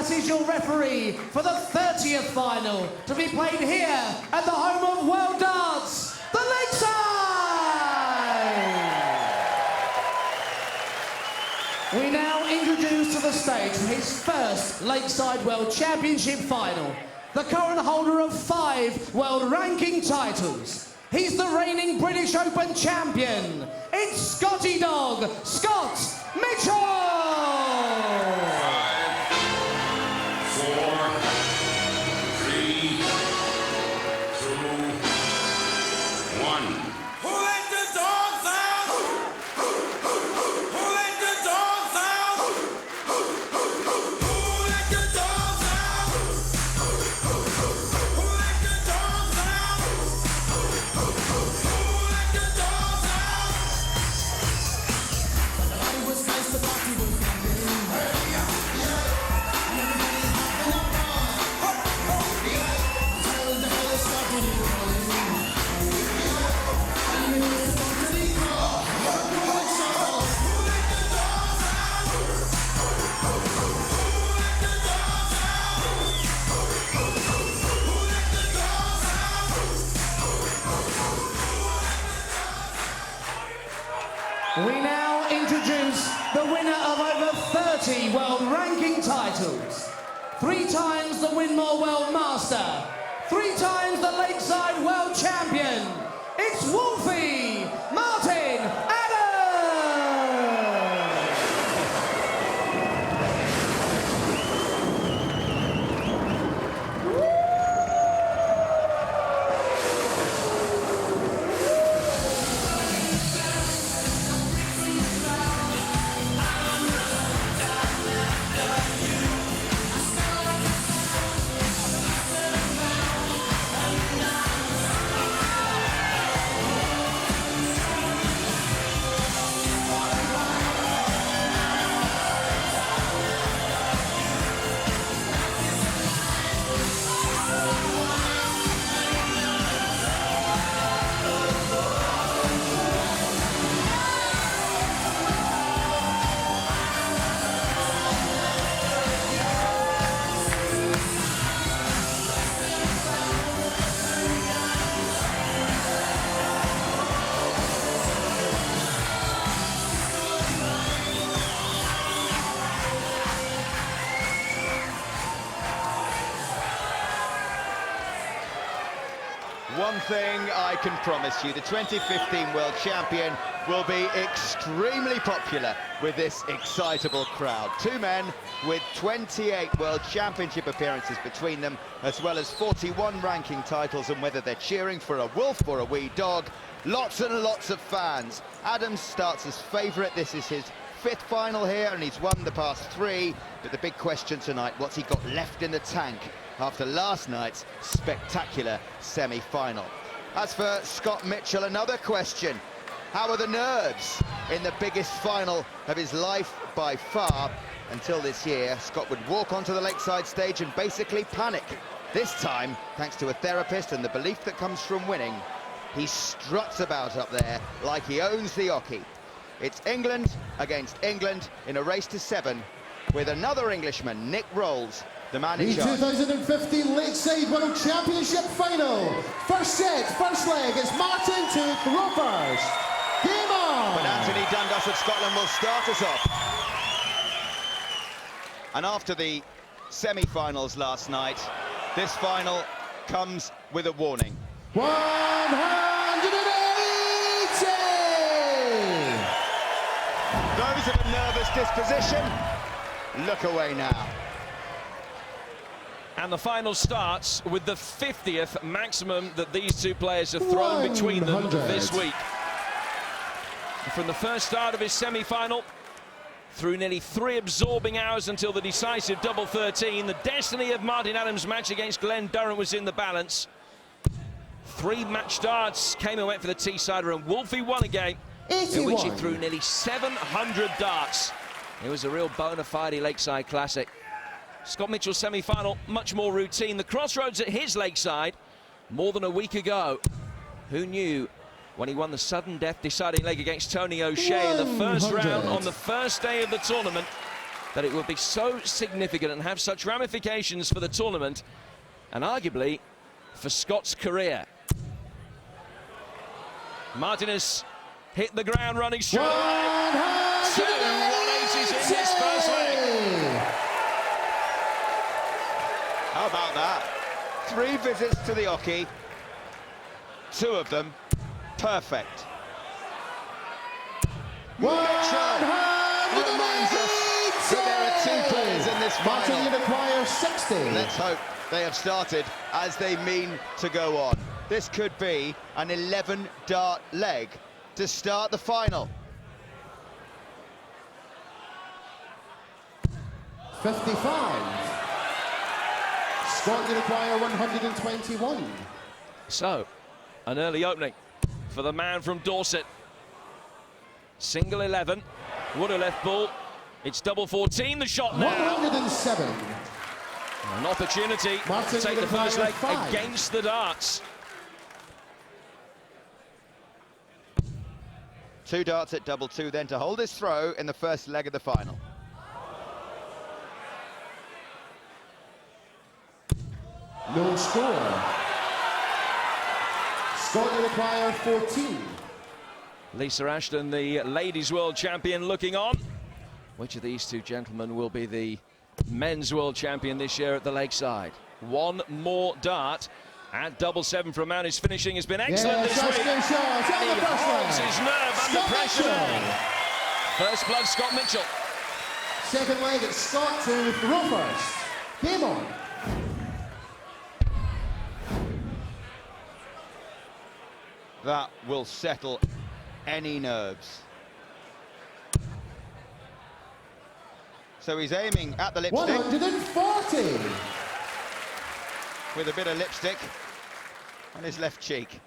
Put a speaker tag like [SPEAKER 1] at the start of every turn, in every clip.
[SPEAKER 1] as is your referee for the 30th final to be played here at the home of World Darts, the Lakeside! We now introduce to the stage his first Lakeside World Championship final, the current holder of 5 world ranking titles. He's the reigning British Open champion. It's Scotty Dog, Scott Mitchell!
[SPEAKER 2] 5, 4, 3, 2, 1.
[SPEAKER 3] Who let the dogs out? Who let the dogs out? Who let the dogs out? Who let the dogs out? Who let the dogs out? The party was nice, the party was coming. Hey, yeah, yeah. And everybody's having a ball. Ho, ho, yeah. Tell the hell it started rolling.
[SPEAKER 1] We now introduce the winner of over 30 world ranking titles. 3 times the Winmore World Master. 3 times the Lakeside World Champion. It's Wolfie Martin Adams!
[SPEAKER 4] One thing I can promise you, the 2015 World Champion will be extremely popular with this excitable crowd. 2 men with 28 World Championship appearances between them, as well as 41 ranking titles, and whether they're cheering for a wolf or a wee dog, lots and lots of fans. Adams starts as favourite. This is his 5th final here, and he's won the past 3. But the big question tonight, what's he got left in the tank after last night's spectacular semi-final? As for Scott Mitchell, another question. How are the nerves in the biggest final of his life by far? Until this year, Scott would walk onto the Lakeside stage and basically panic. This time, thanks to a therapist and the belief that comes from winning, he struts about up there like he owns the hockey. It's England against England in a race to 7, with another Englishman, Nick Rolls, the man in
[SPEAKER 5] The
[SPEAKER 4] charge.
[SPEAKER 5] 2015 Lakeside World Championship Final. First set, first leg, it's Martin to throw first. Game on!
[SPEAKER 4] But Anthony Dundas of Scotland will start us off. And after the semi-finals last night, this final comes with a warning.
[SPEAKER 5] 180!
[SPEAKER 4] Those of a nervous disposition, look away now.
[SPEAKER 6] And the final starts with the 50th maximum that these 2 players have thrown between them
[SPEAKER 5] 100.
[SPEAKER 6] this week. From the first start of his semi-final, through nearly 3 absorbing hours until the decisive double 13, the destiny of Martin Adams' match against Glenn Durrant was in the balance. 3 match darts came and went for the Teessider, and Wolfie won a game
[SPEAKER 5] 81.
[SPEAKER 6] in which he threw nearly 700 darts. It was a real bona fide Lakeside classic. Scott Mitchell's semi-final, much more routine. The crossroads at his Lakeside more than a week ago. Who knew when he won the sudden death deciding leg against Tony O'Shea in the first round on the first day of the tournament, that it would be so significant and have such ramifications for the tournament and arguably for Scott's career. Martinez hit the ground running straight away. 2 180s in his first leg.
[SPEAKER 4] How about that? 3 visits to the hockey, 2 of them perfect. Mitchell reminds us that there are 2 players in this
[SPEAKER 5] Martin,
[SPEAKER 4] final.
[SPEAKER 5] you require 60.
[SPEAKER 4] Let's hope they have started as they mean to go on. This could be an 11-dart leg to start the final.
[SPEAKER 5] 55. Scott, you require 121.
[SPEAKER 6] So, an early opening for the man from Dorset. Single 11, would have left ball. It's double 14, the shot now.
[SPEAKER 5] 107.
[SPEAKER 6] An opportunity
[SPEAKER 5] Martin,
[SPEAKER 6] to take
[SPEAKER 5] you
[SPEAKER 6] the first leg
[SPEAKER 5] require 5.
[SPEAKER 6] against the darts.
[SPEAKER 4] 2 darts at double 2 then to hold his throw in the first leg of the final.
[SPEAKER 5] No score. Scott, you require 14.
[SPEAKER 6] Lisa Ashton, the ladies' world champion, looking on. Which of these 2 gentlemen will be the men's world champion this year at the Lakeside? 1 more dart at double 7 from a man whose finishing has been excellent this week.
[SPEAKER 5] Ashton Shaw,
[SPEAKER 6] And he holds his nerve under
[SPEAKER 5] Scott
[SPEAKER 6] pressure
[SPEAKER 5] Mitchell.
[SPEAKER 6] there. First blood, Scott Mitchell.
[SPEAKER 5] Second leg, it's Scott to throw first. Game on.
[SPEAKER 4] That will settle any nerves. So he's aiming at the lipstick
[SPEAKER 5] 140.
[SPEAKER 4] with a bit of lipstick on his left cheek.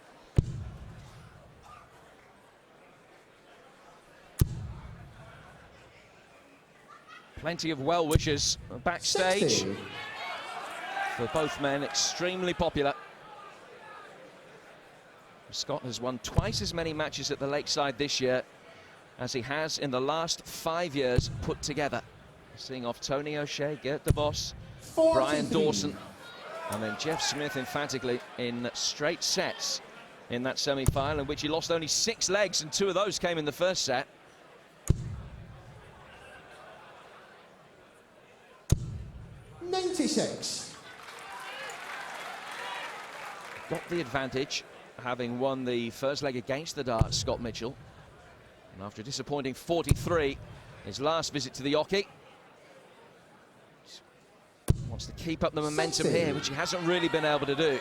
[SPEAKER 6] Plenty of well wishes backstage
[SPEAKER 5] 60.
[SPEAKER 6] for both men, extremely popular. Scott has won twice as many matches at the Lakeside this year as he has in the last 5 years put together. Seeing off Tony O'Shea, Gert de Vos,
[SPEAKER 5] 43.
[SPEAKER 6] Brian Dawson, and then Jeff Smith emphatically in straight sets in that semi-final, in which he lost only 6 legs, and 2 of those came in the first set.
[SPEAKER 5] $96.
[SPEAKER 6] Got the advantage, having won the first leg against the darts, Scott Mitchell. And after a disappointing 43, his last visit to the hockey, wants to keep up the momentum
[SPEAKER 5] 60.
[SPEAKER 6] here, which he hasn't really been able to do.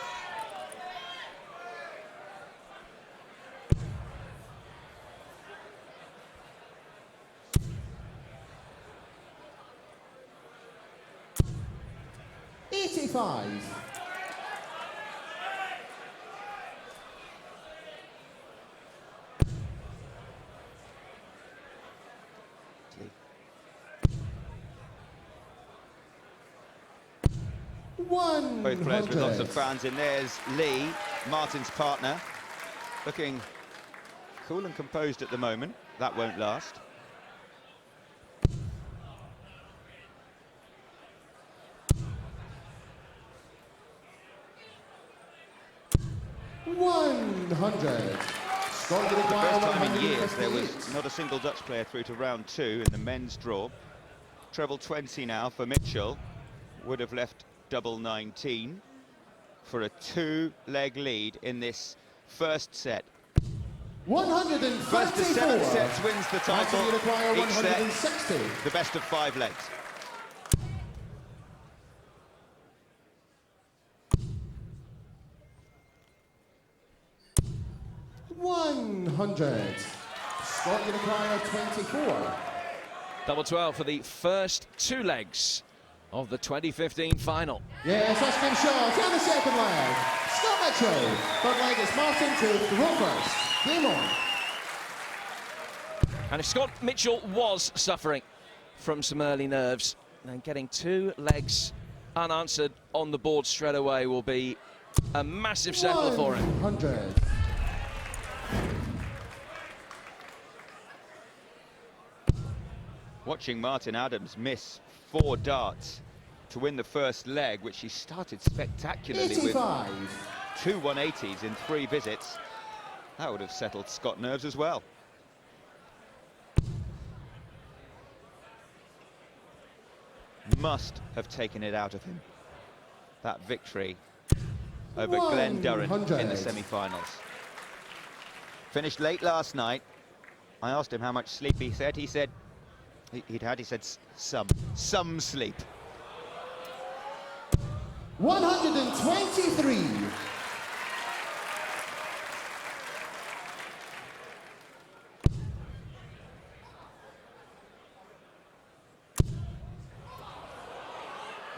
[SPEAKER 5] $85.
[SPEAKER 4] Both players with lots of
[SPEAKER 5] 100.
[SPEAKER 4] fans in. There's Lee, Martin's partner, looking cool and composed at the moment. That won't last.
[SPEAKER 5] $100. Scott, you
[SPEAKER 4] The
[SPEAKER 5] require
[SPEAKER 4] first time in years there
[SPEAKER 5] 158.
[SPEAKER 4] was not a single Dutch player through to round 2 in the men's draw. Treble 20 now for Mitchell. Would have left double 19 for a 2-leg lead in this first set.
[SPEAKER 5] 154.
[SPEAKER 4] First to 7 sets wins the title.
[SPEAKER 5] Martin, you require
[SPEAKER 4] Each set
[SPEAKER 5] 160.
[SPEAKER 4] the best of 5 legs.
[SPEAKER 5] $100. Scott, you require 24.
[SPEAKER 6] Double 12 for the first 2 legs of the 2015 final.
[SPEAKER 5] Yes, that's Kim Shaw. Down the second leg. Scott Mitchell. Third leg is Martin to throw first. Game on.
[SPEAKER 6] And if Scott Mitchell was suffering from some early nerves, then getting 2 legs unanswered on the board straight away will be a massive settle for him.
[SPEAKER 5] 100.
[SPEAKER 4] Watching Martin Adams miss 4 darts to win the first leg, which he started spectacularly
[SPEAKER 5] 85.
[SPEAKER 4] with 2 180s in 3 visits, that would have settled Scott nerves as well. Must have taken it out of him, that victory over Glenn Durrant in the
[SPEAKER 5] 100.
[SPEAKER 4] semi-finals. Finished late last night. I asked him how much sleep he said. He said some sleep.
[SPEAKER 5] 123.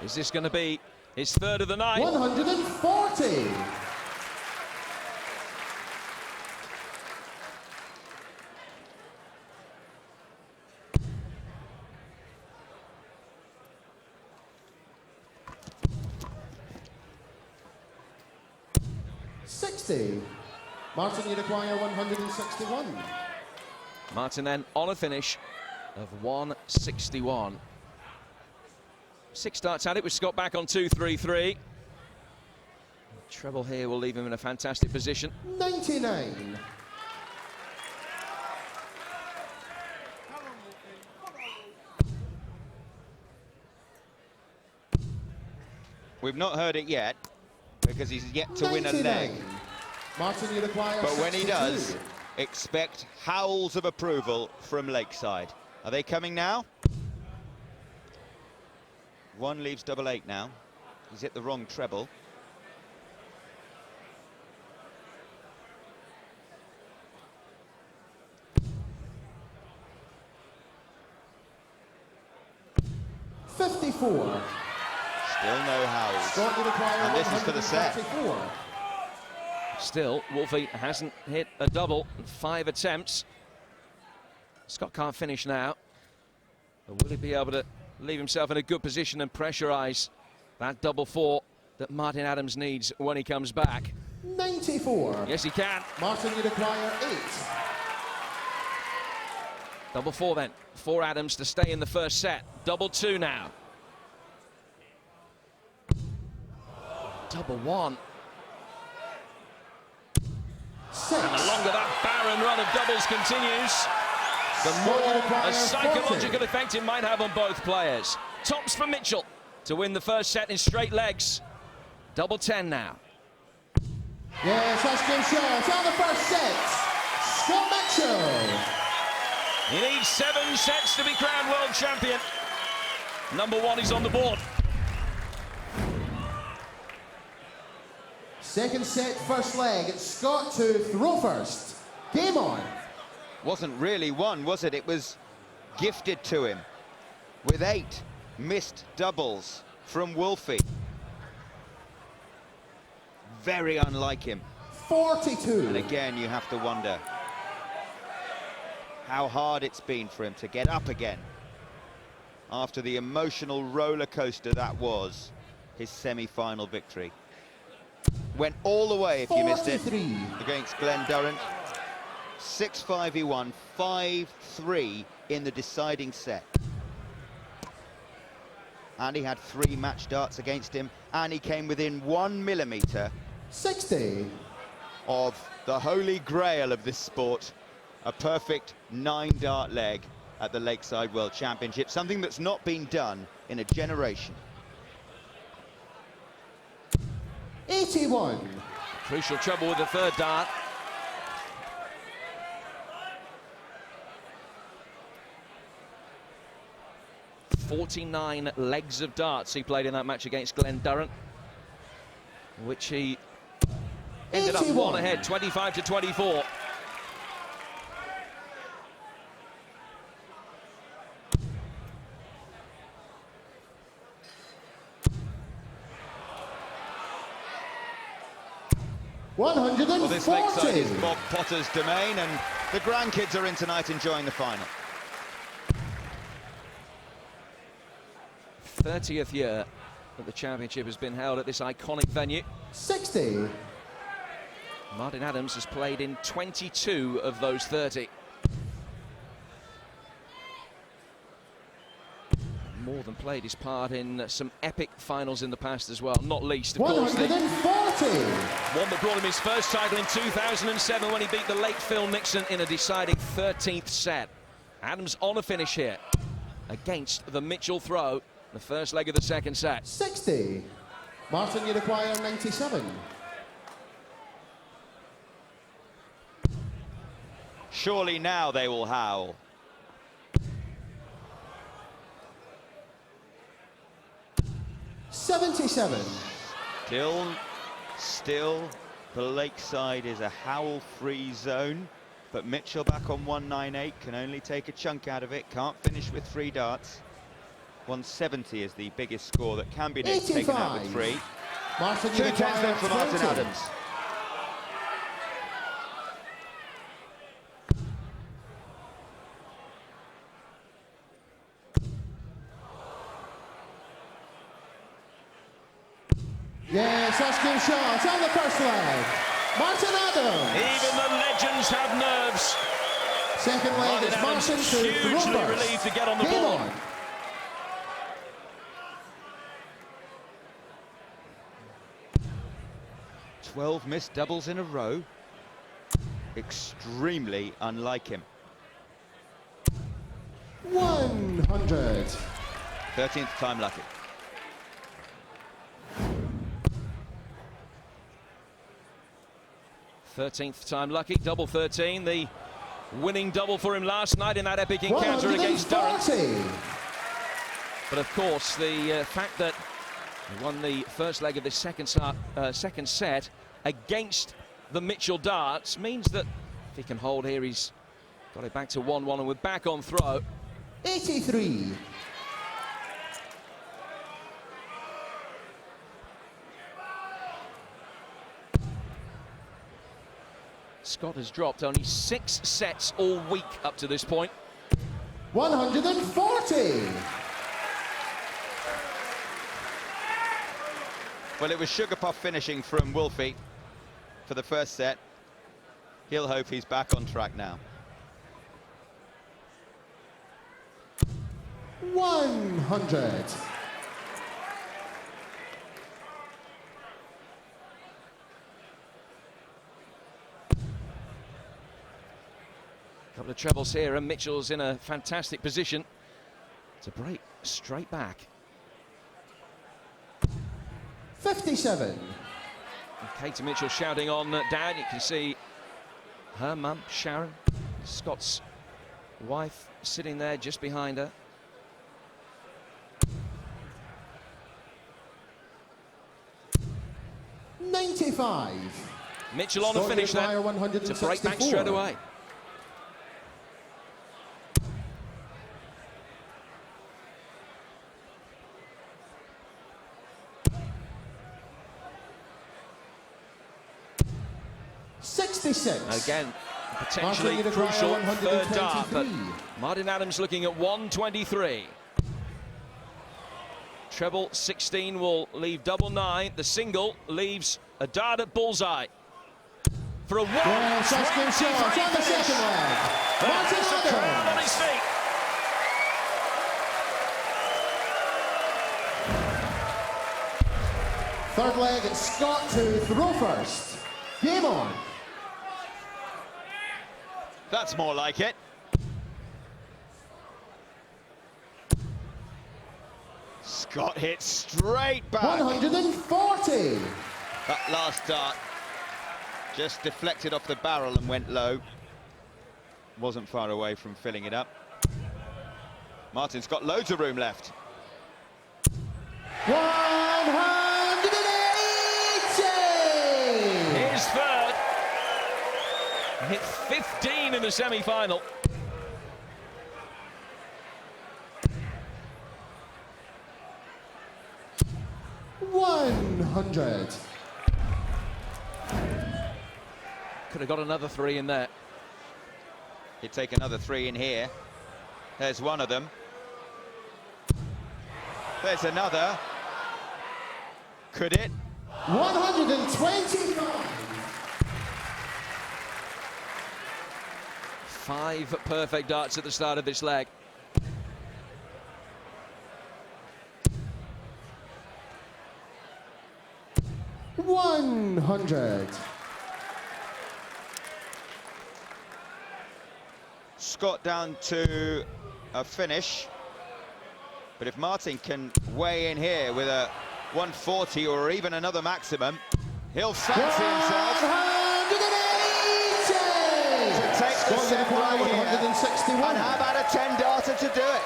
[SPEAKER 6] Is this going to be his third of the night?
[SPEAKER 5] 140. Martin, you require 161.
[SPEAKER 6] Martin then on a finish of 161. 6 starts at it with Scott back on 2-3-3. Treble here will leave him in a fantastic position.
[SPEAKER 5] 99.
[SPEAKER 4] We've not heard it yet because he's yet to win a leg.
[SPEAKER 5] Martin, you require
[SPEAKER 4] But when he
[SPEAKER 5] 62.
[SPEAKER 4] does, expect howls of approval from Lakeside. Are they coming now? 1 leaves 88 now. He's hit the wrong treble.
[SPEAKER 5] $54.
[SPEAKER 4] Still no howls.
[SPEAKER 5] Scott, you require
[SPEAKER 4] And this is for the set.
[SPEAKER 5] 134.
[SPEAKER 6] Still, Wolfie hasn't hit a double in 5 attempts. Scott can't finish now. But will he be able to leave himself in a good position and pressurise that double 4 that Martin Adams needs when he comes back?
[SPEAKER 5] 94.
[SPEAKER 6] Yes, he can.
[SPEAKER 5] Martin, you require 8.
[SPEAKER 6] Double 4 then for Adams to stay in the first set. Double 2 now. Double 1.
[SPEAKER 5] 6.
[SPEAKER 6] And the longer that barren run of doubles continues, the
[SPEAKER 5] Scott, you
[SPEAKER 6] more
[SPEAKER 5] require
[SPEAKER 6] a psychological
[SPEAKER 5] 40.
[SPEAKER 6] effect it might have on both players. Tops for Mitchell to win the first set in straight legs. Double 10 now.
[SPEAKER 5] Yes, that's game shot. On the first set, Scott Mitchell.
[SPEAKER 6] He needs 7 sets to be crowned world champion. Number 1 is on the board.
[SPEAKER 5] Second set, first leg. It's Scott to throw first. Game on.
[SPEAKER 4] Wasn't really one, was it? It was gifted to him with 8 missed doubles from Wolfie. Very unlike him.
[SPEAKER 5] 42.
[SPEAKER 4] And again, you have to wonder how hard it's been for him to get up again after the emotional roller coaster that was his semi-final victory. Went all the way, if you missed it,
[SPEAKER 5] 43.
[SPEAKER 4] against Glenn Durrant. 6-5 he won, 5-3 in the deciding set. And he had 3 match darts against him, and he came within 1 millimetre
[SPEAKER 5] 60.
[SPEAKER 4] of the holy grail of this sport, a perfect 9-dart leg at the Lakeside World Championship, something that's not been done in a generation.
[SPEAKER 5] 81.
[SPEAKER 6] Crucial trouble with the third dart. "49 legs of darts he played in that match against Glenn Durrant, which he ended up
[SPEAKER 5] 81.
[SPEAKER 6] 1 ahead, 25-24.
[SPEAKER 4] Well, this Lakeside is
[SPEAKER 5] 140.
[SPEAKER 4] Bob Potter's domain, and the grandkids are in tonight enjoying the final.
[SPEAKER 6] 30th year that the championship has been held at this iconic venue.
[SPEAKER 5] 60.
[SPEAKER 6] Martin Adams has played in 22 of those 30. more than played his part in some epic finals in the past as well, not least, of course, the
[SPEAKER 5] 140.
[SPEAKER 6] one that brought him his first title in 2007 when he beat the late Phil Nixon in a deciding 13th set. Adams on a finish here against the Mitchell throw, the first leg of the second set.
[SPEAKER 5] 60. Martin, you require 97.
[SPEAKER 4] Surely now they will howl.
[SPEAKER 5] $77.
[SPEAKER 4] Still, the Lakeside is a howl-free zone, but Mitchell back on 198, can only take a chunk out of it, can't finish with 3 darts. 170 is the biggest score that can be taken out with 3.
[SPEAKER 5] Martin,
[SPEAKER 4] 2 10s then for Martin
[SPEAKER 5] 20.
[SPEAKER 4] Adams.
[SPEAKER 5] Yes, that's good shot on the first leg. Martin Adams.
[SPEAKER 6] Even the legends have nerves.
[SPEAKER 5] Second leg is Martin to
[SPEAKER 6] hugely
[SPEAKER 5] Rovers.
[SPEAKER 6] relieved to get on the
[SPEAKER 5] Game
[SPEAKER 6] board.
[SPEAKER 5] on.
[SPEAKER 4] Twelve missed doubles in a row. Extremely unlike him.
[SPEAKER 5] 100.
[SPEAKER 4] 13th time lucky.
[SPEAKER 6] Thirteenth time lucky, double 13, the winning double for him last night in that epic encounter against Durham.
[SPEAKER 5] 140.
[SPEAKER 6] But of course, the fact that he won the first leg of this second set against the Mitchell darts means that if he can hold here, he's got it back to 1-1, and we're back on throw.
[SPEAKER 5] 83.
[SPEAKER 6] Scott has dropped only 6 sets all week up to this point.
[SPEAKER 5] 140.
[SPEAKER 4] Well, it was sugar puff finishing from Wolfie for the first set. He'll hope he's back on track now.
[SPEAKER 5] 100.
[SPEAKER 6] Couple of trebles here, and Mitchell's in a fantastic position to break straight back.
[SPEAKER 5] 57.
[SPEAKER 6] And Katie Mitchell shouting on Dad. You can see her mum, Sharon, Scott's wife, sitting there just behind her.
[SPEAKER 5] $95.
[SPEAKER 6] Mitchell on a finish then to break back straight away.
[SPEAKER 5] $66.
[SPEAKER 6] Again, potentially crucial third dart, but Martin Adams looking at 123. Treble 16 will leave double 9. The single leaves a dart at bullseye. For a 1.
[SPEAKER 5] Yes, that's good shot on the second leg. Martin
[SPEAKER 6] Crowd on his
[SPEAKER 5] Adams.
[SPEAKER 6] feet.
[SPEAKER 5] Third leg, it's Scott to throw first. Game on.
[SPEAKER 4] That's more like it. Scott hit straight back.
[SPEAKER 5] 140.
[SPEAKER 4] That last dart just deflected off the barrel and went low. Wasn't far away from filling it up. Martin's got loads of room left.
[SPEAKER 5] 180.
[SPEAKER 6] His third. Hit 15 in the semi-final.
[SPEAKER 5] $100.
[SPEAKER 6] Could have got another 3 in there.
[SPEAKER 4] He'd take another 3 in here. There's one of them. There's another. Could it?
[SPEAKER 5] 125.
[SPEAKER 6] 5 perfect darts at the start of this leg.
[SPEAKER 5] 100.
[SPEAKER 4] Scott down to a finish. But if Martin can weigh in here with a 140 or even another maximum, he'll fancy himself
[SPEAKER 5] 180!
[SPEAKER 4] to take the
[SPEAKER 5] Scott
[SPEAKER 4] set
[SPEAKER 5] Uniquire,
[SPEAKER 4] right here.
[SPEAKER 5] 161.
[SPEAKER 4] And how about a 10-darter to do it?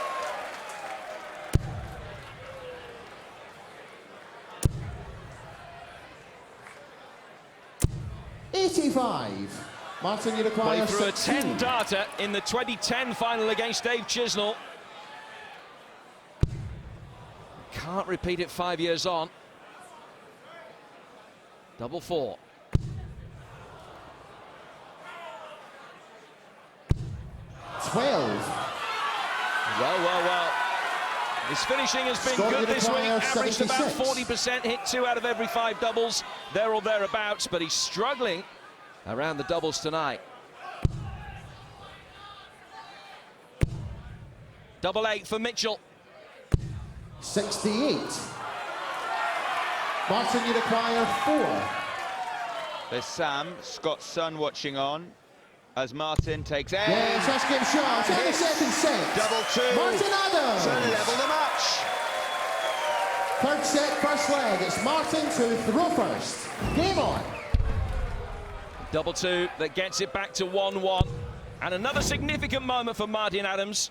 [SPEAKER 5] $85. Martin, you require
[SPEAKER 6] Well, he threw a
[SPEAKER 5] 16.
[SPEAKER 6] 10-darter in the 2010 final against Dave Chisnell. Can't repeat it 5 years on. Double four.
[SPEAKER 5] 12.
[SPEAKER 6] Well. His finishing has been
[SPEAKER 5] Scott
[SPEAKER 6] good this week.
[SPEAKER 5] Uniquire,
[SPEAKER 6] Averaged about
[SPEAKER 5] 76.
[SPEAKER 6] 40%, hit 2 out of every 5 doubles, there or thereabouts, but he's struggling around the doubles tonight. Double 8 for Mitchell.
[SPEAKER 5] 68. Martin, you require 4.
[SPEAKER 4] There's Sam, Scott's son, watching on as Martin takes aim.
[SPEAKER 5] Yes, that's game shot.
[SPEAKER 4] And
[SPEAKER 5] And the
[SPEAKER 4] hits.
[SPEAKER 5] second set.
[SPEAKER 4] Double 2
[SPEAKER 5] Martin Adams.
[SPEAKER 4] to level the match.
[SPEAKER 5] Third set, first leg. It's Martin to throw first. Game on.
[SPEAKER 6] Double 2 that gets it back to 1-1. And another significant moment for Martin Adams.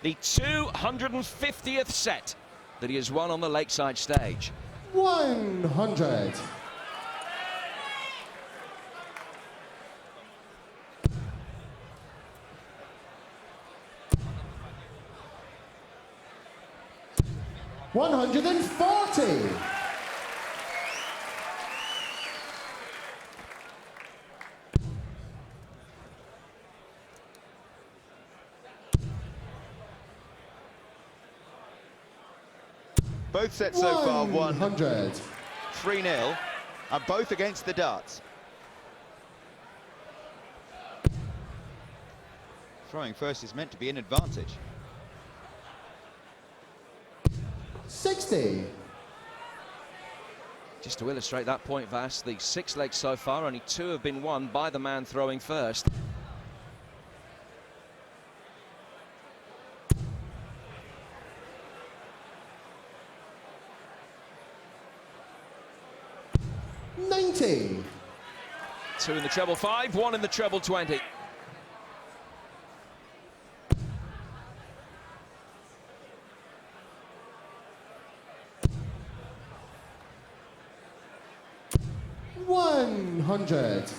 [SPEAKER 6] The 250th set that he has won on the Lakeside stage.
[SPEAKER 5] 100. $140.
[SPEAKER 4] Both sets so far won
[SPEAKER 5] 100.
[SPEAKER 4] 3-0, and both against the darts. Throwing first is meant to be an advantage.
[SPEAKER 5] 60.
[SPEAKER 6] Just to illustrate that point, Vass, the 6 legs so far, only 2 have been won by the man throwing first.
[SPEAKER 5] $90.
[SPEAKER 6] 2 in the treble 5, 1 in the treble 20.
[SPEAKER 5] $100.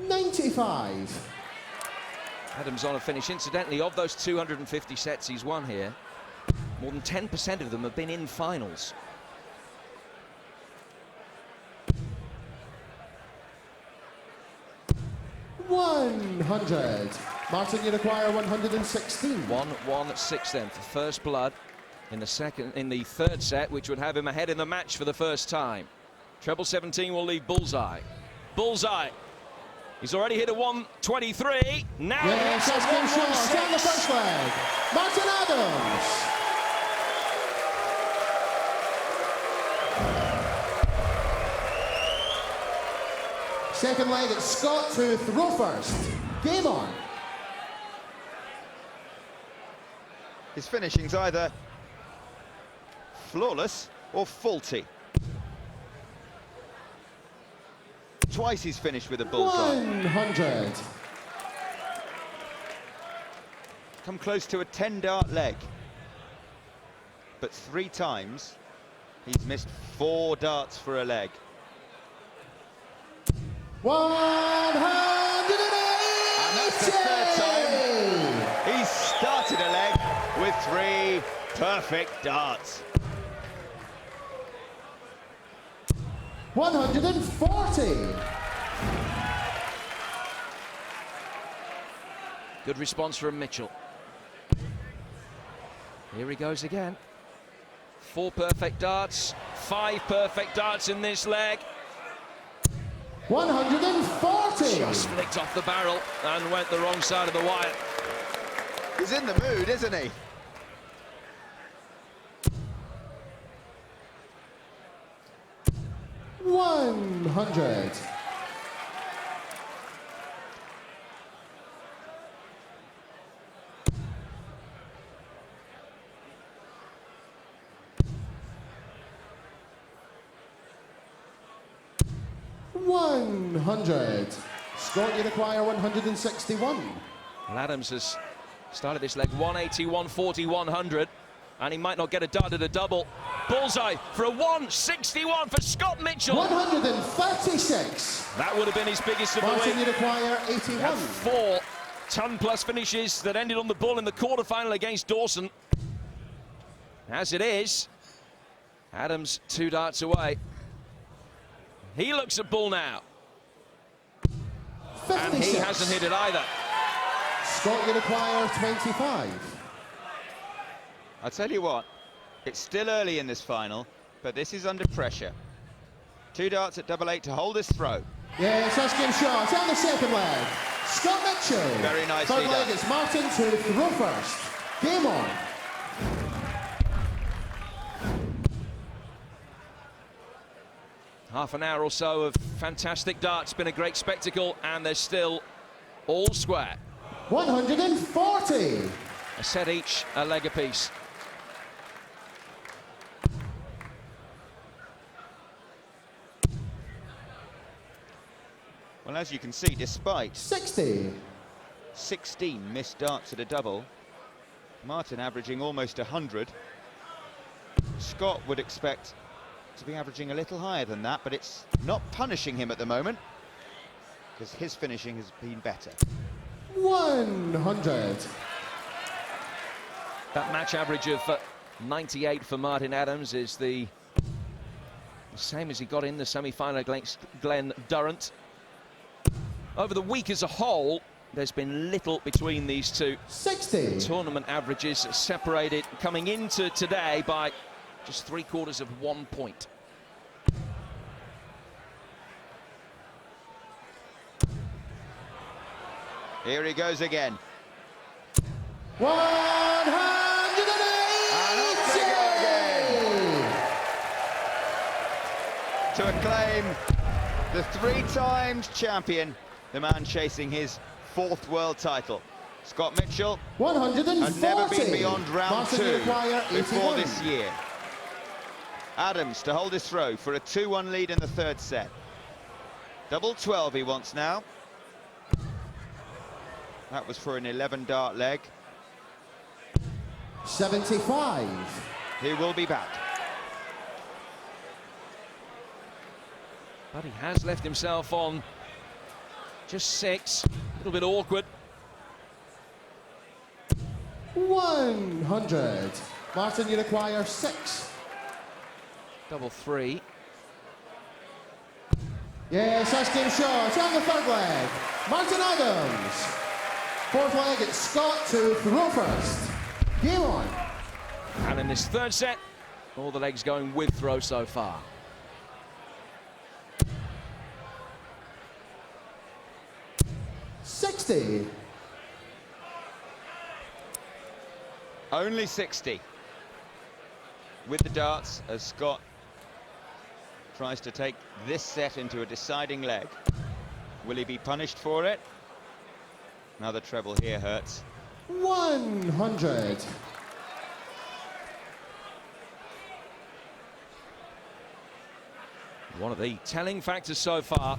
[SPEAKER 5] $95.
[SPEAKER 6] Adams on a finish. Incidentally, of those 250 sets he's won here, more than 10% of them have been in finals.
[SPEAKER 5] $100. Martin, you require 116.
[SPEAKER 6] 1-1-6 then for first blood in the third set, which would have him ahead in the match for the first time. Treble 17 will leave Bullseye. Bullseye. He's already hit a 123. Now
[SPEAKER 5] Yes,
[SPEAKER 6] he
[SPEAKER 5] that's
[SPEAKER 6] hits
[SPEAKER 5] game
[SPEAKER 6] a
[SPEAKER 5] shot. On the
[SPEAKER 6] 116.
[SPEAKER 5] first leg. Martin Adams. Second leg, it's Scott to throw first. Game on.
[SPEAKER 4] His finishing's either flawless or faulty. Twice he's finished with a bullseye.
[SPEAKER 5] 100.
[SPEAKER 4] Come close to a 10-dart leg. But 3 times he's missed 4 darts for a leg.
[SPEAKER 5] 180.
[SPEAKER 4] And that's the third time he's started a leg with 3 perfect darts.
[SPEAKER 5] 140.
[SPEAKER 6] Good response from Mitchell. Here he goes again. 4 perfect darts, 5 perfect darts in this leg.
[SPEAKER 5] 140.
[SPEAKER 6] Just flicked off the barrel and went the wrong side of the wire.
[SPEAKER 4] He's in the mood, isn't he?
[SPEAKER 5] $100. $100. Scott, you require 161.
[SPEAKER 6] Well, Adams has started this leg 180, 140, 100, and he might not get a dart at a double. Bullseye for a 161 for Scott Mitchell.
[SPEAKER 5] 136.
[SPEAKER 6] That would have been his biggest of the
[SPEAKER 5] Martin, you
[SPEAKER 6] week.
[SPEAKER 5] require
[SPEAKER 6] He
[SPEAKER 5] 81.
[SPEAKER 6] had 4 ton-plus finishes that ended on the bull in the quarterfinal against Dawson. As it is, Adams 2 darts away. He looks at bull now, and
[SPEAKER 5] 56.
[SPEAKER 6] he hasn't hit it either.
[SPEAKER 5] Scott, you require 25.
[SPEAKER 4] I'll tell you what, it's still early in this final, but this is under pressure. 2 darts at double 8 to hold this throw.
[SPEAKER 5] Yes, that's game shot. And the second leg. Scott Mitchell.
[SPEAKER 4] Very nicely
[SPEAKER 5] Third leg,
[SPEAKER 4] done.
[SPEAKER 5] it's Martin to throw first. Game on.
[SPEAKER 6] Half an hour or so of fantastic darts, been a great spectacle, and they're still all square.
[SPEAKER 5] 140.
[SPEAKER 6] A set each, a leg apiece.
[SPEAKER 4] Well, as you can see, despite
[SPEAKER 5] 60.
[SPEAKER 4] 16 missed darts at a double, Martin averaging almost 100. Scott would expect to be averaging a little higher than that, but it's not punishing him at the moment because his finishing has been better.
[SPEAKER 5] 100.
[SPEAKER 6] That match average of 98 for Martin Adams is the same as he got in the semi-final against Glenn Durrant. Over the week as a whole, there's been little between these two.
[SPEAKER 5] 60.
[SPEAKER 6] Tournament averages separated coming into today by just 3/4 of 1 point.
[SPEAKER 4] Here he goes again.
[SPEAKER 5] 180.
[SPEAKER 4] To acclaim the 3-time champion, the man chasing his 4th world title. Scott Mitchell
[SPEAKER 5] 140.
[SPEAKER 4] had never been beyond round
[SPEAKER 5] Martin,
[SPEAKER 4] 2
[SPEAKER 5] you require
[SPEAKER 4] before
[SPEAKER 5] 81.
[SPEAKER 4] this year. Adams to hold his throw for a 2-1 lead in the 3rd set. Double 12 he wants now. That was for an 11-dart leg.
[SPEAKER 5] 75.
[SPEAKER 4] He will be back.
[SPEAKER 6] But he has left himself on just 6. A little bit awkward.
[SPEAKER 5] 100. Martin, you require 6.
[SPEAKER 6] Double 3.
[SPEAKER 5] Yes, that's game shot. And the third leg. Martin Adams. 4th leg, it's Scott to throw first. Game on.
[SPEAKER 6] And in this 3rd set, all the legs going with throw so far.
[SPEAKER 5] $60.
[SPEAKER 4] Only 60 with the darts as Scott tries to take this set into a deciding leg. Will he be punished for it? Another treble here hurts.
[SPEAKER 5] 100.
[SPEAKER 6] One of the telling factors so far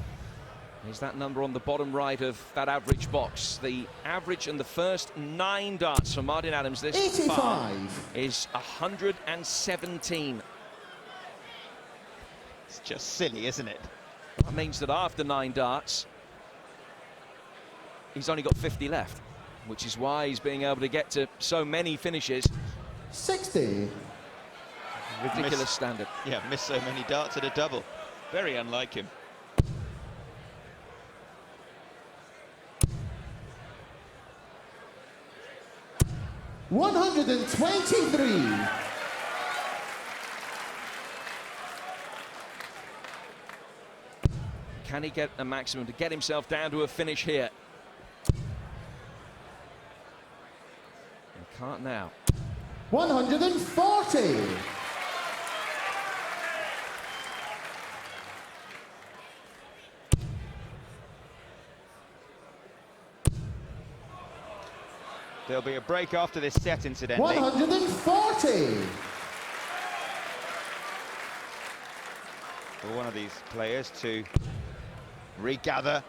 [SPEAKER 6] is that number on the bottom right of that average box. The average in the first 9 darts for Martin Adams this
[SPEAKER 5] 85.
[SPEAKER 6] far is 117.
[SPEAKER 4] It's just silly, isn't it?
[SPEAKER 6] That means that after 9 darts, he's only got 50 left, which is why he's being able to get to so many finishes.
[SPEAKER 5] 60.
[SPEAKER 6] Ridiculous standard.
[SPEAKER 4] Yeah, missed so many darts at a double. Very unlike him.
[SPEAKER 5] $123.
[SPEAKER 6] Can he get a maximum to get himself down to a finish here? He can't now.
[SPEAKER 5] 140.
[SPEAKER 4] There'll be a break after this set, incidentally.
[SPEAKER 5] 140.
[SPEAKER 4] For one of these players to regather.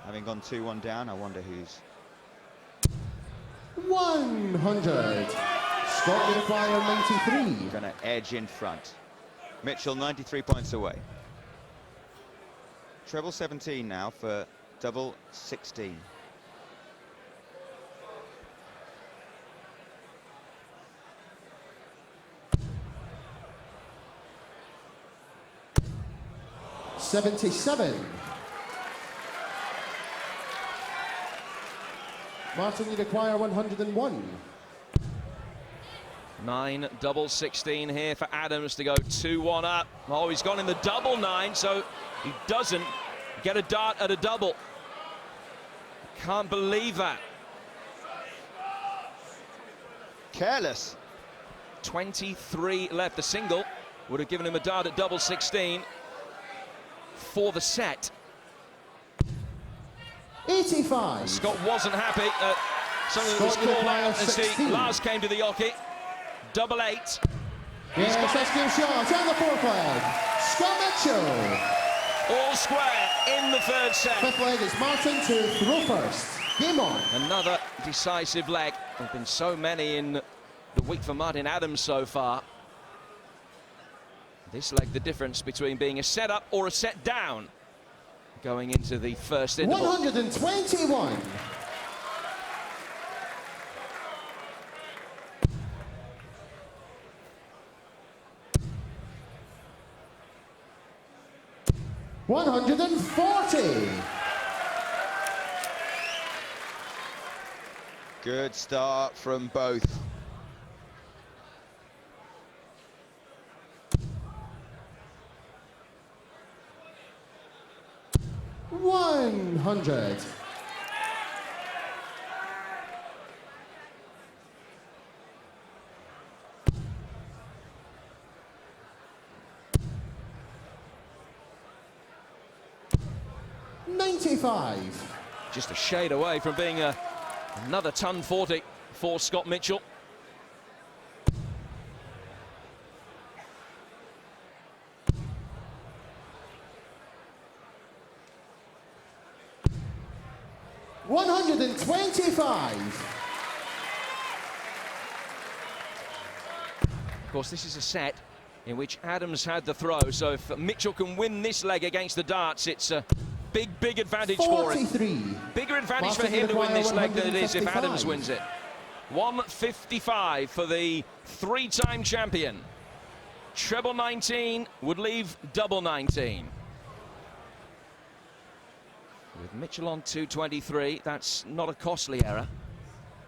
[SPEAKER 4] Having gone 2-1 down, I wonder who's...
[SPEAKER 5] 100. Scott require 93.
[SPEAKER 4] Gonna edge in front. Mitchell 93 points away. Treble 17 now for double 16.
[SPEAKER 5] $77. Martin, you require 101.
[SPEAKER 6] 9 double 16 here for Adams to go 2-1 up. Oh, he's gone in the double 9, so he doesn't get a dart at a double. Can't believe that.
[SPEAKER 4] Careless.
[SPEAKER 6] 23 left. The single would have given him a dart at double 16 for the set.
[SPEAKER 5] 85.
[SPEAKER 6] Scott wasn't happy at something that was
[SPEAKER 5] Scott
[SPEAKER 6] called out as the
[SPEAKER 5] 16.
[SPEAKER 6] Lars came to the yockey. Double 8.
[SPEAKER 5] Yes, that's game shot on the fourth leg. Scott Mitchell.
[SPEAKER 6] All square in the third set.
[SPEAKER 5] Fifth leg is Martin to throw first. Game on.
[SPEAKER 6] Another decisive leg. There have been so many in the week for Martin Adams so far. This leg, the difference between being a set up or a set down going into the first interval.
[SPEAKER 5] 121. $140.
[SPEAKER 4] Good start from both.
[SPEAKER 5] $100. $95.
[SPEAKER 6] Just a shade away from being another ton 40 for Scott Mitchell.
[SPEAKER 5] $125.
[SPEAKER 6] Of course, this is a set in which Adams had the throw, so if Mitchell can win this leg against the darts, it's a big advantage for him.
[SPEAKER 5] 43.
[SPEAKER 6] Bigger advantage
[SPEAKER 5] Martin
[SPEAKER 6] for him to win this leg than it is if
[SPEAKER 5] 155.
[SPEAKER 6] Adams wins it. 155 for the three-time champion. Treble 19 would leave double 19. With Mitchell on 223, that's not a costly error.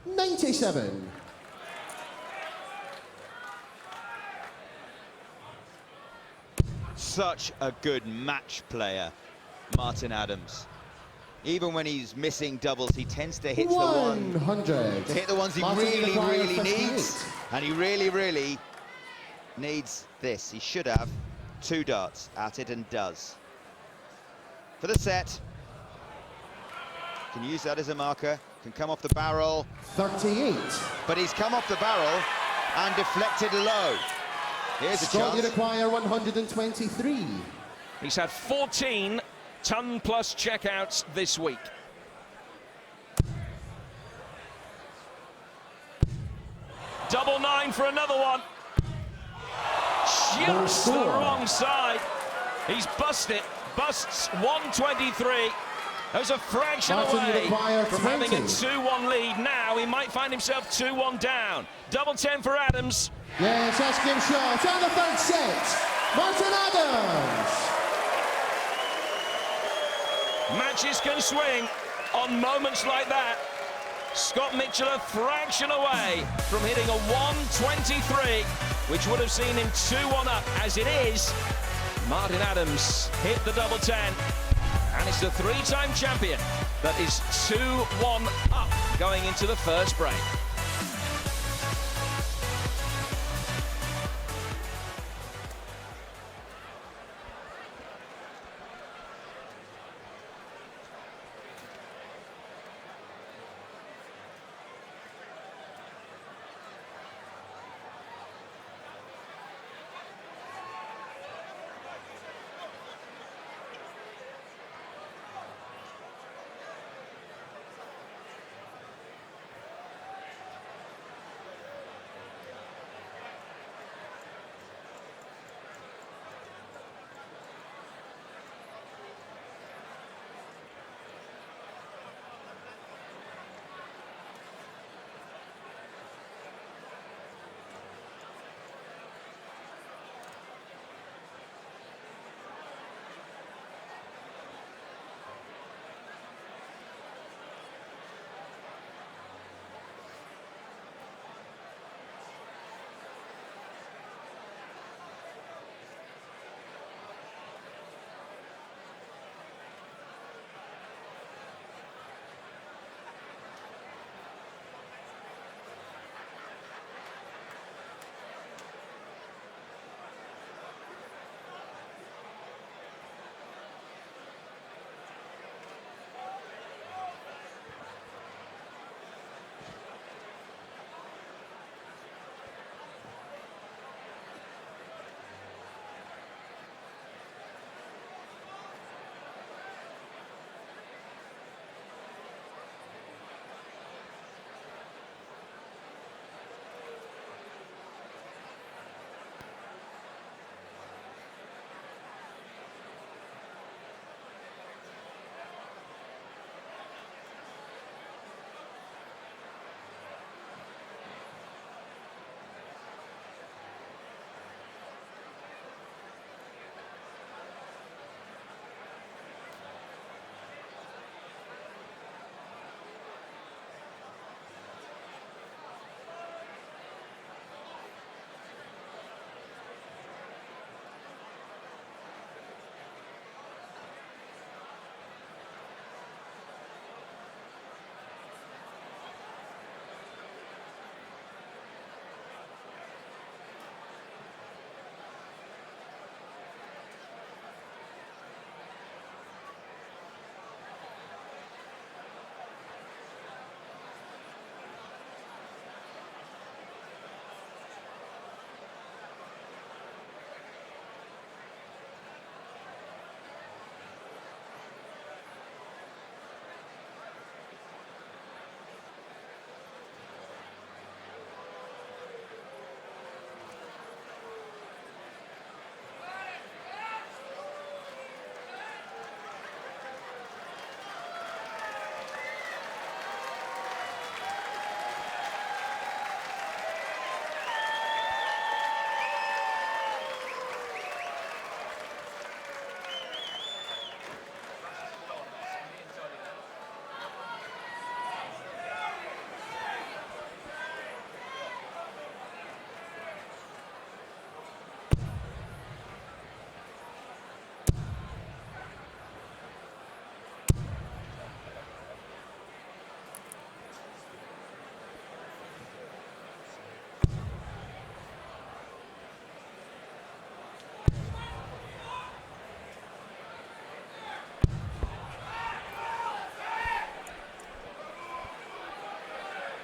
[SPEAKER 5] 97.
[SPEAKER 4] Such a good match player, Martin Adams. Even when he's missing doubles, he tends to hit the one.
[SPEAKER 5] 100.
[SPEAKER 4] To hit the ones he
[SPEAKER 5] Martin
[SPEAKER 4] really
[SPEAKER 5] requires 58.
[SPEAKER 4] needs. And he really needs this. He should have 2 darts at it and does. For the set. Can use that as a marker. Can come off the barrel.
[SPEAKER 5] 38.
[SPEAKER 4] But he's come off the barrel and deflected low. Here's a
[SPEAKER 5] Scott, you
[SPEAKER 4] chance.
[SPEAKER 5] require 123.
[SPEAKER 6] He's had 14 ton-plus checkouts this week. Double 9 for another one. Just the wrong side. He's busted. Busts 123. There's a fraction
[SPEAKER 5] Martin, you
[SPEAKER 6] away
[SPEAKER 5] require
[SPEAKER 6] from
[SPEAKER 5] 20.
[SPEAKER 6] having a 2-1 lead. Now he might find himself 2-1 down. Double 10 for Adams.
[SPEAKER 5] Yes, that's game shot on the third set. Martin Adams.
[SPEAKER 6] Matches can swing on moments like that. Scott Mitchell a fraction away from hitting a 123, which would have seen him 2-1 up. As it is, Martin Adams hit the double 10, and it's the three-time champion that is 2-1 up going into the first break.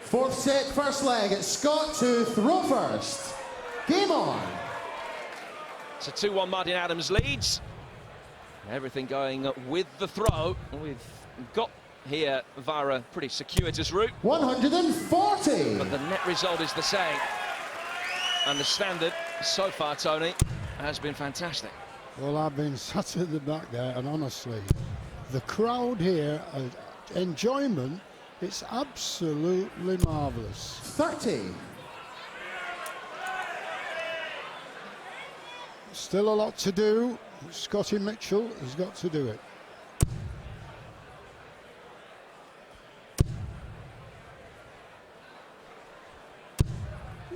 [SPEAKER 5] Fourth set, first leg. It's Scott to throw first. Game on.
[SPEAKER 6] It's a 2-1 Martin Adams leads. Everything going with the throw. We've got here via a pretty circuitous route.
[SPEAKER 5] 140.
[SPEAKER 6] But the net result is the same. And the standard so far, Tony, has been fantastic.
[SPEAKER 7] Well, I've been sat at the back there, and honestly, the crowd here, enjoyment, it's absolutely marvellous.
[SPEAKER 5] 30.
[SPEAKER 7] Still a lot to do. Scotty Mitchell has got to do it.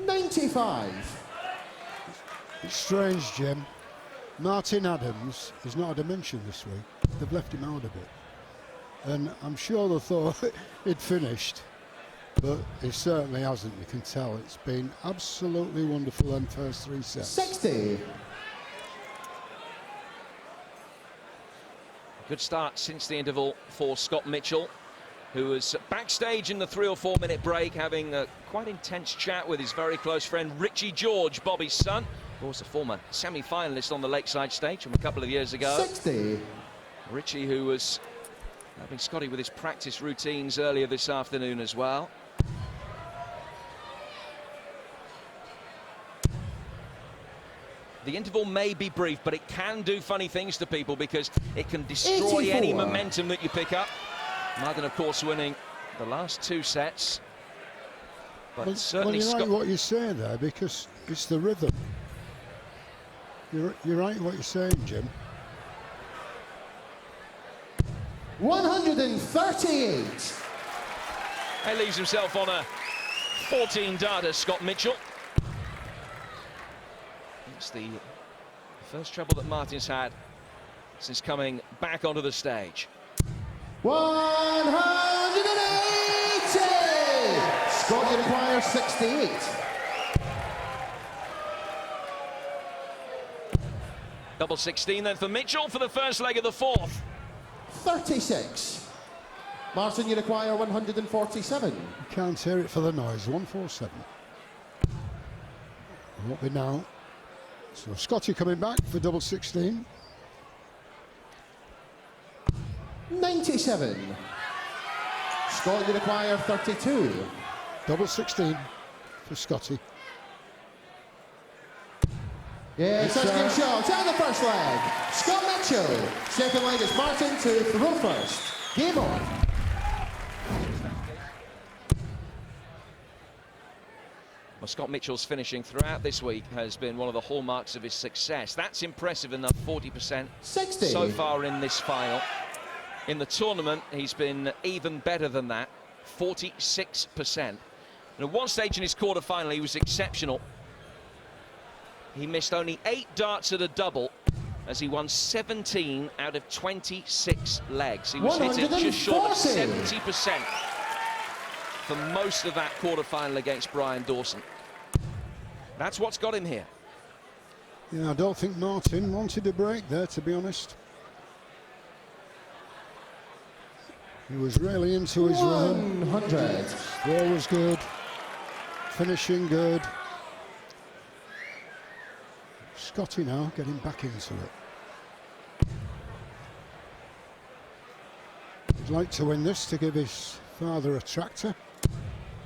[SPEAKER 5] $95.
[SPEAKER 7] It's strange, Jim. Martin Adams has not had a mention this week. They've left him out a bit. And I'm sure they thought he'd finished, but he certainly hasn't. You can tell it's been absolutely wonderful in first 3 sets.
[SPEAKER 5] 60.
[SPEAKER 6] Good start since the interval for Scott Mitchell, who was backstage in the 3 or 4 minute break having a quite intense chat with his very close friend Richie George, Bobby's son, of course a former semi-finalist on the Lakeside stage from a couple of years ago.
[SPEAKER 5] 60.
[SPEAKER 6] Richie, who was helping Scotty with his practice routines earlier this afternoon as well. The interval may be brief, but it can do funny things to people because it can destroy
[SPEAKER 5] 84.
[SPEAKER 6] any momentum that you pick up. Martin, of course, winning the last 2 sets. But
[SPEAKER 7] Well,
[SPEAKER 6] certainly
[SPEAKER 7] you're
[SPEAKER 6] Scott...
[SPEAKER 7] right what you say there, because it's the rhythm. You're right what you're saying, Jim.
[SPEAKER 5] 138.
[SPEAKER 6] He leaves himself on a 14 darter, Scott Mitchell. It's the first trouble that Martin's had since coming back onto the stage.
[SPEAKER 5] 180. Scott, you require 68.
[SPEAKER 6] Double 16 then for Mitchell for the first leg of the 4th.
[SPEAKER 5] 36. Martin, you require 147.
[SPEAKER 7] You can't hear it for the noise. 147. Won't be now. So Scotty coming back for double 16.
[SPEAKER 5] 97. Scott, you require 32.
[SPEAKER 7] Double 16 for Scotty.
[SPEAKER 5] Yes, first game shot out of the first leg. Scott Mitchell. Second leg is Martin to throw first. Game on.
[SPEAKER 6] Well, Scott Mitchell's finishing throughout this week has been one of the hallmarks of his success. That's impressive enough, 40%
[SPEAKER 5] 60.
[SPEAKER 6] so far in this final. In the tournament, he's been even better than that, 46%. And at one stage in his quarter-final, he was exceptional. He missed only 8 darts at a double as he won 17 out of 26 legs. He was hitting just short of 70% for most of that quarter-final against Brian Dawson. That's what's got him here.
[SPEAKER 7] Yeah, I don't think Martin wanted a break there, to be honest. He was really into his run.
[SPEAKER 5] 100.
[SPEAKER 7] Throw was good. Finishing good. Scotty now getting back into it. He'd like to win this to give his father a tractor.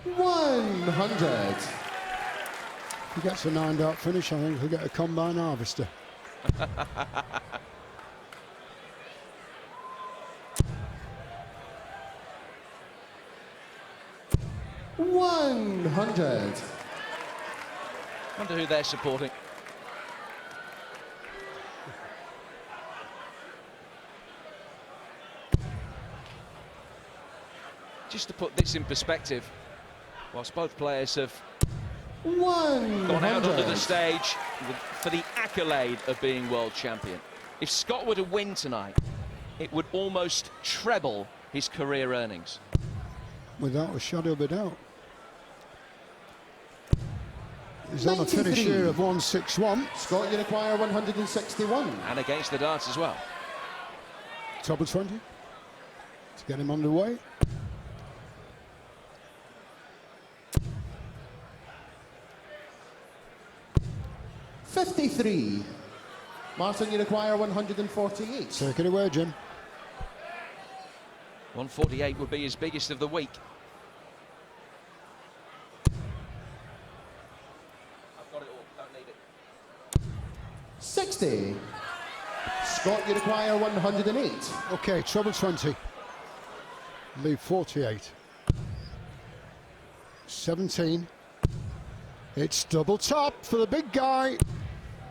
[SPEAKER 5] 100.
[SPEAKER 7] If he gets a 9-dart finish, I think he'll get a combine harvester.
[SPEAKER 5] $100.
[SPEAKER 6] Wonder who they're supporting. Just to put this in perspective, whilst both players have
[SPEAKER 5] 100.
[SPEAKER 6] gone out onto the stage for the accolade of being world champion, if Scott were to win tonight, it would almost treble his career earnings.
[SPEAKER 7] Without a shadow of a doubt. He's on a
[SPEAKER 5] 93.
[SPEAKER 7] finish here of 161.
[SPEAKER 5] Scott, you require 161.
[SPEAKER 6] And against the darts as well.
[SPEAKER 7] Double 20 to get him underway.
[SPEAKER 5] $53. Martin, you require 148.
[SPEAKER 7] Take it away, Jim.
[SPEAKER 6] 148 would be his biggest of the week. I've got it all, don't need it.
[SPEAKER 5] 60. Scott, you require 108.
[SPEAKER 7] Okay, treble 20. Leave 48. 17. It's double top for the big guy.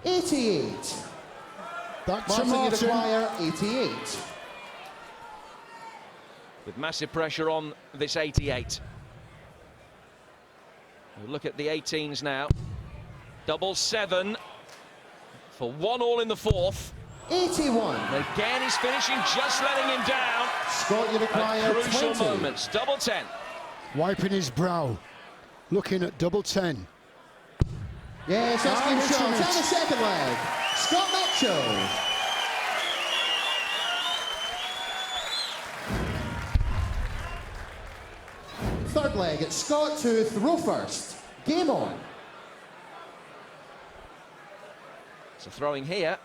[SPEAKER 5] 88.
[SPEAKER 7] Back to
[SPEAKER 5] Martin, you
[SPEAKER 7] Martin.
[SPEAKER 5] require 88.
[SPEAKER 6] With massive pressure on this 88. We'll look at the 18s now. Double 7 for 1-1 in the fourth.
[SPEAKER 5] 81.
[SPEAKER 6] Again, he's finishing, just letting him down.
[SPEAKER 5] Scott, you require
[SPEAKER 6] At crucial
[SPEAKER 5] 20.
[SPEAKER 6] moments. Double 10.
[SPEAKER 7] Wiping his brow, looking at double 10.
[SPEAKER 5] Yes, that's game shot. And the second leg. Scott Mitchell. Third leg, it's Scott to throw first. Game on.
[SPEAKER 6] So throwing here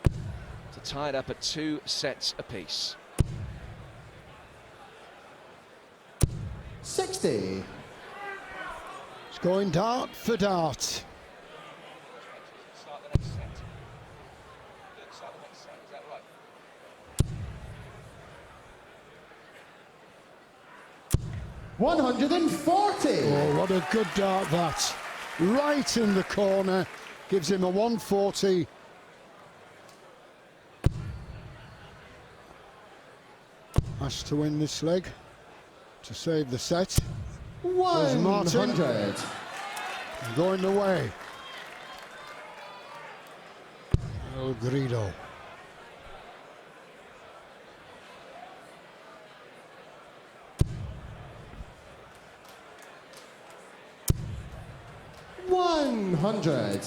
[SPEAKER 6] to tie it up at 2 sets apiece.
[SPEAKER 5] 60.
[SPEAKER 7] It's going dart for dart.
[SPEAKER 5] 140.
[SPEAKER 7] Oh, what a good dart that. Right in the corner. Gives him a 140. Has to win this leg to save the set.
[SPEAKER 5] 100.
[SPEAKER 7] Going away. El Grido.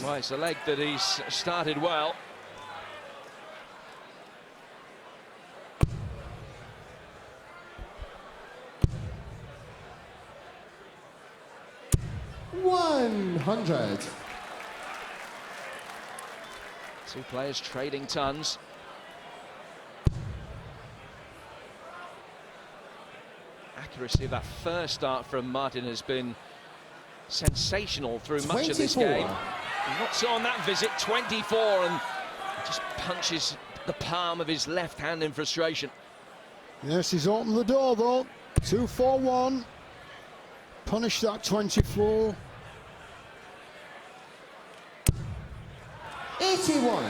[SPEAKER 6] Well, it's a leg that he's started well. Two players trading tons. Accuracy of that first start from Martin has been sensational through much of this game. Not so on that visit, 24, and just punches the palm of his left hand in frustration.
[SPEAKER 7] Yes, he's opened the door though. 2-4-1. Punish that 24.
[SPEAKER 5] 81.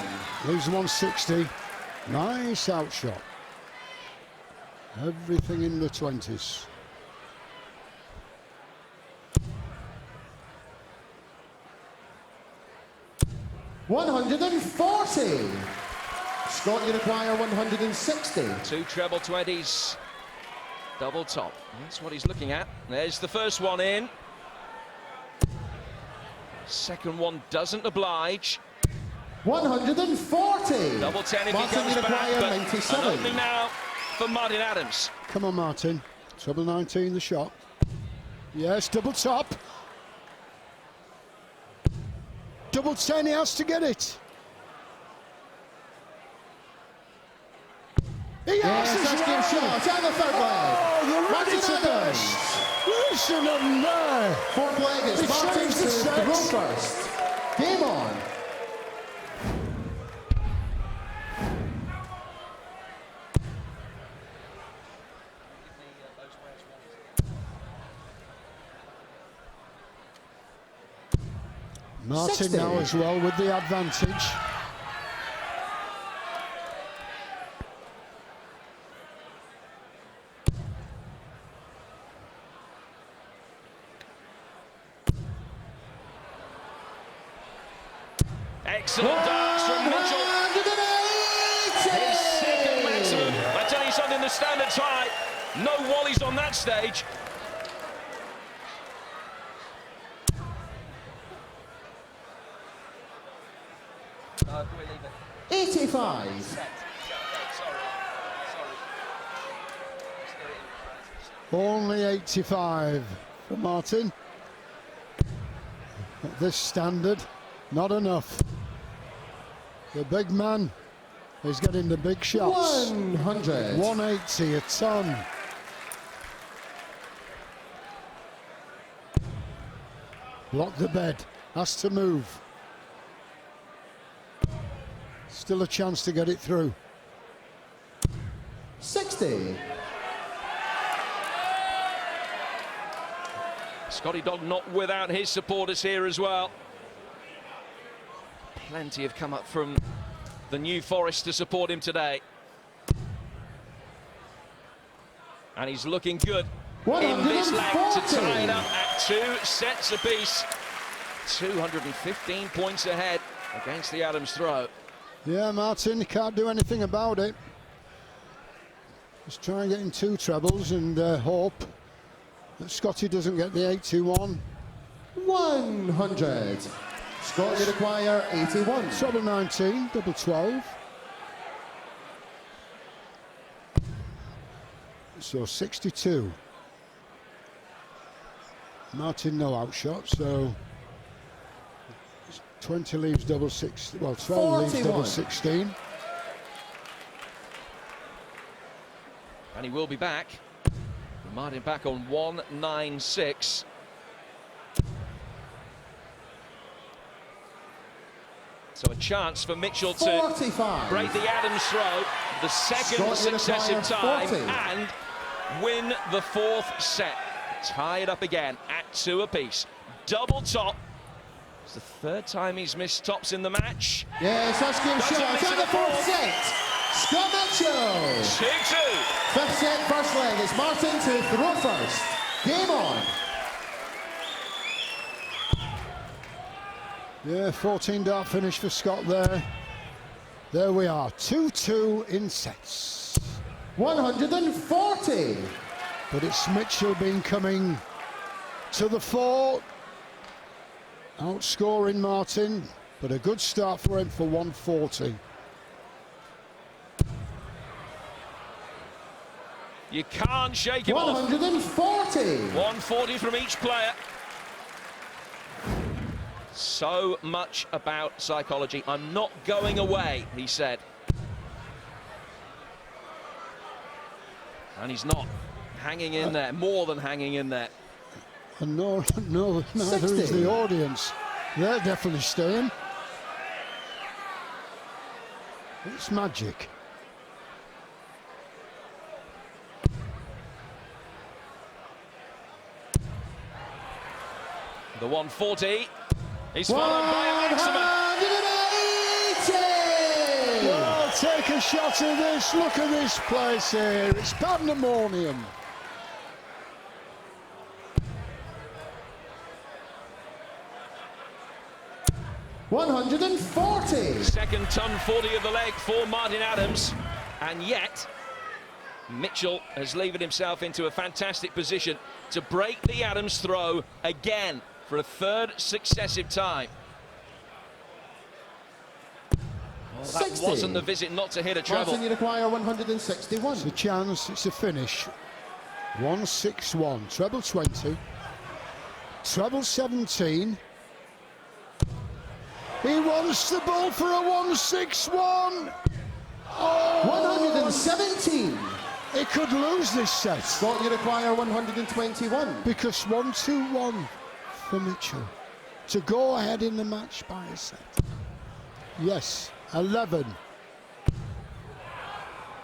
[SPEAKER 7] Leaves 160. Nice outshot. Everything in the 20s.
[SPEAKER 5] $140. Scott, you require 160.
[SPEAKER 6] 2 treble 20s, double top. That's what he's looking at. There's the first one in. Second one doesn't oblige.
[SPEAKER 5] 140.
[SPEAKER 6] Double 10 if
[SPEAKER 5] Martin,
[SPEAKER 6] he comes
[SPEAKER 5] you
[SPEAKER 6] back,
[SPEAKER 5] require
[SPEAKER 6] but
[SPEAKER 5] 97.
[SPEAKER 6] an opening now for Martin Adams.
[SPEAKER 7] Come on, Martin. Treble 19, the shot. Yes, double top. Double 10, he has to get it. He has
[SPEAKER 5] Yes,
[SPEAKER 7] as
[SPEAKER 5] that's
[SPEAKER 7] well.
[SPEAKER 5] game shot. And the third leg.
[SPEAKER 7] Oh, they're ready
[SPEAKER 5] Martin
[SPEAKER 7] to
[SPEAKER 5] Adams.
[SPEAKER 7] burst. Listen them there.
[SPEAKER 5] Fourth leg is
[SPEAKER 7] He
[SPEAKER 5] Martin
[SPEAKER 7] saves the
[SPEAKER 5] to
[SPEAKER 7] set.
[SPEAKER 5] throw first. Game on.
[SPEAKER 7] Martin
[SPEAKER 5] 60.
[SPEAKER 7] now as well with the advantage.
[SPEAKER 6] Excellent darts from Mitchell.
[SPEAKER 5] 180.
[SPEAKER 6] His second maximum. I tell you something, the standard's high. No wallies on that stage. Can we leave it?
[SPEAKER 5] 85.
[SPEAKER 7] Only 85 for Martin. At this standard, not enough. The big man is getting the big shots.
[SPEAKER 5] 100.
[SPEAKER 7] 180 a ton. Block the bed, has to move. Still a chance to get it through.
[SPEAKER 5] 60.
[SPEAKER 6] Scotty Dog not without his supporters here as well. Plenty have come up from the New Forest to support him today. And he's looking good in this leg to tie it up at 2 sets apiece. 215 points ahead against the Adams throw.
[SPEAKER 7] Yeah, Martin, you can't do anything about it. Just try and get him 2 trebles and hope that Scotty doesn't get the 8-2-1.
[SPEAKER 5] 100. Scott, you require 81.
[SPEAKER 7] Treble 19, double 12. So 62. Martin no outshot, so 20 leaves double 6. Well, 12 leaves
[SPEAKER 5] 41.
[SPEAKER 7] double 16.
[SPEAKER 6] And he will be back. Martin back on 196. So a chance for Mitchell to
[SPEAKER 5] 45.
[SPEAKER 6] break the Adams throw, the second
[SPEAKER 5] Scott, you
[SPEAKER 6] successive
[SPEAKER 5] require
[SPEAKER 6] time,
[SPEAKER 5] 40.
[SPEAKER 6] and win the 4th set. Tie it up again at 2 apiece. Double top. It's the 3rd time he's missed tops in the match.
[SPEAKER 5] Yes, that's game
[SPEAKER 6] Doesn't
[SPEAKER 5] shot.
[SPEAKER 6] miss
[SPEAKER 5] It's
[SPEAKER 6] it
[SPEAKER 5] on the
[SPEAKER 6] at
[SPEAKER 5] 4th
[SPEAKER 6] all.
[SPEAKER 5] set. Scott Mitchell.
[SPEAKER 6] 2-2.
[SPEAKER 5] 5th set, first leg. It's Martin to throw first. Game on.
[SPEAKER 7] Yeah, 14 dart finish for Scott there. There we are, 2-2 in sets.
[SPEAKER 5] 140.
[SPEAKER 7] But it's Mitchell been coming to the fore, outscoring Martin, but a good start for him for 140.
[SPEAKER 6] You can't shake him off.
[SPEAKER 5] 140.
[SPEAKER 6] 140 from each player. So much about psychology. I'm not going away, he said. And he's not. Hanging in there, more than hanging in there.
[SPEAKER 7] And neither
[SPEAKER 5] 60.
[SPEAKER 7] is the audience. They're definitely staying. It's magic.
[SPEAKER 6] The 140 is followed by a maximum.
[SPEAKER 5] 180.
[SPEAKER 7] Well, take a shot of this. Look at this place here. It's pandemonium.
[SPEAKER 5] $140.
[SPEAKER 6] Second ton 40 of the leg for Martin Adams. And yet, Mitchell has levered himself into a fantastic position to break the Adams throw again for a 3rd successive time. Well, that
[SPEAKER 5] 60.
[SPEAKER 6] wasn't the visit not to hit a treble.
[SPEAKER 5] Martin, you require 161.
[SPEAKER 7] It's a chance, it's a finish. 161, treble 20, treble 17. He wants the ball for a 161. Oh,
[SPEAKER 5] 117.
[SPEAKER 7] he could lose this set
[SPEAKER 5] Scott, you require 121.
[SPEAKER 7] because 1-2-1 for Mitchell to go ahead in the match by a set. Yes, 11.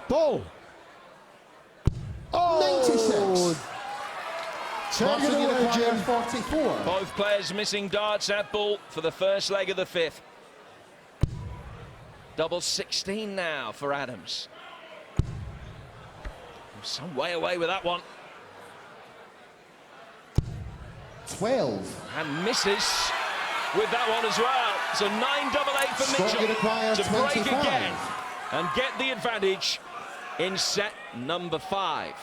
[SPEAKER 7] Ball. Oh,
[SPEAKER 5] 96.
[SPEAKER 7] take
[SPEAKER 5] Martin,
[SPEAKER 7] it
[SPEAKER 5] you
[SPEAKER 7] away,
[SPEAKER 5] require
[SPEAKER 7] Jim.
[SPEAKER 5] 44.
[SPEAKER 6] Both players missing darts at ball for the first leg of the 5th. Double 16 now for Adams. Some way away with that one.
[SPEAKER 5] 12.
[SPEAKER 6] And misses with that one as well. So 9-8 for
[SPEAKER 5] Scott, you require
[SPEAKER 6] Mitchell to break
[SPEAKER 5] 25.
[SPEAKER 6] again and get the advantage in set number 5.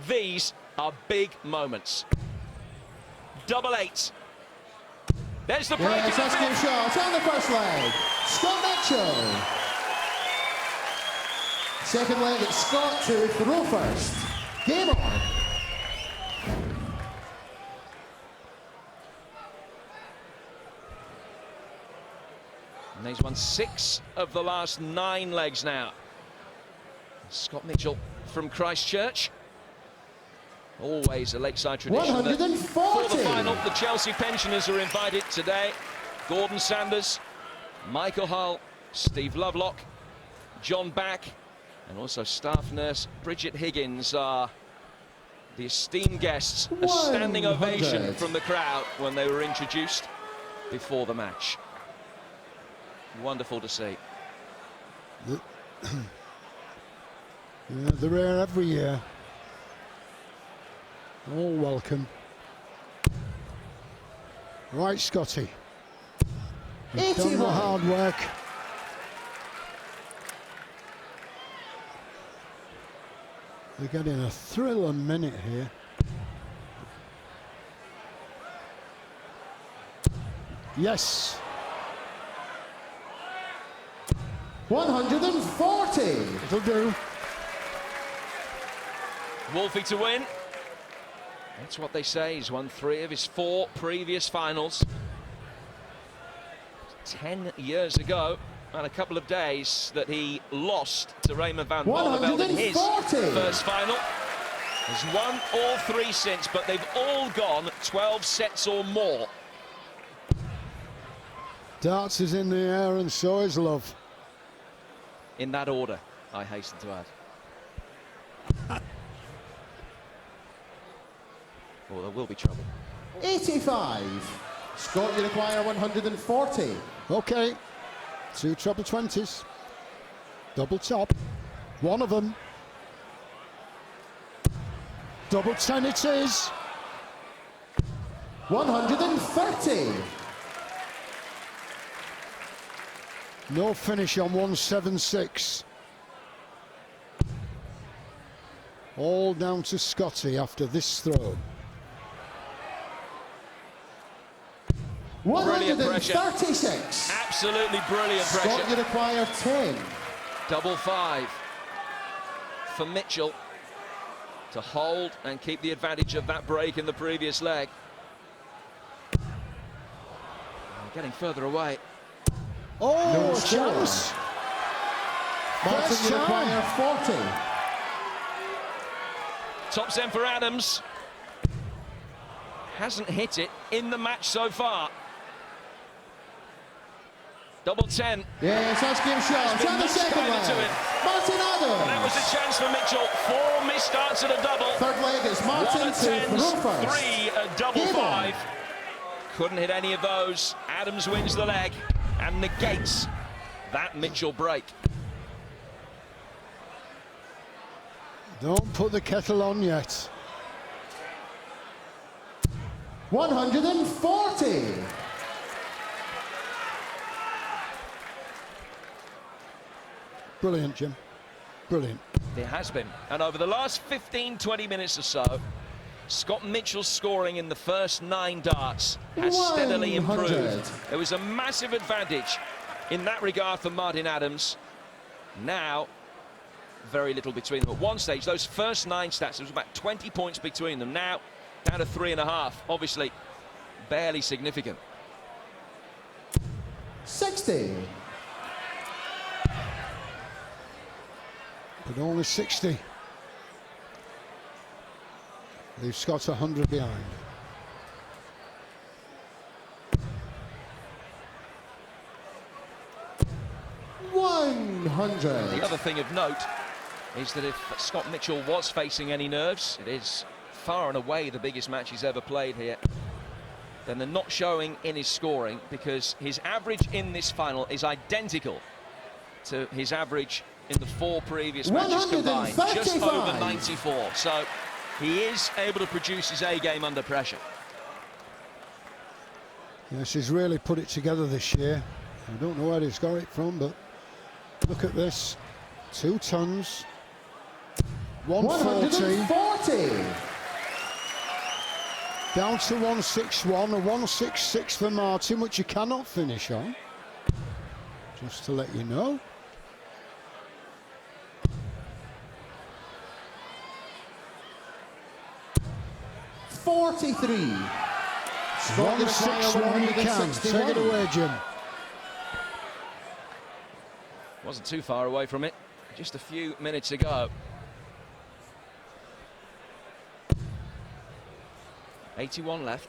[SPEAKER 6] These are big moments. 8-8. There's the break.
[SPEAKER 5] Yes,
[SPEAKER 6] in the
[SPEAKER 5] that's game
[SPEAKER 6] 5th.
[SPEAKER 5] shot on the first leg. Scott Mitchell. Second leg, it's Scott to throw first. Game on.
[SPEAKER 6] And he's won 6 of the last 9 legs now. Scott Mitchell from Christchurch. Always a Lakeside tradition. that
[SPEAKER 5] 140.
[SPEAKER 6] For the final, the Chelsea pensioners are invited today. Gordon Sanders, Michael Hull, Steve Lovelock, John Back, and also staff nurse Bridget Higgins are the esteemed guests. A standing
[SPEAKER 5] 100.
[SPEAKER 6] ovation from the crowd when they were introduced before the match. Wonderful to see.
[SPEAKER 7] Yeah, they're here every year. All welcome. Right, Scotty. He's done the
[SPEAKER 5] 81.
[SPEAKER 7] hard work. They're getting a thrill a minute here. Yes.
[SPEAKER 5] 140.
[SPEAKER 7] It'll do.
[SPEAKER 6] Wolfie to win. That's what they say. He's won 3 of his 4 previous finals. 10 years ago, and a couple of days that he lost to Raymond van Barneveld in his
[SPEAKER 5] 140.
[SPEAKER 6] first final. He's won all 3 since, but they've all gone 12 sets or more.
[SPEAKER 7] Darts is in the air and so is love.
[SPEAKER 6] In that order, I hasten to add. Oh, there will be trouble.
[SPEAKER 5] 85. Scott, you require 140.
[SPEAKER 7] Okay, 2 treble 20s. Double top. One of them. Double 10 it is.
[SPEAKER 5] 130.
[SPEAKER 7] No finish on 176. All down to Scotty after this throw.
[SPEAKER 6] Brilliant pressure.
[SPEAKER 5] 136.
[SPEAKER 6] Absolutely brilliant
[SPEAKER 5] Scott,
[SPEAKER 6] pressure.
[SPEAKER 5] you require 10.
[SPEAKER 6] Double 5 for Mitchell to hold and keep the advantage of that break in the previous leg. Getting further away.
[SPEAKER 7] Oh,
[SPEAKER 5] No
[SPEAKER 7] chance!
[SPEAKER 5] Martin,
[SPEAKER 7] First
[SPEAKER 5] you
[SPEAKER 7] time.
[SPEAKER 5] require 40.
[SPEAKER 6] Tops end for Adams. Hasn't hit it in the match so far. Double 10.
[SPEAKER 5] Yes, that's game shot.
[SPEAKER 6] been
[SPEAKER 5] And the
[SPEAKER 6] much
[SPEAKER 5] second
[SPEAKER 6] kinder to
[SPEAKER 5] leg.
[SPEAKER 6] it.
[SPEAKER 5] Martin
[SPEAKER 6] That was
[SPEAKER 5] Adams.
[SPEAKER 6] a chance for Mitchell. 4 missed starts at a double.
[SPEAKER 5] Third leg is
[SPEAKER 6] 1
[SPEAKER 5] Martin
[SPEAKER 6] at
[SPEAKER 5] to
[SPEAKER 6] 10s,
[SPEAKER 5] Rovers.
[SPEAKER 6] 3 at double
[SPEAKER 5] Game on.
[SPEAKER 6] 5. Couldn't hit any of those. Adams wins the leg and negates that Mitchell break.
[SPEAKER 7] Don't put the kettle on yet.
[SPEAKER 5] 140.
[SPEAKER 7] Brilliant, Jim. Brilliant.
[SPEAKER 6] There has been. And over the last 15-20 minutes or so, Scott Mitchell's scoring in the first 9 darts has steadily
[SPEAKER 5] 100.
[SPEAKER 6] improved. There was a massive advantage in that regard for Martin Adams. Now, very little between them. At one stage, those first 9 stats, there was about 20 points between them. Now, down to 3.5. Obviously, barely significant.
[SPEAKER 5] 60.
[SPEAKER 7] But only 60. Leaves Scott 100 behind.
[SPEAKER 6] The
[SPEAKER 5] 100.
[SPEAKER 6] other thing of note is that if Scott Mitchell was facing any nerves, it is far and away the biggest match he's ever played here. Then they're not showing in his scoring because his average in this final is identical to his average in the 4 previous matches combined, just over
[SPEAKER 5] 135.
[SPEAKER 6] 94. So he is able to produce his A game under pressure.
[SPEAKER 7] Yes, he's really put it together this year. I don't know where he's got it from, but look at this. 2 tons. 140.
[SPEAKER 5] 140.
[SPEAKER 7] Down to 161, a 166 for Martin, which you cannot finish on. Just to let you know.
[SPEAKER 5] $43. Scott, you require
[SPEAKER 7] 161 you can. Take it
[SPEAKER 5] 161.
[SPEAKER 7] away, Jim.
[SPEAKER 6] Wasn't too far away from it just a few minutes ago. 81 left.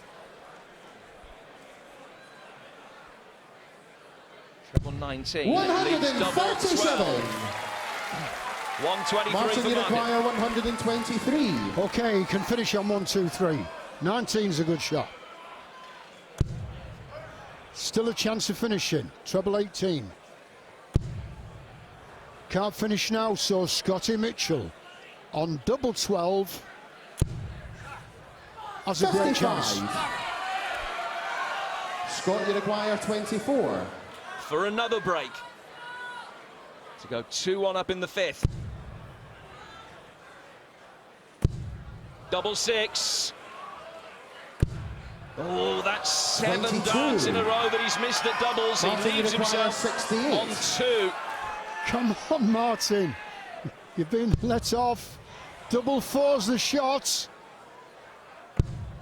[SPEAKER 6] Treble 19. Leaves double
[SPEAKER 5] 137.
[SPEAKER 6] 123
[SPEAKER 5] Martin,
[SPEAKER 6] for
[SPEAKER 5] you
[SPEAKER 6] Martin.
[SPEAKER 5] require 123.
[SPEAKER 7] Okay, he can finish on 1, 2, 3. 19's a good shot. Still a chance of finishing. Treble 18. Can't finish now, so Scotty Mitchell on double 12 has a great
[SPEAKER 5] 55.
[SPEAKER 7] chance.
[SPEAKER 5] Scott, you require 24.
[SPEAKER 6] For another break. To go 2-1 up in the 5th. Double 6. Oh, that's 7
[SPEAKER 5] 22.
[SPEAKER 6] darts in a row that he's missed at doubles.
[SPEAKER 5] Martin,
[SPEAKER 6] He
[SPEAKER 5] you
[SPEAKER 6] leaves
[SPEAKER 5] require
[SPEAKER 6] himself
[SPEAKER 5] 68.
[SPEAKER 6] on 2.
[SPEAKER 7] Come on, Martin. You've been let off. Double 4's the shots.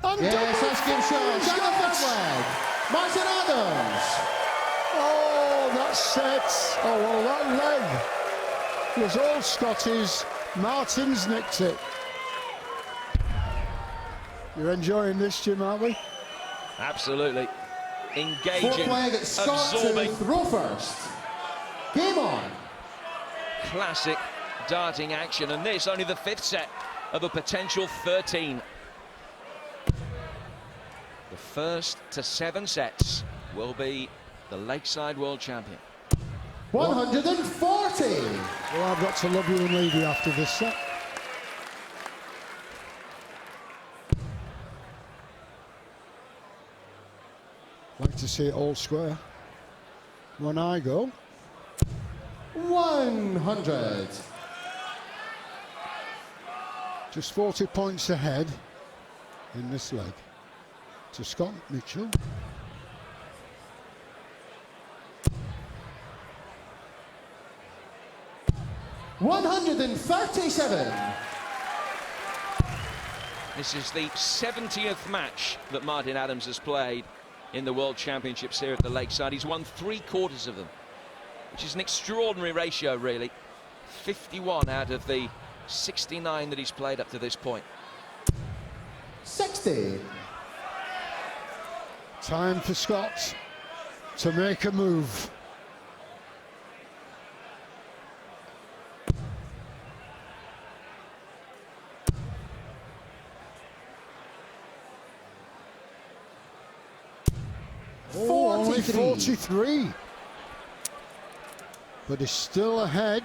[SPEAKER 7] And
[SPEAKER 5] Yes,
[SPEAKER 7] double
[SPEAKER 5] that's game
[SPEAKER 7] 4's
[SPEAKER 5] shots. And the
[SPEAKER 7] shots.
[SPEAKER 5] third leg. Martin Adams.
[SPEAKER 7] Oh, that set. Oh, well, that leg was all Scotty's. Martin's nicked it. You're enjoying this, Jim, aren't we?
[SPEAKER 6] Absolutely. Engaging,
[SPEAKER 5] Fourth leg at Scott
[SPEAKER 6] absorbing.
[SPEAKER 5] to throw first. Game on.
[SPEAKER 6] Classic darting action, and this only the 5th set of a potential 13. The first to 7 sets will be the Lakeside World Champion.
[SPEAKER 5] 140.
[SPEAKER 7] Well, I've got to love you and leave you after this set. Like to see it all square. When I go.
[SPEAKER 5] 100.
[SPEAKER 7] Just 40 points ahead in this leg to Scott Mitchell.
[SPEAKER 5] $137.
[SPEAKER 6] This is the 70th match that Martin Adams has played in the World Championships here at the Lakeside. He's won 3/4 of them, which is an extraordinary ratio, really. 51 out of the 69 that he's played up to this point.
[SPEAKER 5] 60.
[SPEAKER 7] Time for Scott to make a move. Oh, only 43. But he's still ahead.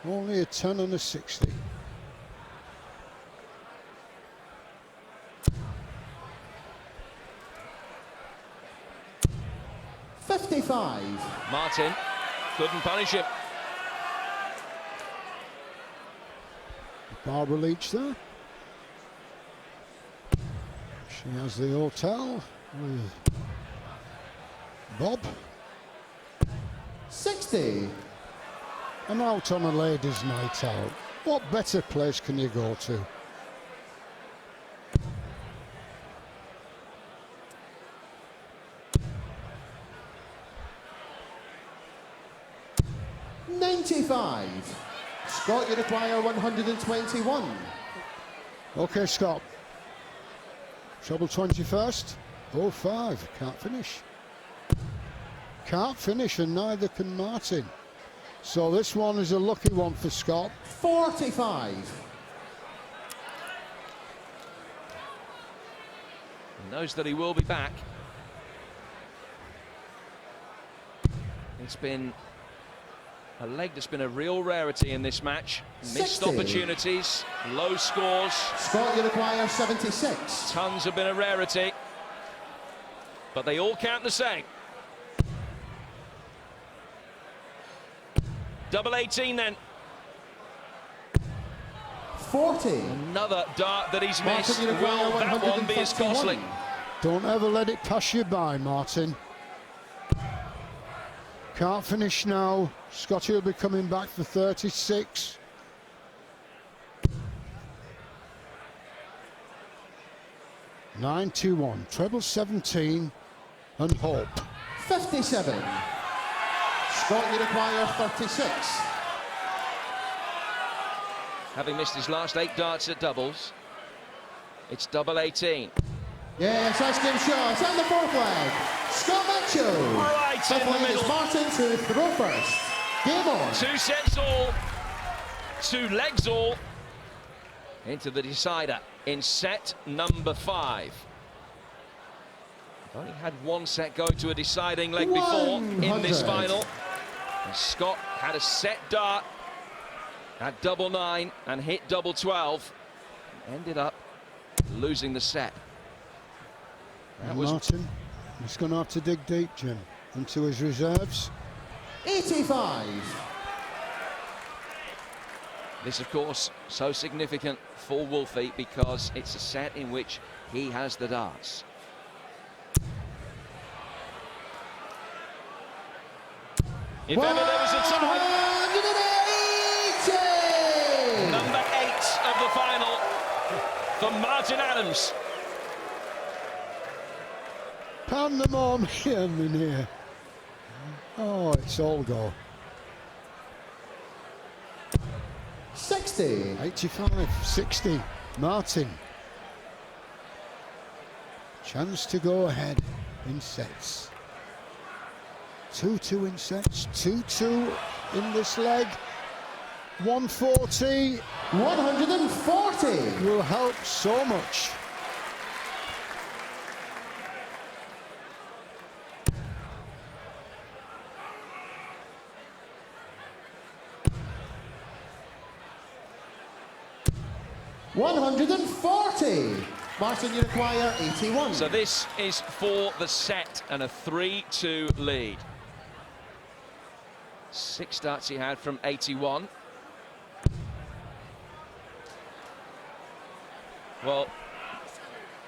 [SPEAKER 7] Only a 10 and a 60.
[SPEAKER 5] $55.
[SPEAKER 6] Martin couldn't punish him.
[SPEAKER 7] Barbara Leach there. She has the hotel with Bob.
[SPEAKER 5] 60.
[SPEAKER 7] And out on a ladies' night out. What better place can you go to?
[SPEAKER 5] $95. Scott, you require 121.
[SPEAKER 7] Okay, Scott. Treble 21st. 05. Can't finish. Can't finish, and neither can Martin. So this one is a lucky one for Scott.
[SPEAKER 5] 45.
[SPEAKER 6] He knows that he will be back. It's been a leg that's been a real rarity in this match. Missed
[SPEAKER 5] 60.
[SPEAKER 6] opportunities, low scores.
[SPEAKER 5] Scott, you require 76.
[SPEAKER 6] Tons have been a rarity, but they all count the same. Double 18 then.
[SPEAKER 5] 40.
[SPEAKER 6] Another dart that he's
[SPEAKER 5] Martin,
[SPEAKER 6] missed.
[SPEAKER 5] you require
[SPEAKER 6] Will that one be as
[SPEAKER 5] 151.
[SPEAKER 6] costly?
[SPEAKER 7] Don't ever let it pass you by, Martin. Can't finish now. Scotty will be coming back for 36. $9-2-1. Treble 17 and hope.
[SPEAKER 5] 57. Scott, you require 36.
[SPEAKER 6] Having missed his last 8 darts at doubles, it's double 18.
[SPEAKER 5] Yes, that's game shot. And the fourth leg. Scott Mitchell.
[SPEAKER 6] Right
[SPEAKER 5] Fifth
[SPEAKER 6] in the
[SPEAKER 5] leg is
[SPEAKER 6] middle.
[SPEAKER 5] Martin to throw first. Game on.
[SPEAKER 6] 2 sets all, 2 legs all, into the decider in set number 5. I've only had 1 set go to a deciding leg before in this
[SPEAKER 5] 100.
[SPEAKER 6] final. And Scott had a set dart at double 9 and hit double 12. Ended up losing the set.
[SPEAKER 7] And Martin, he's going to have to dig deep, Jim, into his reserves.
[SPEAKER 5] 85.
[SPEAKER 6] This, of course, so significant for Wolfie because it's a set in which he has the darts. If ever there was a time,
[SPEAKER 5] 180!
[SPEAKER 6] number 8 of the final for Martin Adams.
[SPEAKER 7] Pandemonium in here. Oh, it's all go.
[SPEAKER 5] 60.
[SPEAKER 7] 85, 60. Martin. Chance to go ahead in sets. 2-2 in sets. 2-2 in this leg. 140
[SPEAKER 5] 140.
[SPEAKER 7] will help so much.
[SPEAKER 5] $140. Martin, you require 81.
[SPEAKER 6] So this is for the set and a 3-2 lead. 6 darts he had from 81. Well,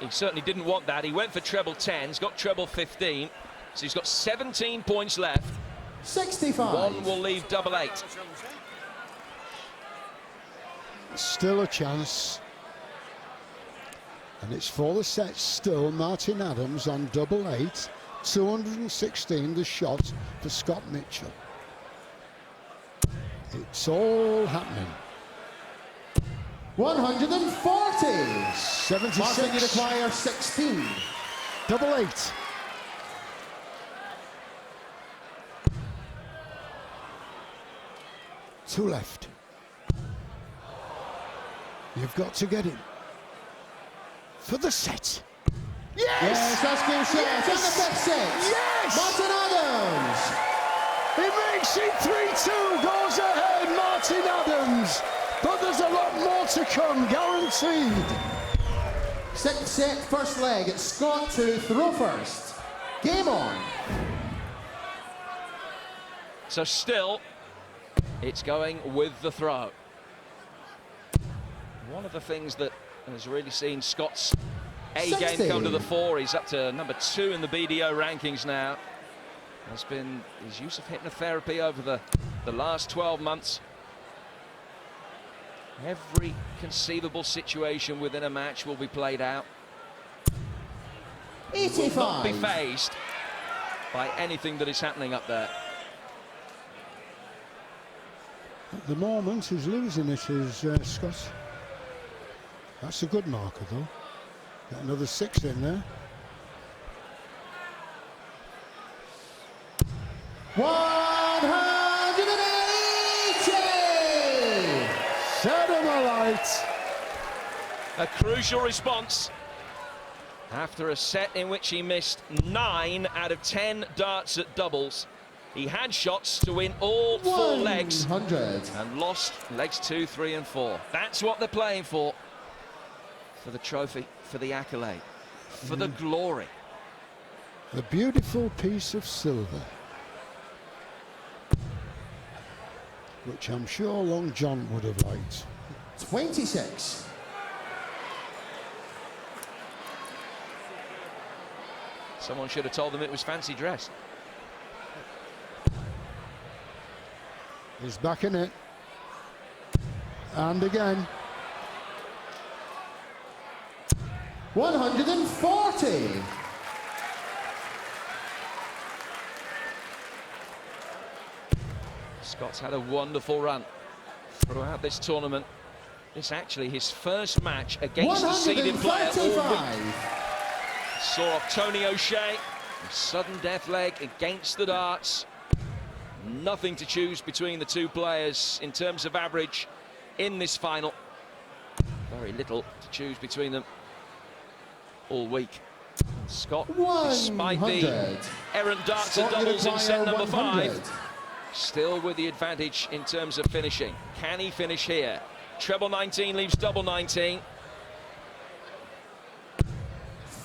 [SPEAKER 6] he certainly didn't want that. He went for treble 10. He's got treble 15. So he's got 17 points left.
[SPEAKER 5] 65.
[SPEAKER 6] One will leave double 8.
[SPEAKER 7] Still a chance. And it's for the set still. Martin Adams on double 8. 216 the shot for Scott Mitchell. It's all happening.
[SPEAKER 5] 140.
[SPEAKER 7] 76.
[SPEAKER 5] Martin, you require 16.
[SPEAKER 7] Double 8. Two left. You've got to get it. For the set. Yes!
[SPEAKER 5] Yes, that's game set.
[SPEAKER 7] Yes!
[SPEAKER 5] And the fifth set.
[SPEAKER 7] Yes!
[SPEAKER 5] Martin Adams.
[SPEAKER 7] He makes it 3-2, goes ahead, Martin Adams. But there's a lot more to come, guaranteed.
[SPEAKER 5] Sixth set, first leg. It's Scott to throw first. Game on.
[SPEAKER 6] So still, it's going with the throw. One of the things that has really seen Scott's A-game
[SPEAKER 5] 60.
[SPEAKER 6] come to the fore, he's up to number 2 in the BDO rankings now, has been his use of hypnotherapy over the last 12 months. Every conceivable situation within a match will be played out.
[SPEAKER 5] 85.
[SPEAKER 6] Will not be fazed by anything that is happening up there.
[SPEAKER 7] At the moment, who's losing it is Scott. That's a good marker, though. Got another 6 in there.
[SPEAKER 5] 180.
[SPEAKER 7] Set him alight.
[SPEAKER 6] A crucial response after a set in which he missed 9 out of 10 darts at doubles. He had shots to win all 4 legs
[SPEAKER 5] 100.
[SPEAKER 6] and lost legs 2, 3 and 4. That's what they're playing for the trophy, for the accolade, for the glory.
[SPEAKER 7] A beautiful piece of silver, which I'm sure Long John would have liked.
[SPEAKER 5] 26.
[SPEAKER 6] Someone should have told them it was fancy dress.
[SPEAKER 7] He's back in it. And again.
[SPEAKER 5] 140.
[SPEAKER 6] Scott's had a wonderful run throughout this tournament. This actually his first match against the seeded player all week.
[SPEAKER 5] 135.
[SPEAKER 6] Saw off Tony O'Shea, sudden death leg against the darts. Nothing to choose between the two players in terms of average in this final. Very little to choose between them all week. Scott, despite the errant darts and doubles in set number 5, still with the advantage in terms of finishing. Can he finish here? Treble 19 leaves double 19.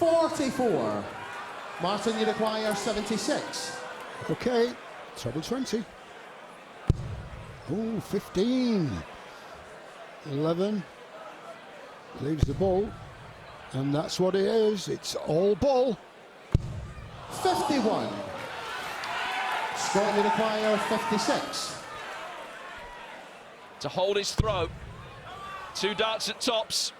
[SPEAKER 5] 44. Martin, you require 76.
[SPEAKER 7] Okay, treble 20. Oh, 15. 11. Leaves the ball. And that's what it is. It's all ball.
[SPEAKER 5] 51. Scott, you require 56.
[SPEAKER 6] To hold his throw. 2 darts at tops.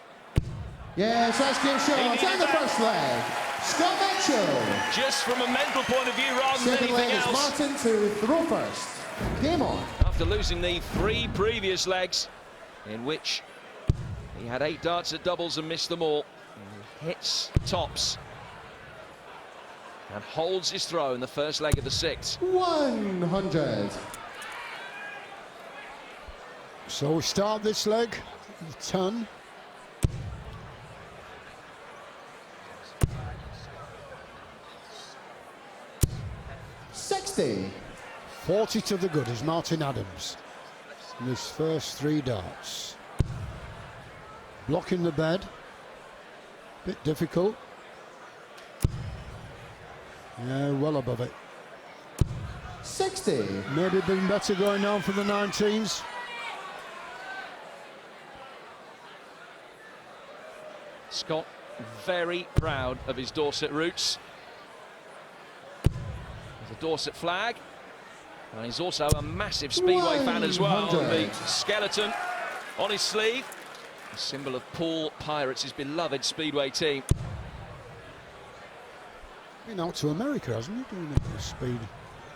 [SPEAKER 5] Yes, that's game shot.
[SPEAKER 6] He needed
[SPEAKER 5] And the
[SPEAKER 6] that.
[SPEAKER 5] first leg. Scott Mitchell.
[SPEAKER 6] Just from a mental point of view rather than
[SPEAKER 5] Second leg
[SPEAKER 6] anything
[SPEAKER 5] is
[SPEAKER 6] else.
[SPEAKER 5] Martin to throw first. Game on.
[SPEAKER 6] After losing the 3 previous legs, in which he had 8 darts at doubles and missed them all. He hits tops and holds his throw in the first leg of the 6th.
[SPEAKER 5] 100.
[SPEAKER 7] So we start this leg. 10.
[SPEAKER 5] $60.
[SPEAKER 7] 40 to the good is Martin Adams in his first 3 darts. Blocking the bed. Bit difficult. Yeah, well above it.
[SPEAKER 5] 60.
[SPEAKER 7] Maybe been better going down for the 19s.
[SPEAKER 6] Scott very proud of his Dorset roots. There's a Dorset flag, and he's also a massive Speedway fan as well.
[SPEAKER 5] 100.
[SPEAKER 6] The skeleton on his sleeve, a symbol of Paul Pirates, his beloved Speedway team.
[SPEAKER 7] Been out to America, hasn't he, doing a bit of speed?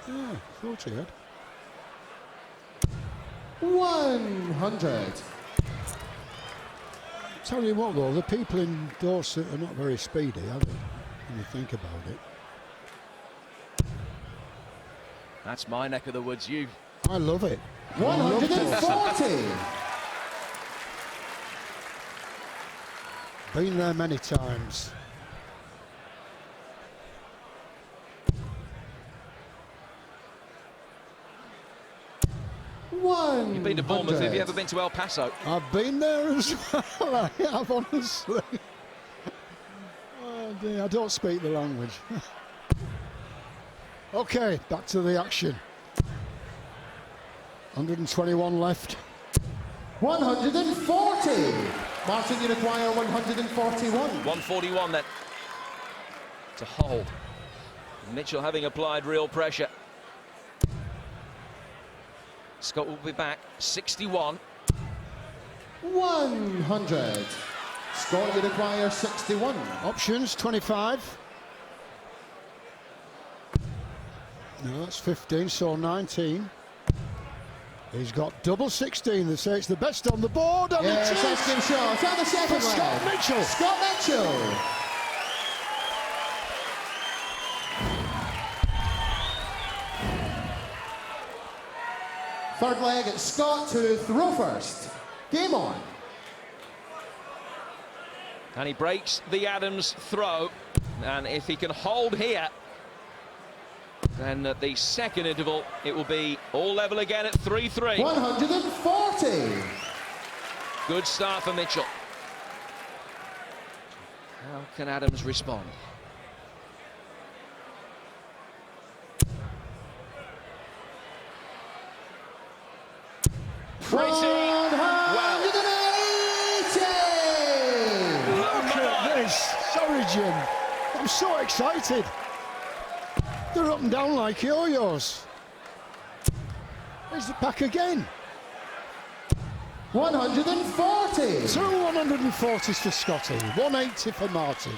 [SPEAKER 7] Yeah, thought he had.
[SPEAKER 5] 100.
[SPEAKER 7] Tell you what though, the people in Dorset are not very speedy, are they? When you think about it.
[SPEAKER 6] That's my neck of the woods. You
[SPEAKER 7] I love it. I love Dorset.
[SPEAKER 5] 140.
[SPEAKER 7] Been there many times.
[SPEAKER 6] You've been to Bournemouth. Have you ever been to El Paso?
[SPEAKER 7] I've been there as well, I have, honestly. Oh dear, I don't speak the language. Okay, back to the action. 121 left.
[SPEAKER 5] 140. Martin, you require 141.
[SPEAKER 6] 141 then to hold. Mitchell having applied real pressure. Scott will be back. 61.
[SPEAKER 5] 100. Scott, you require 61.
[SPEAKER 7] Options, 25. No, that's 15, so 19. He's got double 16. They say it's the best on the board. And
[SPEAKER 5] Yes,
[SPEAKER 7] it is
[SPEAKER 5] that's game shot. On the second
[SPEAKER 7] for
[SPEAKER 5] leg.
[SPEAKER 7] Scott Mitchell.
[SPEAKER 5] Scott Mitchell. Third leg, it's Scott to throw first. Game on.
[SPEAKER 6] And he breaks the Adams throw. And if he can hold here, then at the second interval, it will be all level again at 3-3.
[SPEAKER 5] 140.
[SPEAKER 6] Good start for Mitchell. How can Adams respond? Pretty well.
[SPEAKER 5] 180.
[SPEAKER 7] Look at this. Sorry, Jim. I'm so excited. They're up and down like yo-yos. Here's the pack again.
[SPEAKER 5] 140.
[SPEAKER 7] 2 140s for Scotty, 180 for Martin.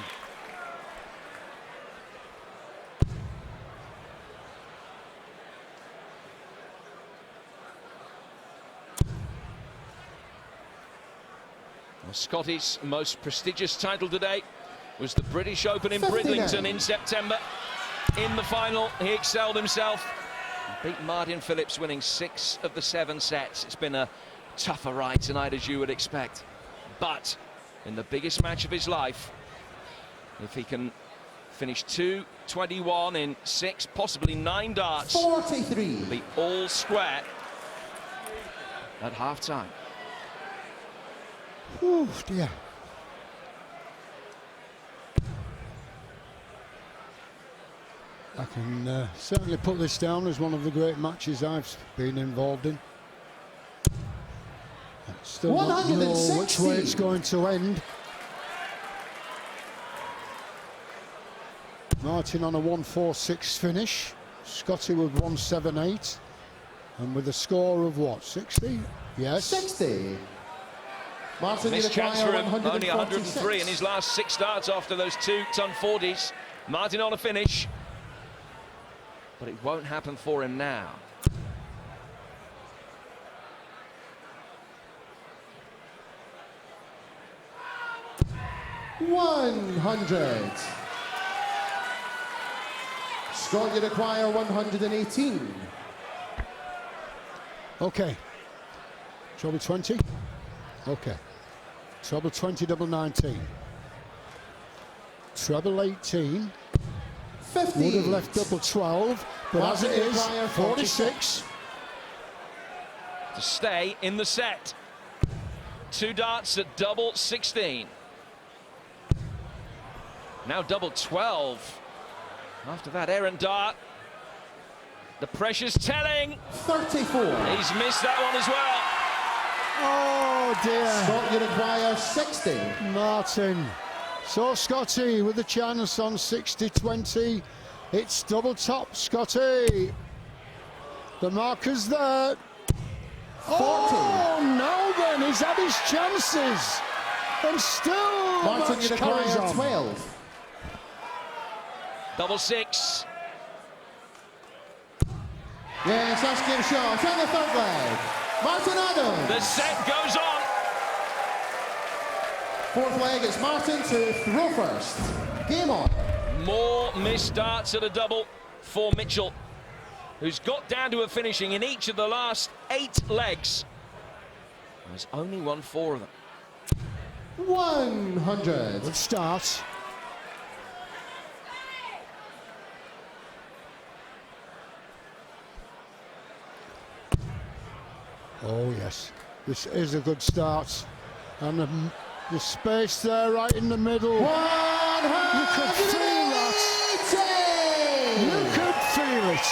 [SPEAKER 6] Well, Scotty's most prestigious title today was the British Open in
[SPEAKER 5] 59.
[SPEAKER 6] Bridlington in September. In the final, he excelled himself. Beat Martin Phillips, winning 6 of the 7 sets. It's been a tougher ride tonight, as you would expect. But in the biggest match of his life, if he can finish 2-21 in 6, possibly 9 darts,
[SPEAKER 5] 43.
[SPEAKER 6] be all square at half-time.
[SPEAKER 7] Oh dear. I can certainly put this down as one of the great matches I've been involved in. I still don't know which way it's going to end. Martin on a 1-4-6 finish. Scotty with 1-7-8. And with a score of what, 60? Yes.
[SPEAKER 5] 60. Martin,
[SPEAKER 6] Missed chance for him, only 103
[SPEAKER 5] 103
[SPEAKER 6] in his last 6 starts after those 2-ton 40s. Martin on a finish. But it won't happen for him now.
[SPEAKER 5] $100. Scott, you require 118.
[SPEAKER 7] Okay. Treble 20? Okay. Treble 20, double 19. Treble 18.
[SPEAKER 5] 50.
[SPEAKER 7] Would have left double 12, but as it is, 46.
[SPEAKER 6] To stay in the set. 2 darts at double 16. Now double 12. After that errant dart. The pressure's telling.
[SPEAKER 5] 34.
[SPEAKER 6] He's missed that one as well.
[SPEAKER 7] Oh dear.
[SPEAKER 5] Scott, you require 60.
[SPEAKER 7] Martin. So Scotty with a chance on 60-20. It's double top, Scotty. The marker's there.
[SPEAKER 5] 40.
[SPEAKER 7] Oh, no then, he's had his chances. And still
[SPEAKER 5] Martin,
[SPEAKER 7] the
[SPEAKER 5] you
[SPEAKER 7] match carries
[SPEAKER 5] require
[SPEAKER 7] on.
[SPEAKER 5] 12.
[SPEAKER 6] Double 6.
[SPEAKER 5] Yes, that's game shot. On the third leg. Martin Adams.
[SPEAKER 6] The set goes on.
[SPEAKER 5] Fourth leg, it's Martin to throw first. Game on.
[SPEAKER 6] More missed darts at a double for Mitchell, who's got down to a finishing in each of the last 8 legs. He's only won 4 of them.
[SPEAKER 5] 100.
[SPEAKER 7] Good start. Oh yes, this is a good start. And the space there right in the middle.
[SPEAKER 5] 180.
[SPEAKER 7] You could feel that. You could feel it.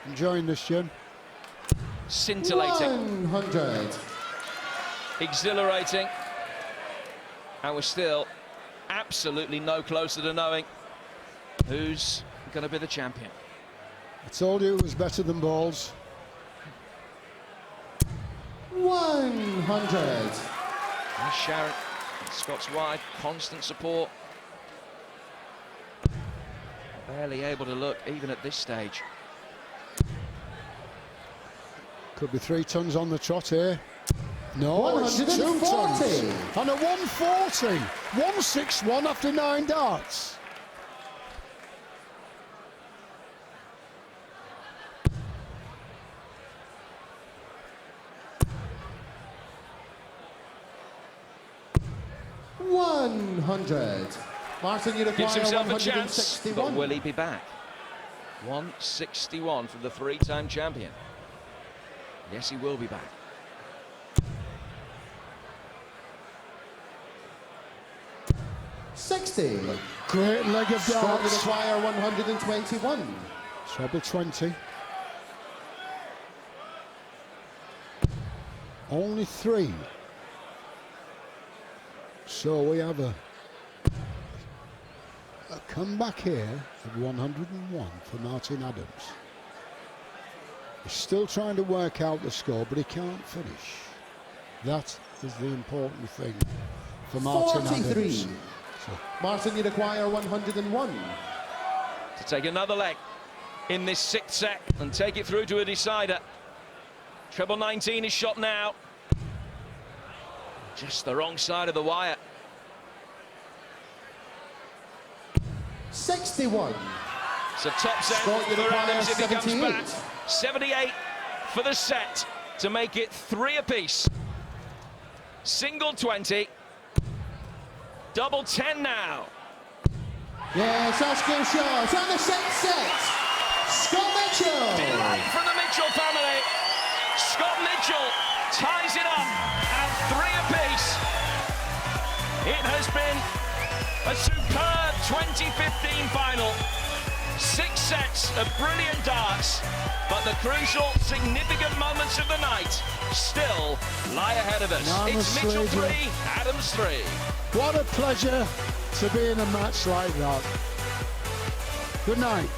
[SPEAKER 7] Enjoying this, Jim?
[SPEAKER 6] Scintillating.
[SPEAKER 5] 100.
[SPEAKER 6] Exhilarating. And we're still absolutely no closer to knowing who's going to be the champion.
[SPEAKER 7] I told you it was better than balls.
[SPEAKER 5] 100.
[SPEAKER 6] There's Sharon. Scott's wide. Constant support. Barely able to look even at this stage.
[SPEAKER 7] Could be 3 tons on the trot here. No, it's 2
[SPEAKER 5] 140.
[SPEAKER 7] tons. And a 140. 161 after 9 darts.
[SPEAKER 5] Martin, you require
[SPEAKER 6] Gives himself a chance, but
[SPEAKER 5] 161.
[SPEAKER 6] will he be back? 161 for the 3-time champion. Yes, he will be back.
[SPEAKER 5] $60.
[SPEAKER 7] Great leg of
[SPEAKER 5] Scott, you
[SPEAKER 7] darts.
[SPEAKER 5] require 121.
[SPEAKER 7] Treble 20. Only 3. So we have a comeback here of 101 for Martin Adams. He's still trying to work out the score, but he can't finish. That is the important thing for Martin
[SPEAKER 5] 43.
[SPEAKER 7] Adams. So,
[SPEAKER 5] Martin, you require 101.
[SPEAKER 6] To take another leg in this 6th set and take it through to a decider. Treble 19 is shot now. Just the wrong side of the wire.
[SPEAKER 5] 61.
[SPEAKER 6] It's a top set
[SPEAKER 5] Scott, you
[SPEAKER 6] for
[SPEAKER 5] require
[SPEAKER 6] Adams if he comes
[SPEAKER 5] 78.
[SPEAKER 6] back. 78 for the set to make it 3 apiece. Single 20. Double 10 now.
[SPEAKER 5] Yes, that's game shot. On the 6th set. Scott Mitchell.
[SPEAKER 6] Delight from the Mitchell family. Scott Mitchell ties it up at 3 apiece. It has been a superb 2015 final. 6 sets of brilliant darts, but the crucial, significant moments of the night still lie ahead of us. It's Mitchell 3, Adams 3.
[SPEAKER 7] What a pleasure to be in a match like that. Good night.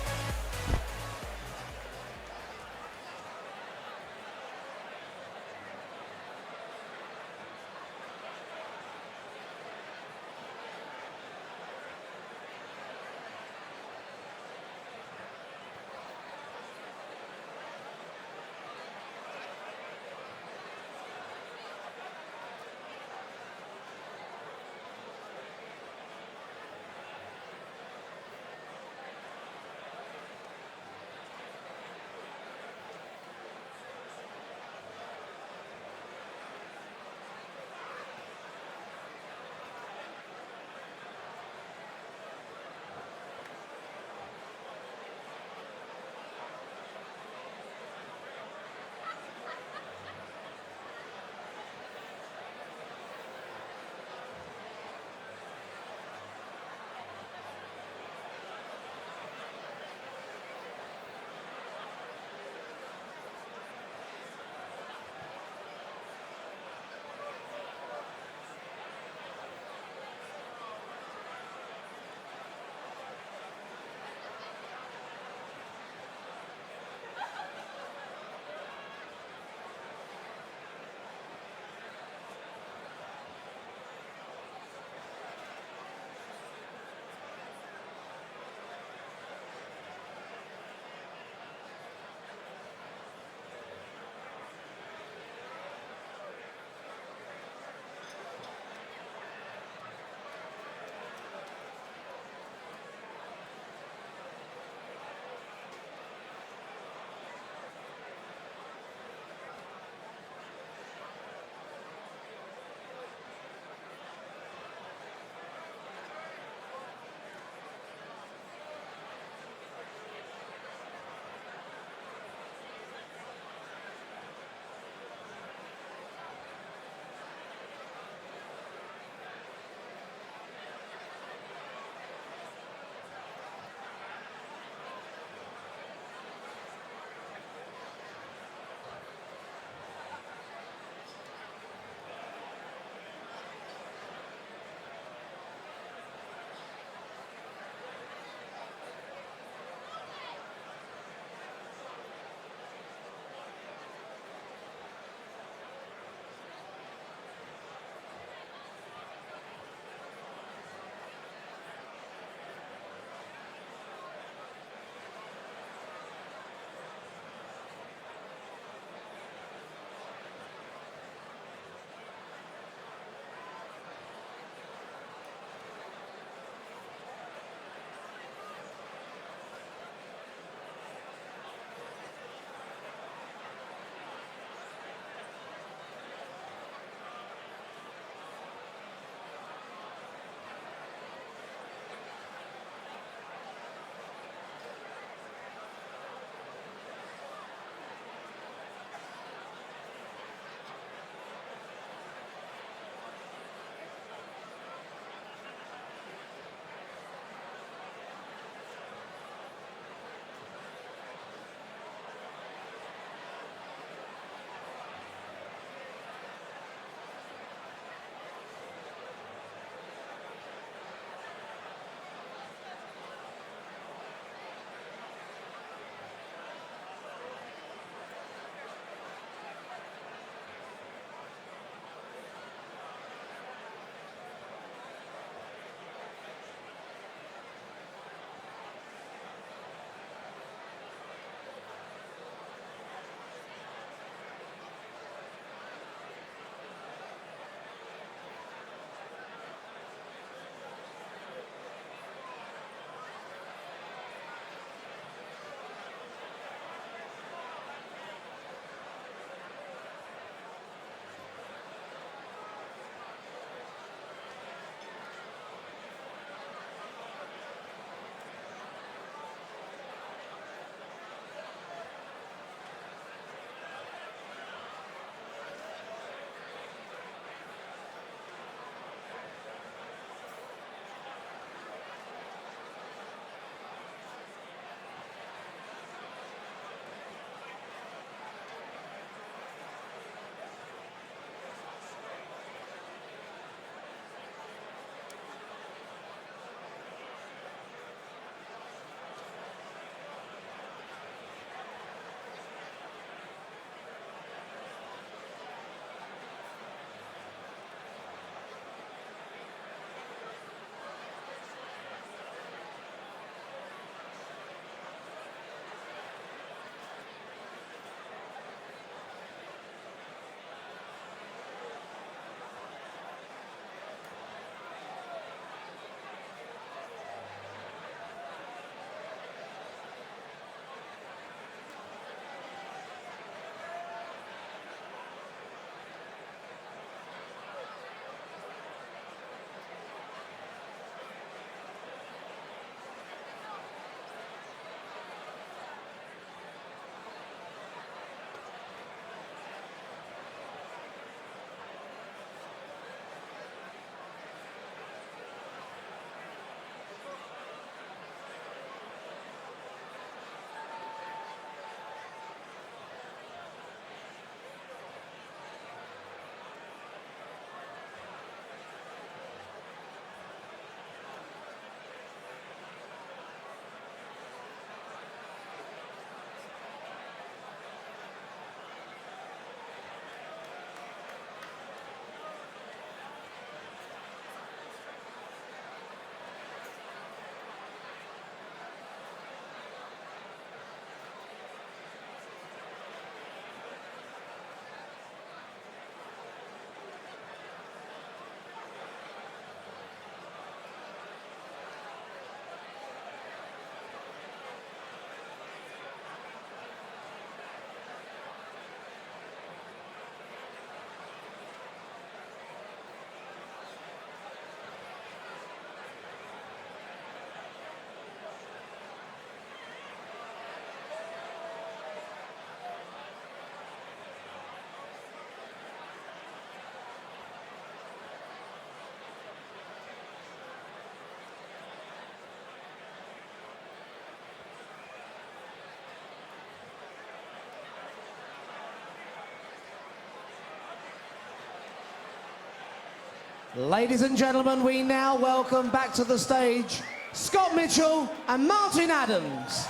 [SPEAKER 1] Ladies and gentlemen, we now welcome back to the stage Scott Mitchell and Martin Adams.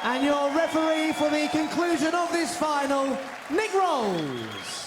[SPEAKER 1] And your referee for the conclusion of this final, Nick Rolls.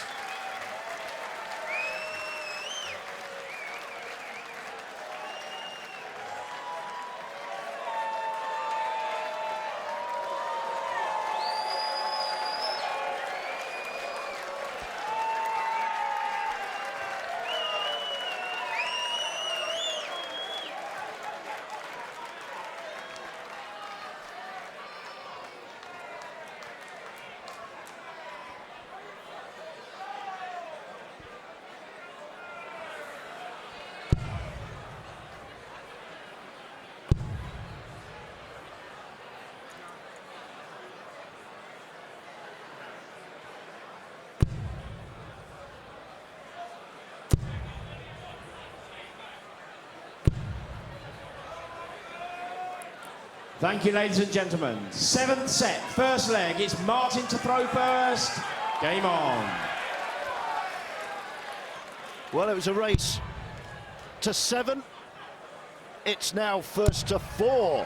[SPEAKER 8] Thank you, ladies and gentlemen. 7th set, first leg. It's Martin to throw first. Game on.
[SPEAKER 9] Well, it was a race to 7. It's now first to 4.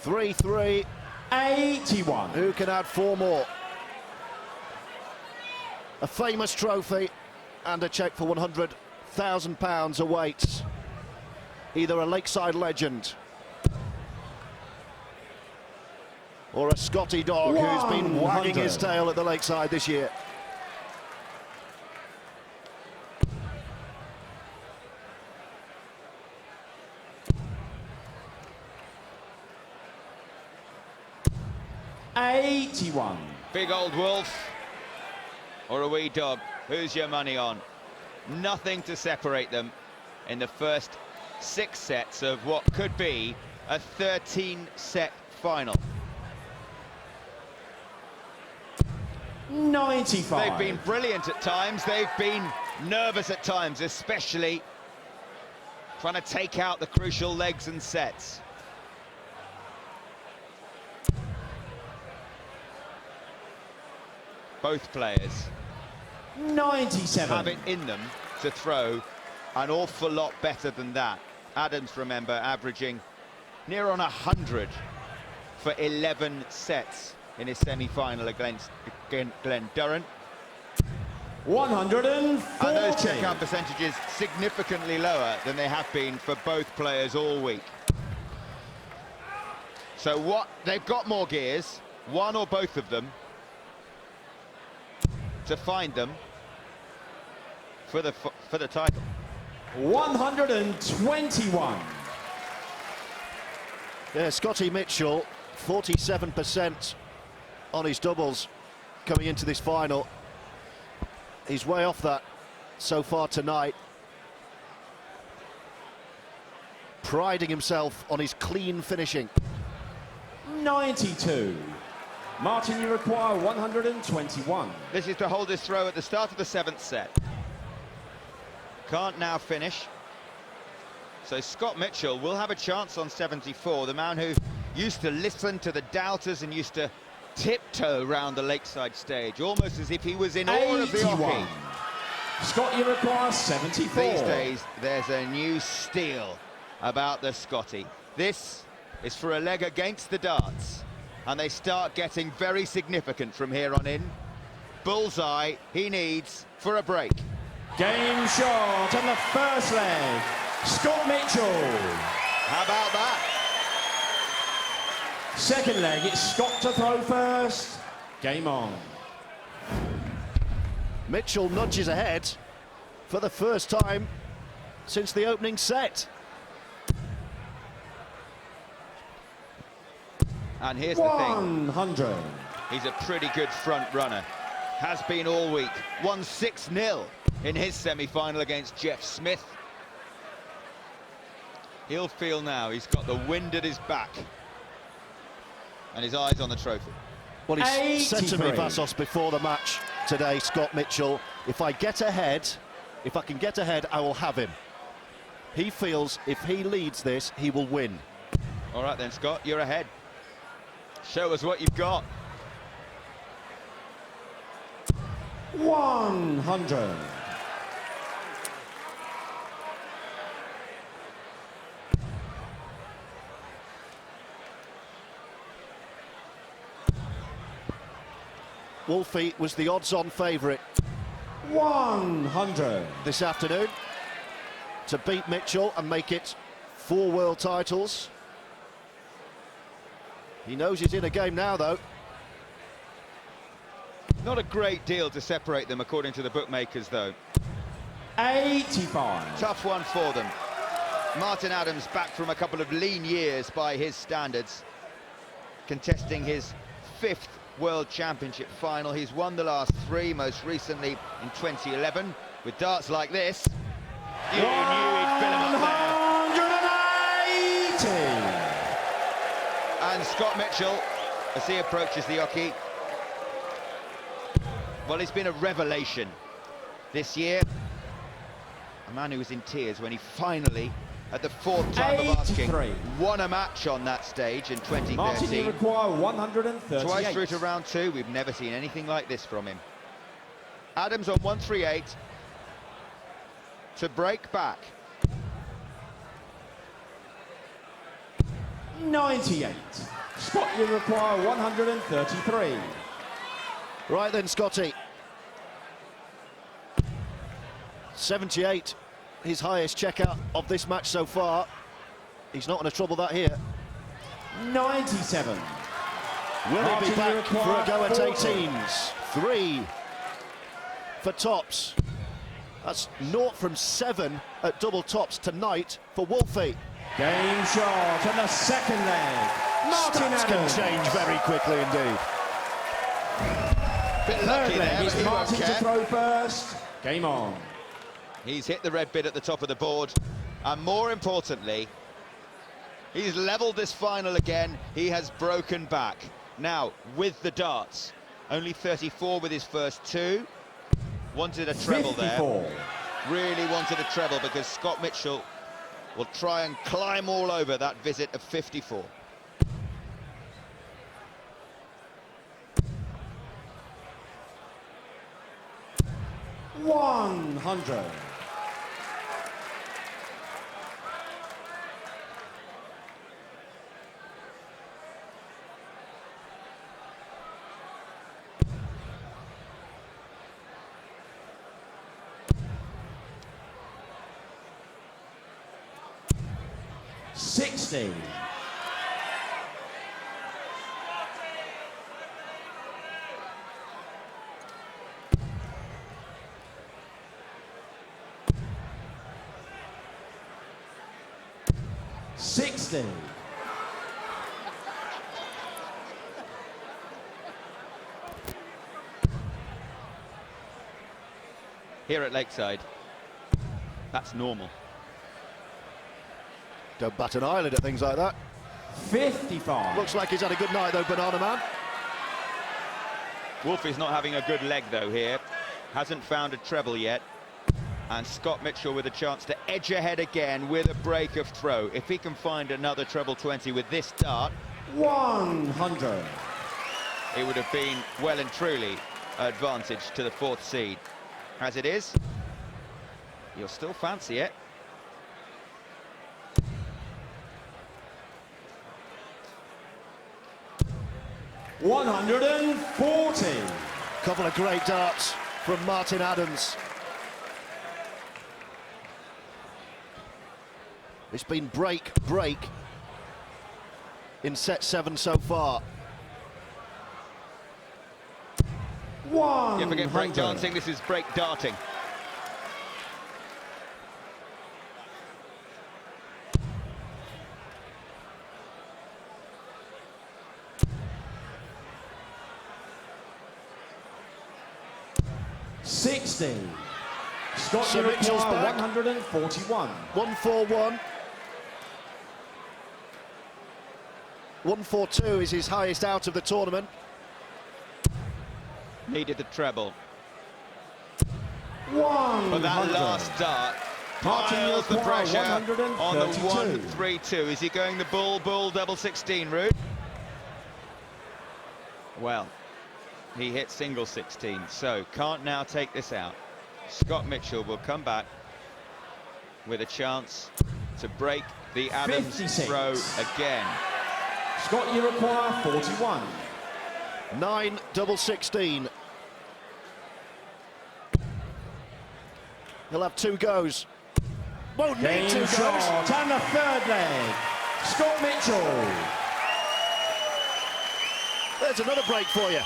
[SPEAKER 9] 3-3.
[SPEAKER 8] 81.
[SPEAKER 9] Who can add 4 more? A famous trophy and a cheque for £100,000 awaits either a Lakeside legend or a Scotty dog who's been wagging his tail at the Lakeside this year.
[SPEAKER 8] $81.
[SPEAKER 4] Big old wolf or a wee dog? Who's your money on? Nothing to separate them in the first 6 sets of what could be a 13-set final.
[SPEAKER 8] 95.
[SPEAKER 4] They've been brilliant at times. They've been nervous at times, especially trying to take out the crucial legs and sets. Both players
[SPEAKER 8] 97.
[SPEAKER 4] have it in them to throw an awful lot better than that. Adams, remember, averaging near on 100 for 11 sets in his semi-final against Glen Durrant.
[SPEAKER 8] 140.
[SPEAKER 4] And those checkout percentages significantly lower than they have been for both players all week. So what they've got more gears, one or both of them, to find them for the title.
[SPEAKER 8] 121.
[SPEAKER 9] Yeah, Scotty Mitchell, 47% on his doubles coming into this final. He's way off that so far tonight. Priding himself on his clean finishing.
[SPEAKER 8] 92. Martin, you require 121.
[SPEAKER 4] This is to hold his throw at the start of the 7th set. Can't now finish. So Scott Mitchell will have a chance on 74, the man who used to listen to the doubters and used to tiptoe around the Lakeside stage, almost as if he was in awe of the hockey.
[SPEAKER 8] Scott, you require 74.
[SPEAKER 4] These days, there's a new steel about the Scotty. This is for a leg against the darts, and they start getting very significant from here on in. Bullseye he needs for a break.
[SPEAKER 8] Game shot on the first leg. Scott Mitchell.
[SPEAKER 4] How about that?
[SPEAKER 8] Second leg, it's Scott to throw first. Game on.
[SPEAKER 9] Mitchell nudges ahead for the first time since the opening set.
[SPEAKER 4] And here's the thing.
[SPEAKER 8] 100.
[SPEAKER 4] He's a pretty good front runner. Has been all week. Won 6-0 in his semi-final against Jeff Smith. He'll feel now he's got the wind at his back and his eyes on the trophy.
[SPEAKER 9] Well, he's said to me,
[SPEAKER 8] 83.
[SPEAKER 9] Vassos, before the match today, Scott Mitchell, if I can get ahead, I will have him. He feels if he leads this, he will win.
[SPEAKER 4] All right then, Scott, you're ahead. Show us what you've got.
[SPEAKER 8] 100.
[SPEAKER 9] Wolfie was the odds-on favourite
[SPEAKER 8] 100.
[SPEAKER 9] this afternoon to beat Mitchell and make it 4 world titles. He knows he's in a game now, though.
[SPEAKER 4] Not a great deal to separate them, according to the bookmakers, though.
[SPEAKER 8] 85.
[SPEAKER 4] Tough one for them. Martin Adams back from a couple of lean years by his standards, contesting his 5th World Championship final. He's won the last 3, most recently in 2011. With darts like this, you knew he'd fill him up there.
[SPEAKER 8] 180.
[SPEAKER 4] And Scott Mitchell, as he approaches the oche, well, he's been a revelation this year. A man who was in tears when he finally, at the 4th time of asking,
[SPEAKER 8] 83.
[SPEAKER 4] won a match on that stage in
[SPEAKER 8] Martin, you
[SPEAKER 4] 2013.
[SPEAKER 8] require 138.
[SPEAKER 4] Twice through to round 2, we've never seen anything like this from him. Adams on 138 to break back.
[SPEAKER 8] 98. Scott, you require 133.
[SPEAKER 9] Right then, Scotty. 78, his highest checkout of this match so far. He's not going to trouble that here.
[SPEAKER 8] 97.
[SPEAKER 9] Will
[SPEAKER 8] Martin,
[SPEAKER 9] he be back
[SPEAKER 8] you
[SPEAKER 9] for a
[SPEAKER 8] require
[SPEAKER 9] go at
[SPEAKER 8] 40.
[SPEAKER 9] 18s? 3 for tops. That's 0 from 7 at double tops tonight for Wolfie.
[SPEAKER 8] Game shot and the second leg. Martin
[SPEAKER 9] Stats
[SPEAKER 8] Adams.
[SPEAKER 9] can change very quickly indeed.
[SPEAKER 4] Bit lucky
[SPEAKER 8] Third
[SPEAKER 4] there,
[SPEAKER 8] leg
[SPEAKER 4] but
[SPEAKER 8] is
[SPEAKER 4] he won't
[SPEAKER 8] Martin to
[SPEAKER 4] care.
[SPEAKER 8] throw first. Game on.
[SPEAKER 4] He's hit the red bit at the top of the board, and more importantly, he's levelled this final again. He has broken back. Now, with the darts, only 34 with his first 2. Wanted a treble
[SPEAKER 8] 54.
[SPEAKER 4] there. Really wanted a treble because Scott Mitchell will try and climb all over that visit of 54.
[SPEAKER 8] $100. $60. $60.
[SPEAKER 4] Here at Lakeside, that's normal.
[SPEAKER 9] Don't bat an eyelid at things like that.
[SPEAKER 8] 55.
[SPEAKER 9] Looks like he's had a good night though, Banana Man.
[SPEAKER 4] Wolfie's not having a good leg though here. Hasn't found a treble yet. And Scott Mitchell with a chance to edge ahead again with a break of throw. If he can find another treble 20 with this dart,
[SPEAKER 8] 100.
[SPEAKER 4] it would have been well and truly advantage to the 4th seed. As it is, you'll still fancy it.
[SPEAKER 8] $140.
[SPEAKER 9] Couple of great darts from Martin Adams. It's been break, break in set 7 so far.
[SPEAKER 4] Yeah, forget break dancing, this is break darting.
[SPEAKER 8] $60. Scott,
[SPEAKER 9] So
[SPEAKER 8] you
[SPEAKER 9] Mitchell's
[SPEAKER 8] require
[SPEAKER 9] back.
[SPEAKER 8] 141.
[SPEAKER 9] 141. 142 is his highest out of the tournament.
[SPEAKER 4] Needed the treble.
[SPEAKER 8] 100.
[SPEAKER 4] But that last dart
[SPEAKER 8] Martin, you
[SPEAKER 4] piles the
[SPEAKER 8] require
[SPEAKER 4] pressure on the
[SPEAKER 8] 132.
[SPEAKER 4] 1-3-2. Is he going the bull double 16 route? Well, he hit single 16, so can't now take this out. Scott Mitchell will come back with a chance to break the Adams
[SPEAKER 8] 56.
[SPEAKER 4] throw again.
[SPEAKER 8] Scott, you require 41.
[SPEAKER 9] 9 double 16 He'll have 2 goes. Won't need
[SPEAKER 8] Game
[SPEAKER 9] 2 goes.
[SPEAKER 8] shot, and the third leg. Scott Mitchell.
[SPEAKER 9] There's another break for you.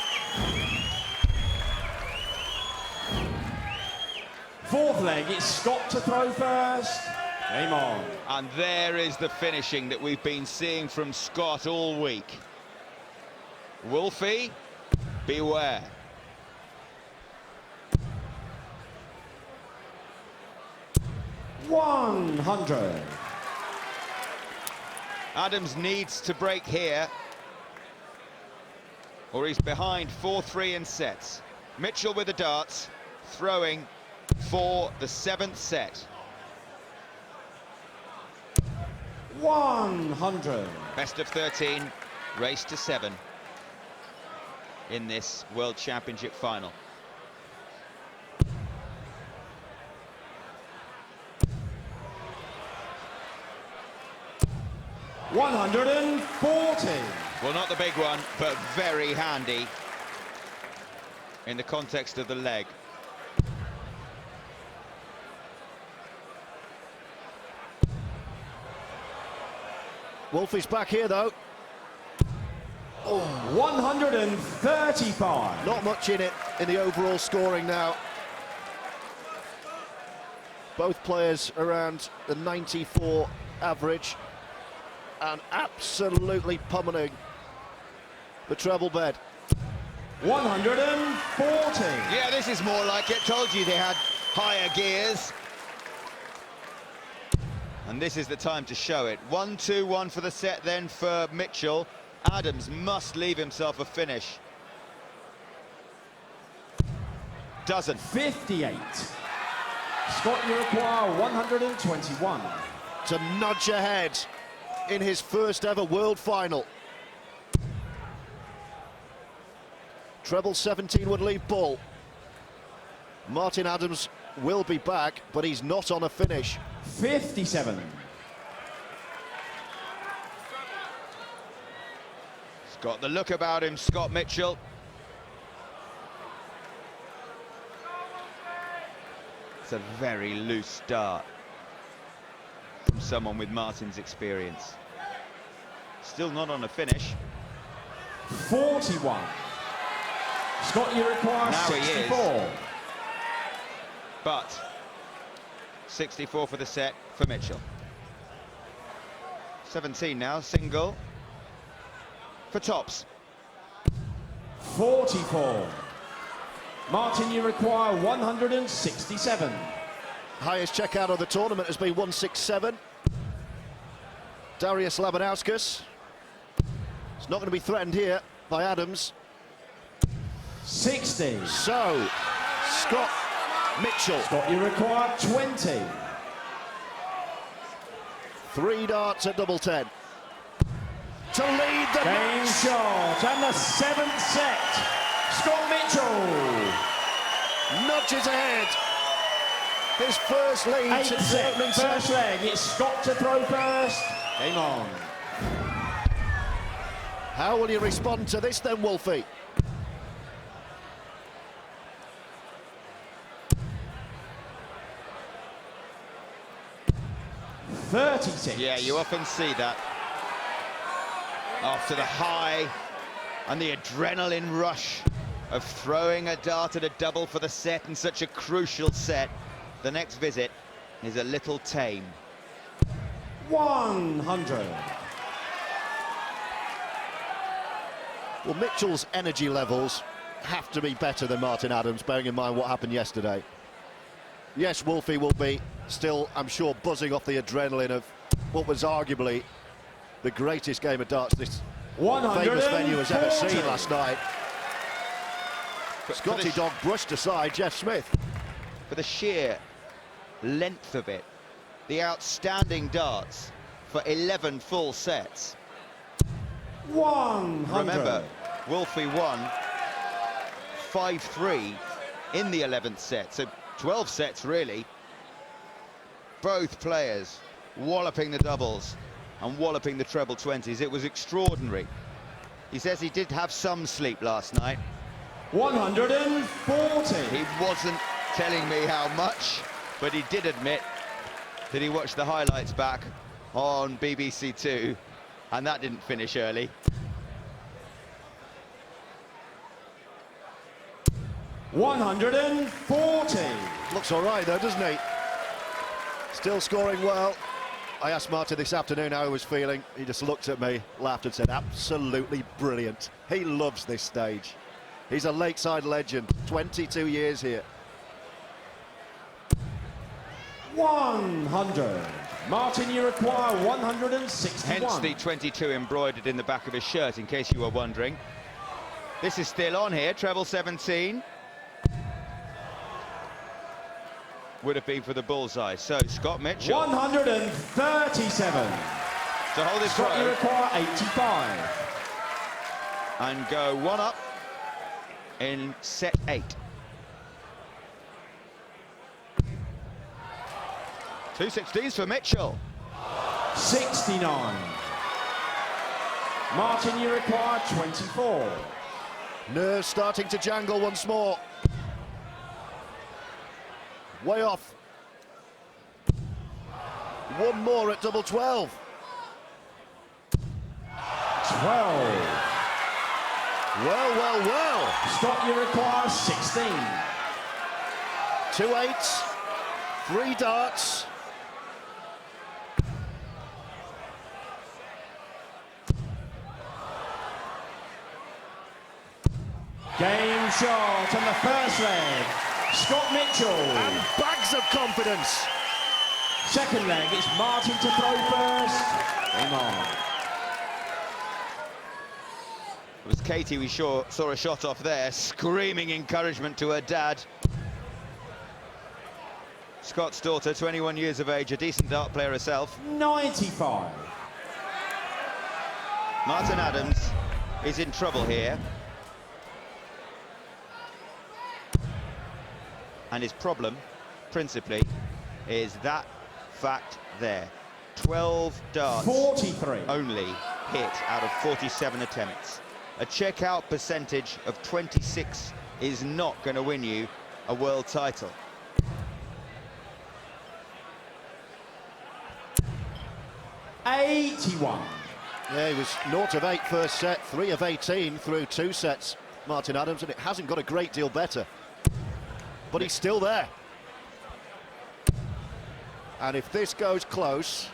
[SPEAKER 8] Fourth leg, it's Scott to throw first. Game on.
[SPEAKER 4] And there is the finishing that we've been seeing from Scott all week. Wolfie, beware.
[SPEAKER 8] $100.
[SPEAKER 4] Adams needs to break here, or he's behind 4-3 in sets. Mitchell with the darts, throwing for the 7th set.
[SPEAKER 8] 100.
[SPEAKER 4] Best of 13, race to 7 in this World Championship final.
[SPEAKER 8] $140.
[SPEAKER 4] Well, not the big one, but very handy in the context of the leg.
[SPEAKER 9] Wolfie's back here, though.
[SPEAKER 8] 135.
[SPEAKER 9] Not much in it in the overall scoring now. Both players around the 94 average and absolutely pummeling the treble bed.
[SPEAKER 8] 140.
[SPEAKER 4] Yeah, this is more like it. Told you they had higher gears. And this is the time to show it. 1-2-1 for the set then for Mitchell. Adams must leave himself a finish. Doesn't.
[SPEAKER 8] 58. Scott, you require 121.
[SPEAKER 9] To nudge ahead in his first ever world final. Treble 17 would leave ball. Martin Adams will be back, but he's not on a finish.
[SPEAKER 8] 57.
[SPEAKER 4] He's got the look about him, Scott Mitchell. It's a very loose dart from someone with Martin's experience. Still not on a finish.
[SPEAKER 8] 41. Scott, you require
[SPEAKER 4] Now
[SPEAKER 8] 64.
[SPEAKER 4] he is. But 64 for the set for Mitchell. 17 now, single for tops.
[SPEAKER 8] 44. Martin, you require 167.
[SPEAKER 9] Highest checkout of the tournament has been 167. Darius Labanauskas. It's not going to be threatened here by Adams.
[SPEAKER 8] 60.
[SPEAKER 9] So, Scott Mitchell.
[SPEAKER 8] Scott, you require 20.
[SPEAKER 9] 3 darts at double 10. To lead the
[SPEAKER 8] Game
[SPEAKER 9] match.
[SPEAKER 8] shot, and the 7th set. Scott Mitchell.
[SPEAKER 9] Nudges ahead. His first lead
[SPEAKER 8] 8th
[SPEAKER 9] since the
[SPEAKER 8] set,
[SPEAKER 9] opening
[SPEAKER 8] first
[SPEAKER 9] set.
[SPEAKER 8] leg. It's Scott to throw first. Game on.
[SPEAKER 9] How will you respond to this then, Wolfie?
[SPEAKER 8] $36.
[SPEAKER 4] Yeah, you often see that. After the high and the adrenaline rush of throwing a dart at a double for the set in such a crucial set, the next visit is a little tame.
[SPEAKER 8] 100.
[SPEAKER 9] Well, Mitchell's energy levels have to be better than Martin Adams, bearing in mind what happened yesterday. Yes, Wolfie will be still, I'm sure, buzzing off the adrenaline of what was arguably the greatest game of darts this famous venue has ever seen last night. Scotty Dog brushed aside Jeff Smith.
[SPEAKER 4] For the sheer length of it, the outstanding darts for 11 full sets.
[SPEAKER 8] 100.
[SPEAKER 4] Remember, Wolfie won 5-3 in the 11th set, so 12 sets really. Both players walloping the doubles and walloping the treble 20s. It was extraordinary. He says he did have some sleep last night.
[SPEAKER 8] 140.
[SPEAKER 4] He wasn't telling me how much, but he did admit that he watched the highlights back on BBC Two, and that didn't finish early.
[SPEAKER 8] $140.
[SPEAKER 9] Looks all right though, doesn't he? Still scoring well. I asked Martin this afternoon how he was feeling. He just looked at me, laughed and said, absolutely brilliant. He loves this stage. He's a Lakeside legend, 22 years here.
[SPEAKER 8] 100. Martin, you require 161.
[SPEAKER 4] Hence the 22 embroidered in the back of his shirt, in case you were wondering. This is still on here, treble 17. Would have been for the bullseye. So Scott Mitchell
[SPEAKER 8] 137.
[SPEAKER 4] to hold his
[SPEAKER 8] Scott, you
[SPEAKER 4] throw
[SPEAKER 8] require 85.
[SPEAKER 4] and go one up in set 8. 260s for Mitchell.
[SPEAKER 8] 69. Martin, you require 24.
[SPEAKER 9] Nerves starting to jangle once more. Way off. One more at double 12.
[SPEAKER 8] 12.
[SPEAKER 9] Well.
[SPEAKER 8] Scott, you require 16.
[SPEAKER 9] 2 8s, 3 darts.
[SPEAKER 8] Game shot on the first leg. Scott Mitchell.
[SPEAKER 9] And bags of confidence.
[SPEAKER 8] Second leg, it's Martin to throw first. Game on.
[SPEAKER 4] It was Katie we saw a shot off there, screaming encouragement to her dad. Scott's daughter, 21 years of age, a decent dart player herself.
[SPEAKER 8] 95.
[SPEAKER 4] Martin Adams is in trouble here. And his problem, principally, is that fact there. 12 darts
[SPEAKER 8] 43.
[SPEAKER 4] only hit out of 47 attempts. A checkout percentage of 26 is not going to win you a world title.
[SPEAKER 8] $81.
[SPEAKER 9] Yeah, he was 0 of 8 first set, 3 of 18 through 2 sets, Martin Adams, and it hasn't got a great deal better. But he's still there. And if this goes close,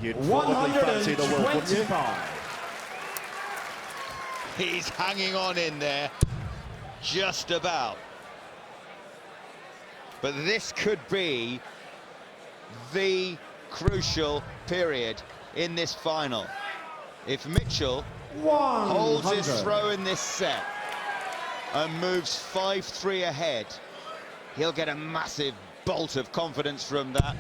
[SPEAKER 9] you'd probably fancy the world, wouldn't you?
[SPEAKER 8] 125.
[SPEAKER 4] He's hanging on in there, just about. But this could be the crucial period in this final. If Mitchell holds his
[SPEAKER 8] 100.
[SPEAKER 4] throw in this set and moves 5-3 ahead, he'll get a massive bolt of confidence from that.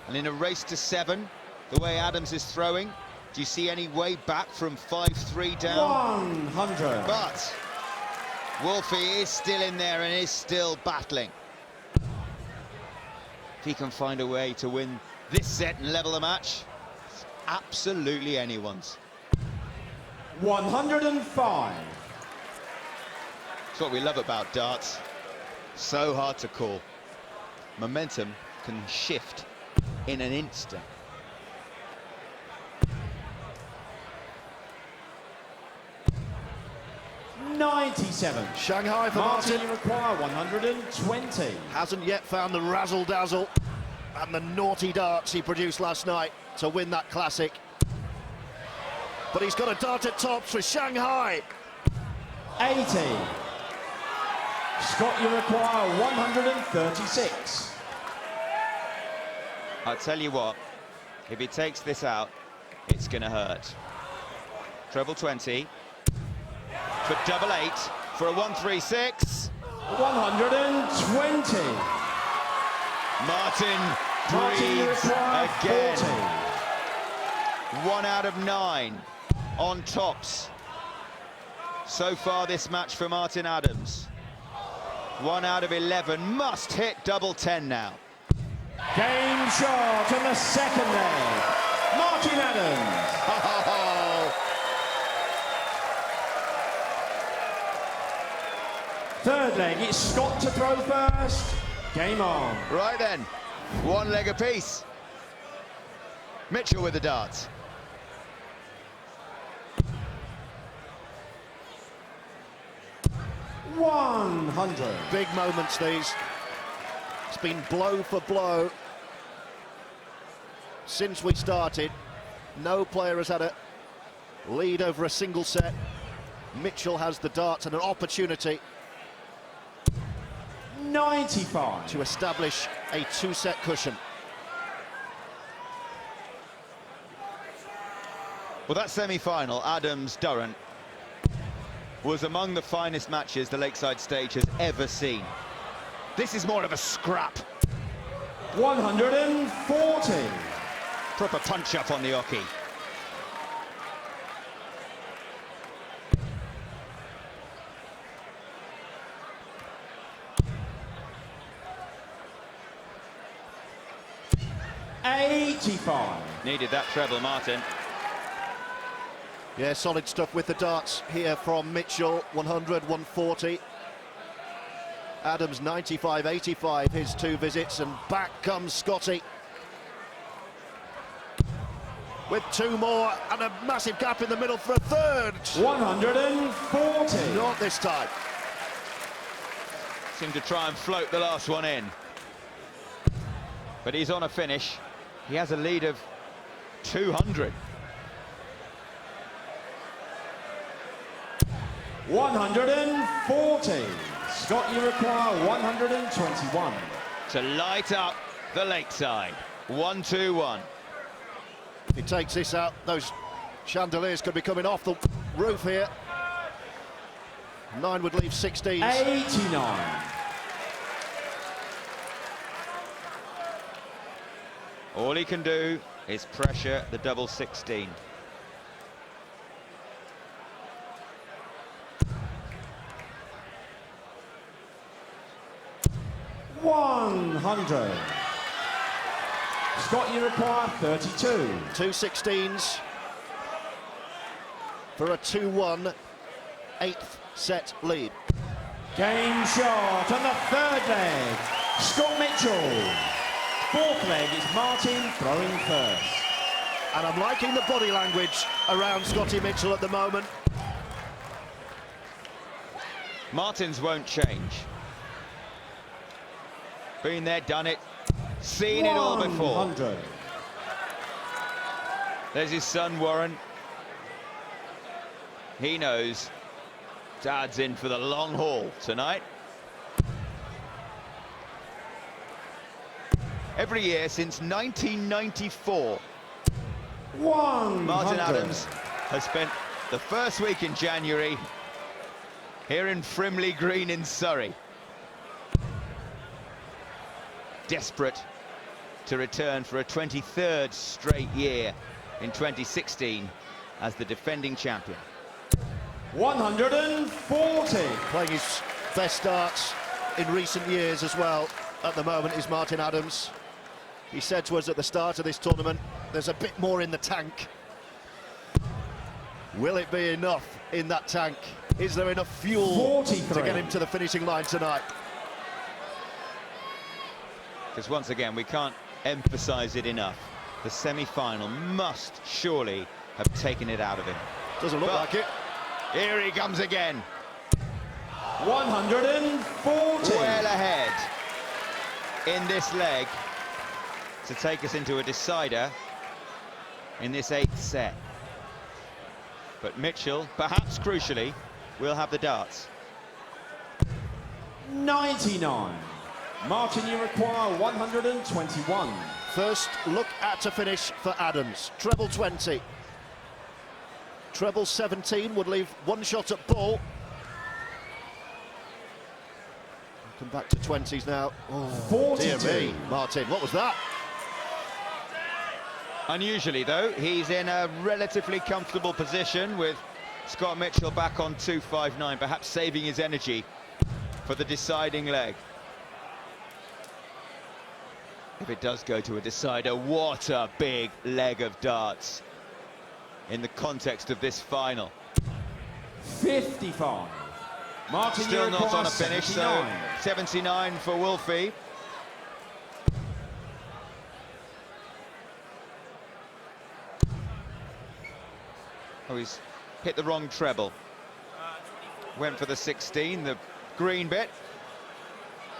[SPEAKER 4] And in a race to 7, the way Adams is throwing, do you see any way back from 5-3 down?
[SPEAKER 8] 100.
[SPEAKER 4] But Wolfie is still in there and is still battling. If he can find a way to win this set and level the match, it's absolutely anyone's.
[SPEAKER 8] 105.
[SPEAKER 4] It's what we love about darts. So hard to call. Momentum can shift in an instant.
[SPEAKER 8] $97.
[SPEAKER 9] Shanghai for
[SPEAKER 8] Martin,
[SPEAKER 9] Martin.
[SPEAKER 8] you require 120.
[SPEAKER 9] Hasn't yet found the razzle-dazzle and the naughty darts he produced last night to win that classic. But he's got a dart at tops for Shanghai.
[SPEAKER 8] 80. Scott, you require 136.
[SPEAKER 4] I'll tell you what, if he takes this out, it's going to hurt. Treble 20 for double 8 for a 136.
[SPEAKER 8] 120.
[SPEAKER 4] Martin
[SPEAKER 8] Martin, you
[SPEAKER 4] breathes
[SPEAKER 8] require
[SPEAKER 4] again.
[SPEAKER 8] 40.
[SPEAKER 4] 1 out of 9 on tops. So far this match for Martin Adams. 1 out of 11, must hit double 10 now.
[SPEAKER 8] Game shot on the second leg. Martin Adams. Third leg, it's Scott to throw first. Game on.
[SPEAKER 4] Right then, one leg apiece. Mitchell with the darts.
[SPEAKER 8] $100.
[SPEAKER 9] Big moments these. It's been blow for blow since we started. No player has had a lead over a single set. Mitchell has the darts and an opportunity
[SPEAKER 8] 95.
[SPEAKER 9] to establish a two-set cushion.
[SPEAKER 4] Well, that semi-final, Adams-Durrant, was among the finest matches the Lakeside stage has ever seen. This is more of a scrap.
[SPEAKER 8] 140.
[SPEAKER 4] Proper punch-up on the hockey.
[SPEAKER 8] $85.
[SPEAKER 4] Needed that treble, Martin.
[SPEAKER 9] Yeah, solid stuff with the darts here from Mitchell. 100, 140. Adams 95, 85, his two visits, and back comes Scotty. With two more and a massive gap in the middle for a third.
[SPEAKER 8] 140.
[SPEAKER 9] Not this time.
[SPEAKER 4] Seemed to try and float the last one in. But he's on a finish. He has a lead of 200.
[SPEAKER 8] 140. Scott, you require 121.
[SPEAKER 4] To light up the Lakeside. 1-2-1.
[SPEAKER 9] If he takes this out, those chandeliers could be coming off the roof here. 9 would leave 16s.
[SPEAKER 8] 89.
[SPEAKER 4] All he can do is pressure the double 16.
[SPEAKER 8] $100. Scott, you require 32.
[SPEAKER 9] Two 16s for a 2-1 8th set lead.
[SPEAKER 8] Game shot on the third leg. Scott Mitchell. Fourth leg is Martin throwing first.
[SPEAKER 9] And I'm liking the body language around Scotty Mitchell at the moment.
[SPEAKER 4] Martin's won't change. Been there, done it, seen it all before.
[SPEAKER 8] 100.
[SPEAKER 4] There's his son, Warren. He knows Dad's in for the long haul tonight. Every year since 1994,
[SPEAKER 8] 100.
[SPEAKER 4] Martin Adams has spent the first week in January here in Frimley Green in Surrey, desperate to return for a 23rd straight year in 2016 as the defending champion.
[SPEAKER 8] 140.
[SPEAKER 9] Playing his best darts in recent years as well at the moment is Martin Adams. He said to us at the start of this tournament, there's a bit more in the tank. Will it be enough in that tank? Is there enough fuel
[SPEAKER 8] 43.
[SPEAKER 9] to get him to the finishing line tonight?
[SPEAKER 4] Because once again, we can't emphasize it enough. The semi-final must surely have taken it out of him.
[SPEAKER 9] Doesn't look like it.
[SPEAKER 4] Here he comes again.
[SPEAKER 8] 140.
[SPEAKER 4] Well ahead in this leg to take us into a decider in this 8th set. But Mitchell, perhaps crucially, will have the darts.
[SPEAKER 8] 99. Martin, you require 121.
[SPEAKER 9] First look at a finish for Adams. Treble 20. Treble 17 would leave one shot at ball. Come back to 20s now. Oh,
[SPEAKER 8] 42.
[SPEAKER 9] dear me, Martin, what was that?
[SPEAKER 4] Unusually, though, he's in a relatively comfortable position with Scott Mitchell back on 259, perhaps saving his energy for the deciding leg. If it does go to a decider, what a big leg of darts in the context of this final.
[SPEAKER 8] 55. Martin,
[SPEAKER 4] Still
[SPEAKER 8] you
[SPEAKER 4] not
[SPEAKER 8] require
[SPEAKER 4] on a finish,
[SPEAKER 8] 79.
[SPEAKER 4] so 79 for Wolfie. Oh, he's hit the wrong treble. Went for the 16, the green bit.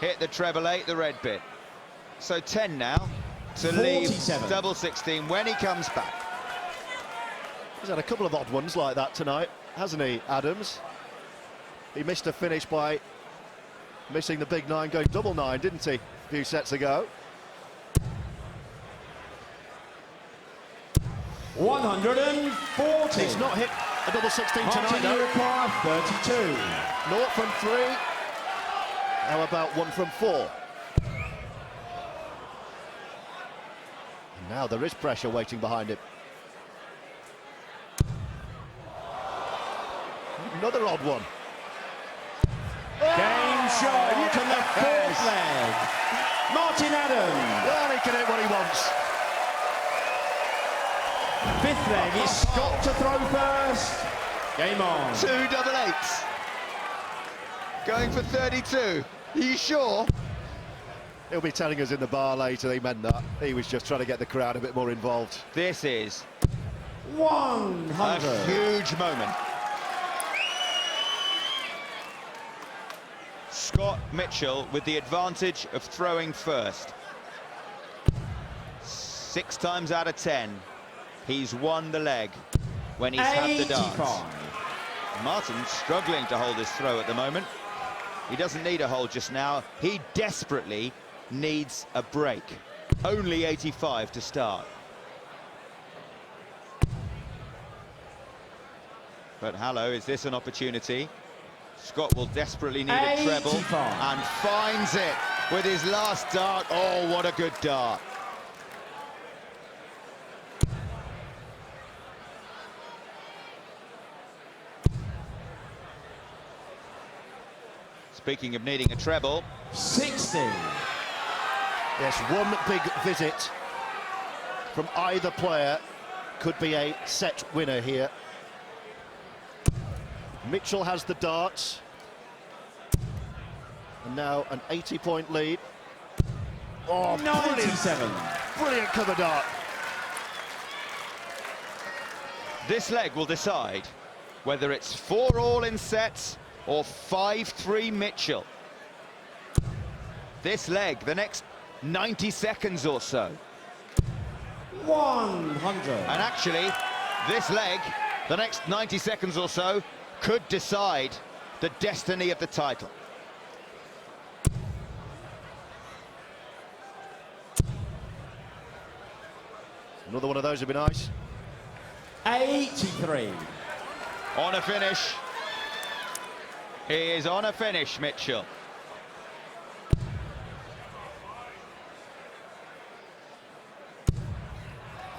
[SPEAKER 4] Hit the treble 8, the red bit. So 10 now to leave
[SPEAKER 8] 47.
[SPEAKER 4] double 16 when he comes back.
[SPEAKER 9] He's had a couple of odd ones like that tonight, hasn't he, Adams? He missed a finish by missing the big 9, going double 9, didn't he, a few sets ago?
[SPEAKER 8] 140.
[SPEAKER 9] He's not hit a double 16
[SPEAKER 8] Martin,
[SPEAKER 9] tonight,
[SPEAKER 8] you
[SPEAKER 9] though.
[SPEAKER 8] require 32.
[SPEAKER 9] 0 from 3. How about 1 from 4? And now there is pressure waiting behind him. Another odd one.
[SPEAKER 8] Game shot on the fourth leg. Martin Adams.
[SPEAKER 9] Well, he can hit what he wants.
[SPEAKER 8] Fifth leg, it's Scott to throw first. Game on.
[SPEAKER 4] 2 double 8s. Going for 32. Are you sure?
[SPEAKER 9] He'll be telling us in the bar later he meant that. He was just trying to get the crowd a bit more involved.
[SPEAKER 4] This is
[SPEAKER 8] 100.
[SPEAKER 4] a huge moment. Scott Mitchell with the advantage of throwing first. 6 times out of 10, he's won the leg when he's had the dance.
[SPEAKER 8] 85.
[SPEAKER 4] Martin's struggling to hold his throw at the moment. He doesn't need a hold just now. He desperately needs a break. Only 85 to start. But hello, is this an opportunity? Scott will desperately need a treble
[SPEAKER 8] 85.
[SPEAKER 4] and finds it with his last dart. Oh, what a good dart. Speaking of needing a treble,
[SPEAKER 8] 60.
[SPEAKER 9] Yes, one big visit from either player could be a set winner here. Mitchell has the darts. And now an 80-point lead. Oh, brilliant.
[SPEAKER 8] 97.
[SPEAKER 9] Brilliant cover dart.
[SPEAKER 4] this leg will decide whether it's 4-all in sets or 5-3 Mitchell. This leg, the next 90 seconds or so.
[SPEAKER 8] 100.
[SPEAKER 4] And actually, this leg, the next 90 seconds or so, could decide the destiny of the title.
[SPEAKER 9] Another one of those would be nice.
[SPEAKER 8] 83.
[SPEAKER 4] On a finish. He is on a finish, Mitchell.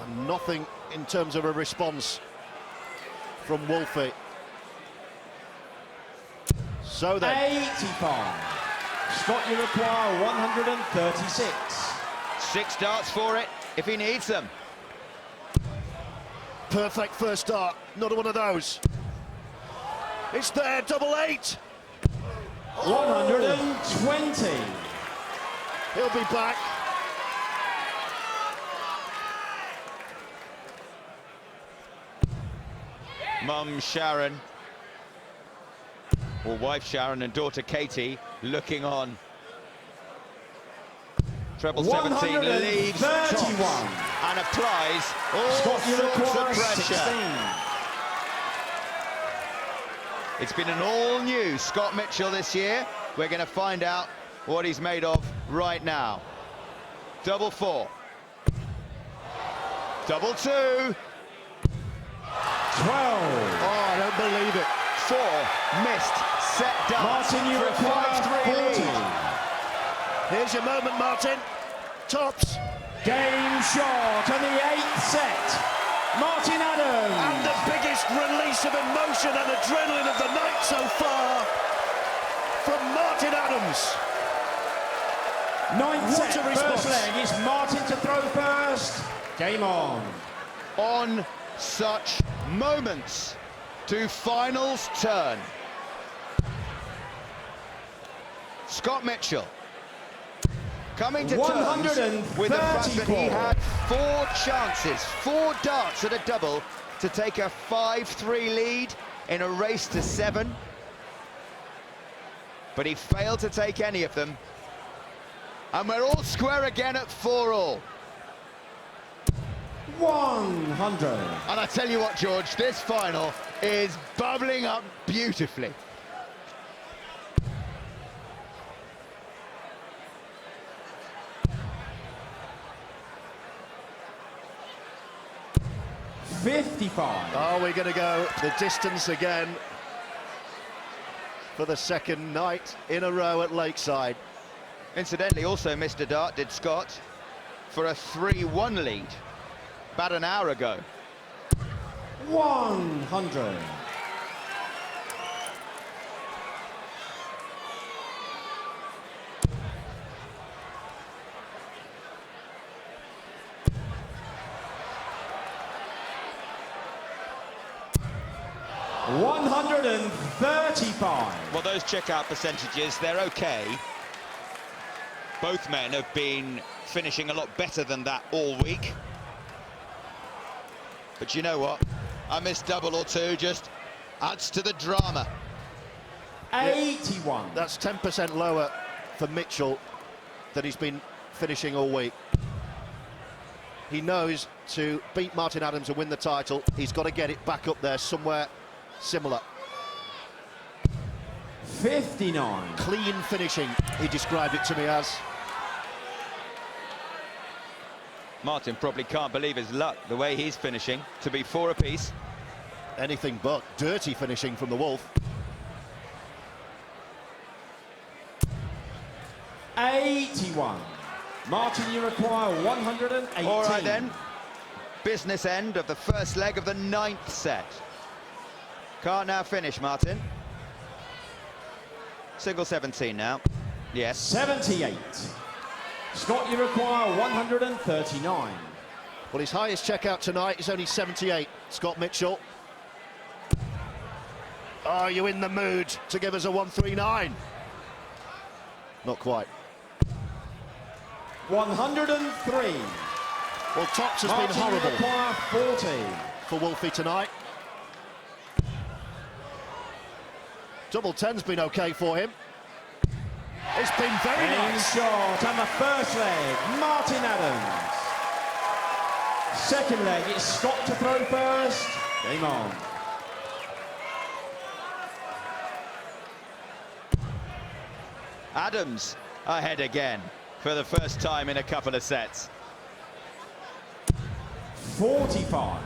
[SPEAKER 9] And nothing in terms of a response from Wolfie. So then,
[SPEAKER 8] 85. Scott, you require 136.
[SPEAKER 4] 6 darts for it, if he needs them.
[SPEAKER 9] perfect first start. Another one of those. It's there, double 8.
[SPEAKER 8] 120.
[SPEAKER 9] He'll be back.
[SPEAKER 4] Mum Sharon, or wife Sharon, and daughter Katie looking on. Treble 17 leaves tops
[SPEAKER 8] 131.
[SPEAKER 4] and applies all
[SPEAKER 8] Scott, you
[SPEAKER 4] sorts of
[SPEAKER 8] require
[SPEAKER 4] pressure.
[SPEAKER 8] 16.
[SPEAKER 4] It's been an all-new Scott Mitchell this year. We're going to find out what he's made of right now. Double 4. Double 2.
[SPEAKER 8] 12.
[SPEAKER 9] Oh, I don't believe it.
[SPEAKER 4] 4 missed set darts
[SPEAKER 8] Martin, you
[SPEAKER 4] for a
[SPEAKER 8] require
[SPEAKER 4] 5-3
[SPEAKER 8] 40.
[SPEAKER 4] lead.
[SPEAKER 9] Here's your moment, Martin. Tops.
[SPEAKER 8] Game shot on the 8th set. Martin Adams.
[SPEAKER 9] And the biggest release of emotion and adrenaline of the night so far from Martin Adams.
[SPEAKER 8] 9th
[SPEAKER 9] What
[SPEAKER 8] set,
[SPEAKER 9] a response.
[SPEAKER 8] first leg. It's Martin to throw first. Game on.
[SPEAKER 4] On such moments to finals turn. Scott Mitchell coming to terms with the fact that he had 4 chances, 4 darts at a double to take a 5-3 lead in a race to 7. But he failed to take any of them. And we're all square again at 4-all.
[SPEAKER 8] 100.
[SPEAKER 4] And I tell you what, George, this final is bubbling up beautifully.
[SPEAKER 8] $55.
[SPEAKER 9] Are we going to go the distance again for the second night in a row at Lakeside?
[SPEAKER 4] Incidentally, also missed a dart, did Scott, for a 3-1 lead about an hour ago.
[SPEAKER 8] 100. $135.
[SPEAKER 4] Well, those checkout percentages, they're okay. Both men have been finishing a lot better than that all week. But you know what? A missed double or two just adds to the drama.
[SPEAKER 8] 81.
[SPEAKER 9] That's 10% lower for Mitchell than he's been finishing all week. He knows to beat Martin Adams and win the title, he's got to get it back up there somewhere similar.
[SPEAKER 8] 59.
[SPEAKER 9] Clean finishing, he described it to me as.
[SPEAKER 4] Martin probably can't believe his luck, the way he's finishing, to be 4 apiece.
[SPEAKER 9] Anything but dirty finishing from the Wolf.
[SPEAKER 8] 81. Martin, you require 118.
[SPEAKER 4] All right then, business end of the first leg of the 9th set. Can't now finish, Martin. Single 17 now. Yes.
[SPEAKER 8] 78. Scott, you require 139.
[SPEAKER 9] Well, his highest checkout tonight is only 78, Scott Mitchell. Are you in the mood to give us a 139? Not quite.
[SPEAKER 8] 103.
[SPEAKER 9] Well, Tops has
[SPEAKER 8] Martin,
[SPEAKER 9] been horrible
[SPEAKER 8] you require 40.
[SPEAKER 9] for Wolfie tonight. Double 10's been okay for him. It's been very nice.
[SPEAKER 8] Shot on the first leg, Martin Adams. Second leg, it's Scott to throw first. Game on.
[SPEAKER 4] Adams ahead again for the first time in a couple of sets.
[SPEAKER 8] 45.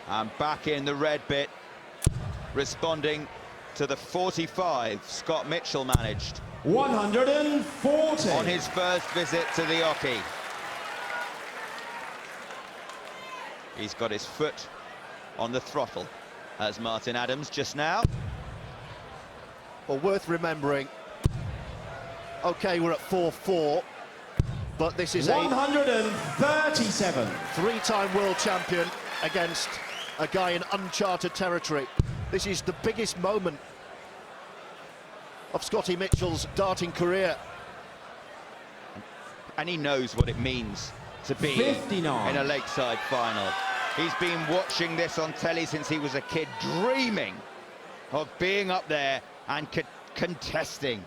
[SPEAKER 4] And back in the red bit, responding to the 45 Scott Mitchell managed
[SPEAKER 8] 140.
[SPEAKER 4] on his first visit to the Oki. He's got his foot on the throttle as Martin Adams just now.
[SPEAKER 9] Well, worth remembering. Okay, we're at 4-4, but this is
[SPEAKER 8] 137.
[SPEAKER 9] a three-time world champion against a guy in uncharted territory. This is the biggest moment of Scotty Mitchell's darting career.
[SPEAKER 4] And he knows what it means to be
[SPEAKER 8] 59.
[SPEAKER 4] in a Lakeside final. He's been watching this on telly since he was a kid, dreaming of being up there and contesting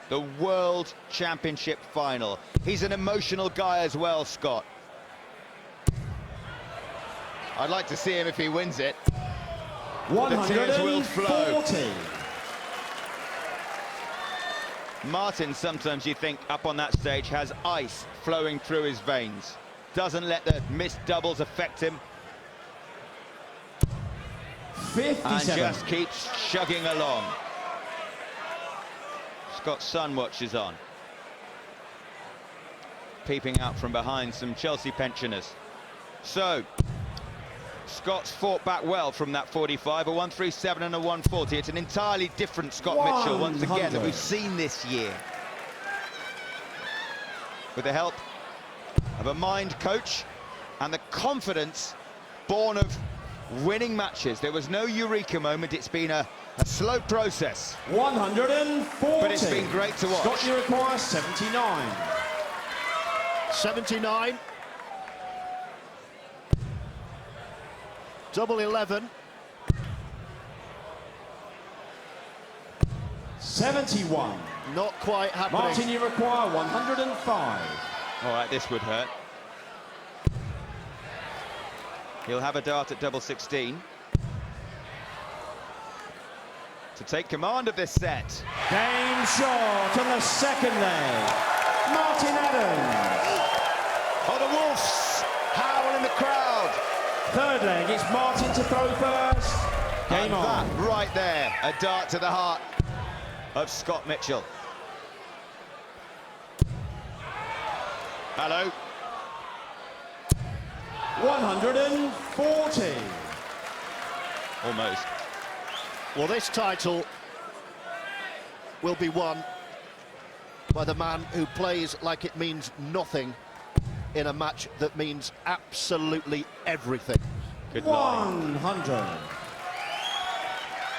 [SPEAKER 4] the World Championship final. He's an emotional guy as well, Scott. I'd like to see him if he wins it. The tears will flow.
[SPEAKER 8] 140.
[SPEAKER 4] Martin, sometimes you think up on that stage, has ice flowing through his veins. Doesn't let the missed doubles affect him.
[SPEAKER 8] 57.
[SPEAKER 4] And just keeps chugging along. Scott's sun watch is on. Peeping out from behind some Chelsea pensioners. So, Scott's fought back well from that 45, a 137 and a 140. It's an entirely different Scott Mitchell once again that we've seen this year. With the help of a mind coach and the confidence born of winning matches. There was no eureka moment. It's been a A slow process.
[SPEAKER 8] 140.
[SPEAKER 4] But it's been great to watch.
[SPEAKER 8] Scott, you require 79.
[SPEAKER 9] 79. Double 11.
[SPEAKER 8] 71.
[SPEAKER 9] Not quite happening.
[SPEAKER 8] Martin, you require 105.
[SPEAKER 4] All right, this would hurt. He'll have a dart at double 16. To take command of this set.
[SPEAKER 8] Game shot on the second leg. Martin Adams.
[SPEAKER 4] Oh, the Wolves howl in the crowd.
[SPEAKER 8] Third leg, it's Martin to throw first. Game
[SPEAKER 4] And
[SPEAKER 8] on.
[SPEAKER 4] that right there, a dart to the heart of Scott Mitchell. Hello.
[SPEAKER 8] 140.
[SPEAKER 4] Almost.
[SPEAKER 9] Well, this title will be won by the man who plays like it means nothing in a match that means absolutely everything.
[SPEAKER 4] Good line.
[SPEAKER 8] 100.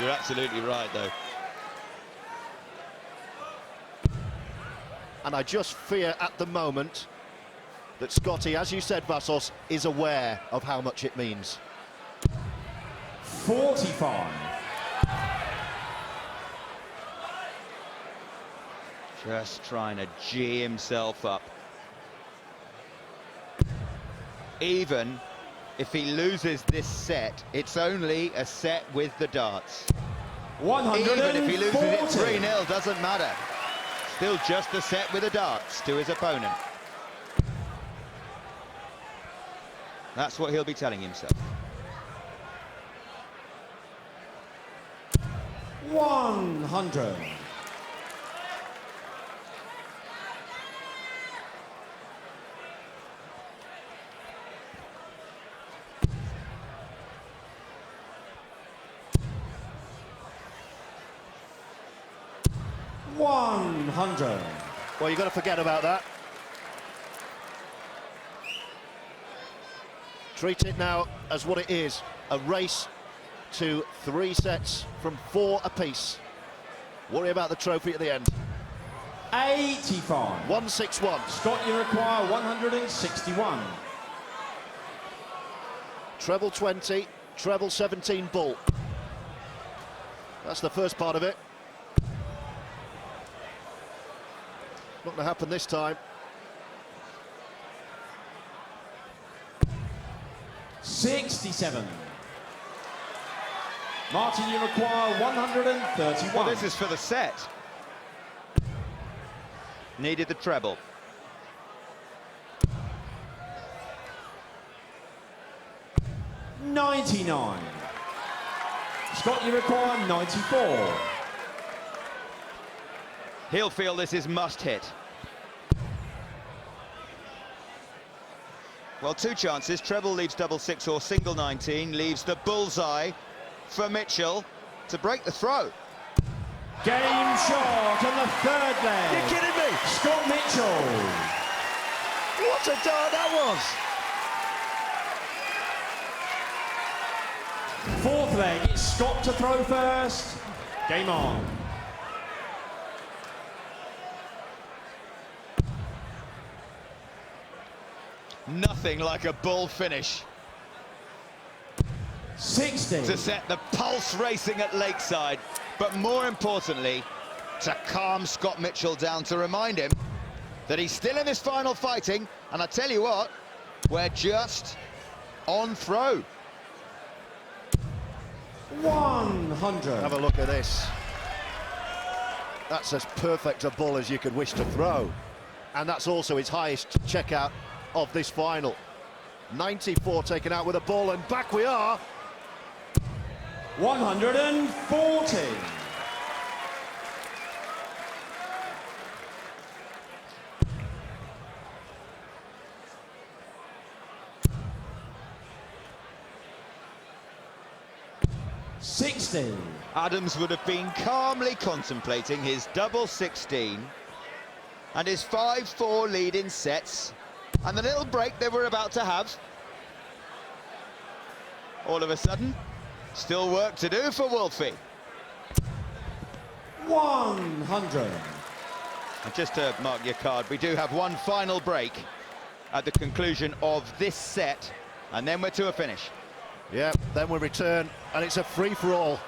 [SPEAKER 4] You're absolutely right, though.
[SPEAKER 9] And I just fear at the moment that Scotty, as you said, Vassos, is aware of how much it means.
[SPEAKER 8] 45.
[SPEAKER 4] Just trying to G himself up. Even if he loses this set, it's only a set with the darts.
[SPEAKER 8] 140.
[SPEAKER 4] Even if he loses it 3-0, doesn't matter. Still just a set with the darts to his opponent. That's what he'll be telling himself.
[SPEAKER 8] 100.
[SPEAKER 9] Well, you've got to forget about that. Treat it now as what it is, a race to 3 sets from 4 apiece. Worry about the trophy at the end.
[SPEAKER 8] 85.
[SPEAKER 9] 161.
[SPEAKER 8] Scott, you require 161.
[SPEAKER 9] Treble 20, treble 17 bull. That's the first part of it. Not going to happen this time.
[SPEAKER 8] 67. Martin, you require 131.
[SPEAKER 4] Well, this is for the set. Needed the treble.
[SPEAKER 8] $99. Scott, you require 94.
[SPEAKER 4] He'll feel this is must hit. Well, 2 chances. Treble leaves double 6 or single 19, leaves the bullseye for Mitchell to break the throw.
[SPEAKER 8] Game shot on the third leg.
[SPEAKER 9] You're kidding me?
[SPEAKER 8] Scott Mitchell.
[SPEAKER 9] What a dart that was!
[SPEAKER 8] Fourth leg, it's Scott to throw first. Game on.
[SPEAKER 4] Nothing like a bull finish
[SPEAKER 8] 60.
[SPEAKER 4] to set the pulse racing at Lakeside, but more importantly, to calm Scott Mitchell down, to remind him that he's still in this final fighting, and I tell you what, we're just on throw.
[SPEAKER 8] 100.
[SPEAKER 9] Have a look at this. That's as perfect a ball as you could wish to throw. And that's also his highest checkout of this final. 94 taken out with a ball, and back we are.
[SPEAKER 8] 140. $60.
[SPEAKER 4] Adams would have been calmly contemplating his double 16 and his 5-4 lead in sets, and the little break they were about to have. All of a sudden, still work to do for Wolfie.
[SPEAKER 8] 100.
[SPEAKER 4] And just to mark your card, we do have one final break at the conclusion of this set, and then we're to a finish.
[SPEAKER 9] Yeah, then we return, and it's a free-for-all.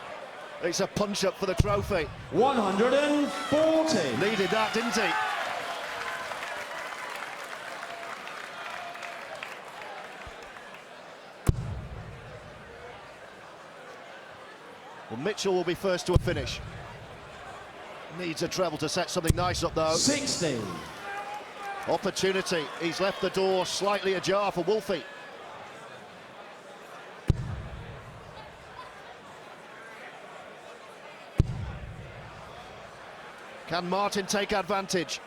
[SPEAKER 9] It's a punch-up for the trophy.
[SPEAKER 8] 140.
[SPEAKER 9] Needed that, didn't he? Well, Mitchell will be first to a finish. Needs a treble to set something nice up, though.
[SPEAKER 8] 60.
[SPEAKER 9] Opportunity. He's left the door slightly ajar for Wolfie. Can Martin take advantage?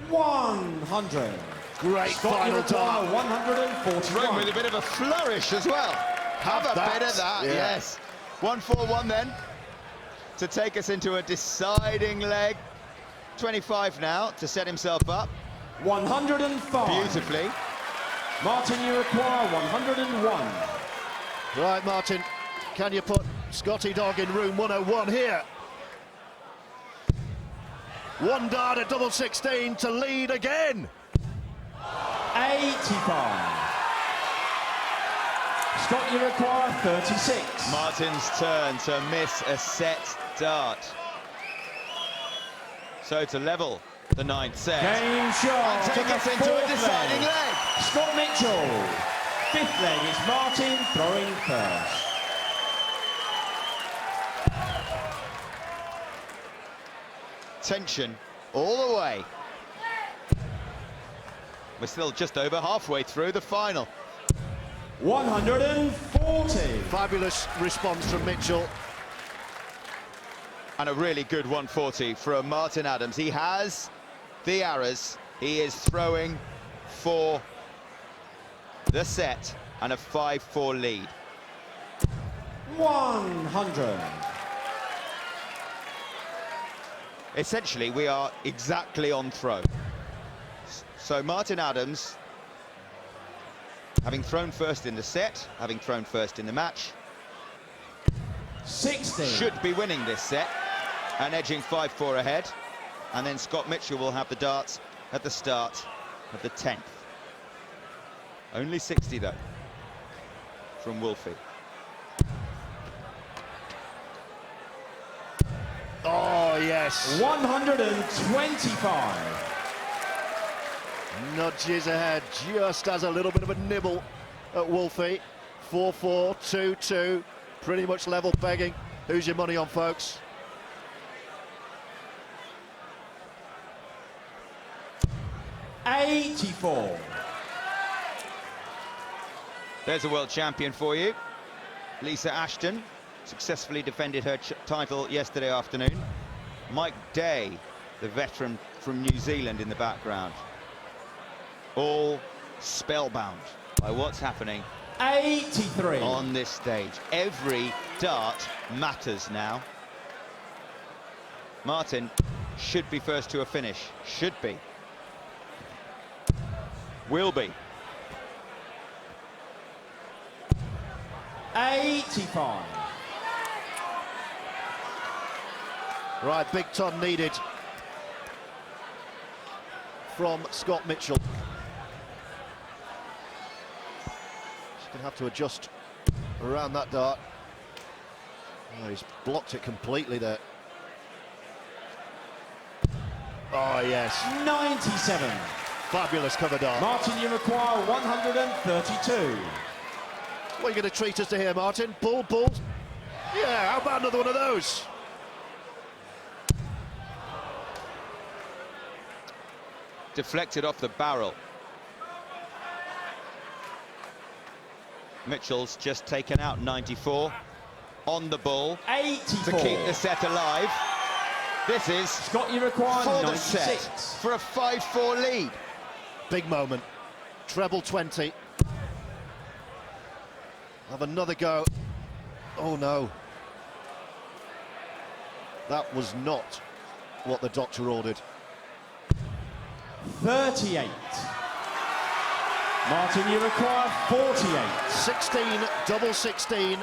[SPEAKER 8] 100.
[SPEAKER 9] Great final time.
[SPEAKER 8] 141.
[SPEAKER 4] Thrown with a bit of a flourish as well. Have a
[SPEAKER 9] that.
[SPEAKER 4] bit of that,
[SPEAKER 9] Yeah.
[SPEAKER 4] yes. 141 then, to take us into a deciding leg. 25 now to set himself up
[SPEAKER 8] 105.
[SPEAKER 4] beautifully.
[SPEAKER 8] Martin, you require 101.
[SPEAKER 9] Right, Martin, can you put Scotty Dog in room 101 here? One dart at double 16 to lead again.
[SPEAKER 8] 85. Scott, you require 36.
[SPEAKER 4] Martin's turn to miss a set dart. So to level the ninth set.
[SPEAKER 8] Game shot.
[SPEAKER 4] And take
[SPEAKER 8] to
[SPEAKER 4] us
[SPEAKER 8] the
[SPEAKER 4] into a
[SPEAKER 8] fourth
[SPEAKER 4] deciding leg.
[SPEAKER 8] Scott Mitchell. Fifth leg is Martin throwing first.
[SPEAKER 4] Tension all the way. We're still just over halfway through the final.
[SPEAKER 8] 140.
[SPEAKER 9] Fabulous response from Mitchell.
[SPEAKER 4] And a really good 140 from Martin Adams. He has the arrows. He is throwing for the set and a 5-4 lead.
[SPEAKER 8] 100.
[SPEAKER 4] Essentially, we are exactly on throw. So Martin Adams, having thrown first in the set, having thrown first in the match,
[SPEAKER 8] 60.
[SPEAKER 4] should be winning this set and edging 5-4 ahead. And then Scott Mitchell will have the darts at the start of the 10th. Only 60 though from Wolfie.
[SPEAKER 9] Oh, yes.
[SPEAKER 8] 125.
[SPEAKER 9] Nudges ahead, just has a little bit of a nibble at Wolfie. 4-4, 2-2, pretty much level pegging. Who's your money on, folks?
[SPEAKER 8] $84.
[SPEAKER 4] There's a world champion for you. Lisa Ashton successfully defended her title yesterday afternoon. Mike Day, the veteran from New Zealand, in the background. All spellbound by what's happening
[SPEAKER 8] 83.
[SPEAKER 4] on this stage. Every dart matters now. Martin should be first to a finish. Should be. Will be.
[SPEAKER 8] 85.
[SPEAKER 9] Right, big ton needed from Scott Mitchell. He's going to have to adjust around that dart. Oh, he's blocked it completely there. Oh, yes.
[SPEAKER 8] 97.
[SPEAKER 9] Fabulous cover dart.
[SPEAKER 8] Martin, you require 132.
[SPEAKER 9] What are you going to treat us to here, Martin? Bull, bull. Yeah, how about another one of those?
[SPEAKER 4] Deflected off the barrel. Mitchell's just taken out 94 on the bull
[SPEAKER 8] 84.
[SPEAKER 4] to keep the set alive. This is
[SPEAKER 8] Scott, you require
[SPEAKER 4] for the
[SPEAKER 8] 96.
[SPEAKER 4] set for a 5-4 lead.
[SPEAKER 9] Big moment. Treble 20. Have another go. Oh, no. That was not what the doctor ordered.
[SPEAKER 8] 38. Martin, you require 48.
[SPEAKER 9] 16, double 16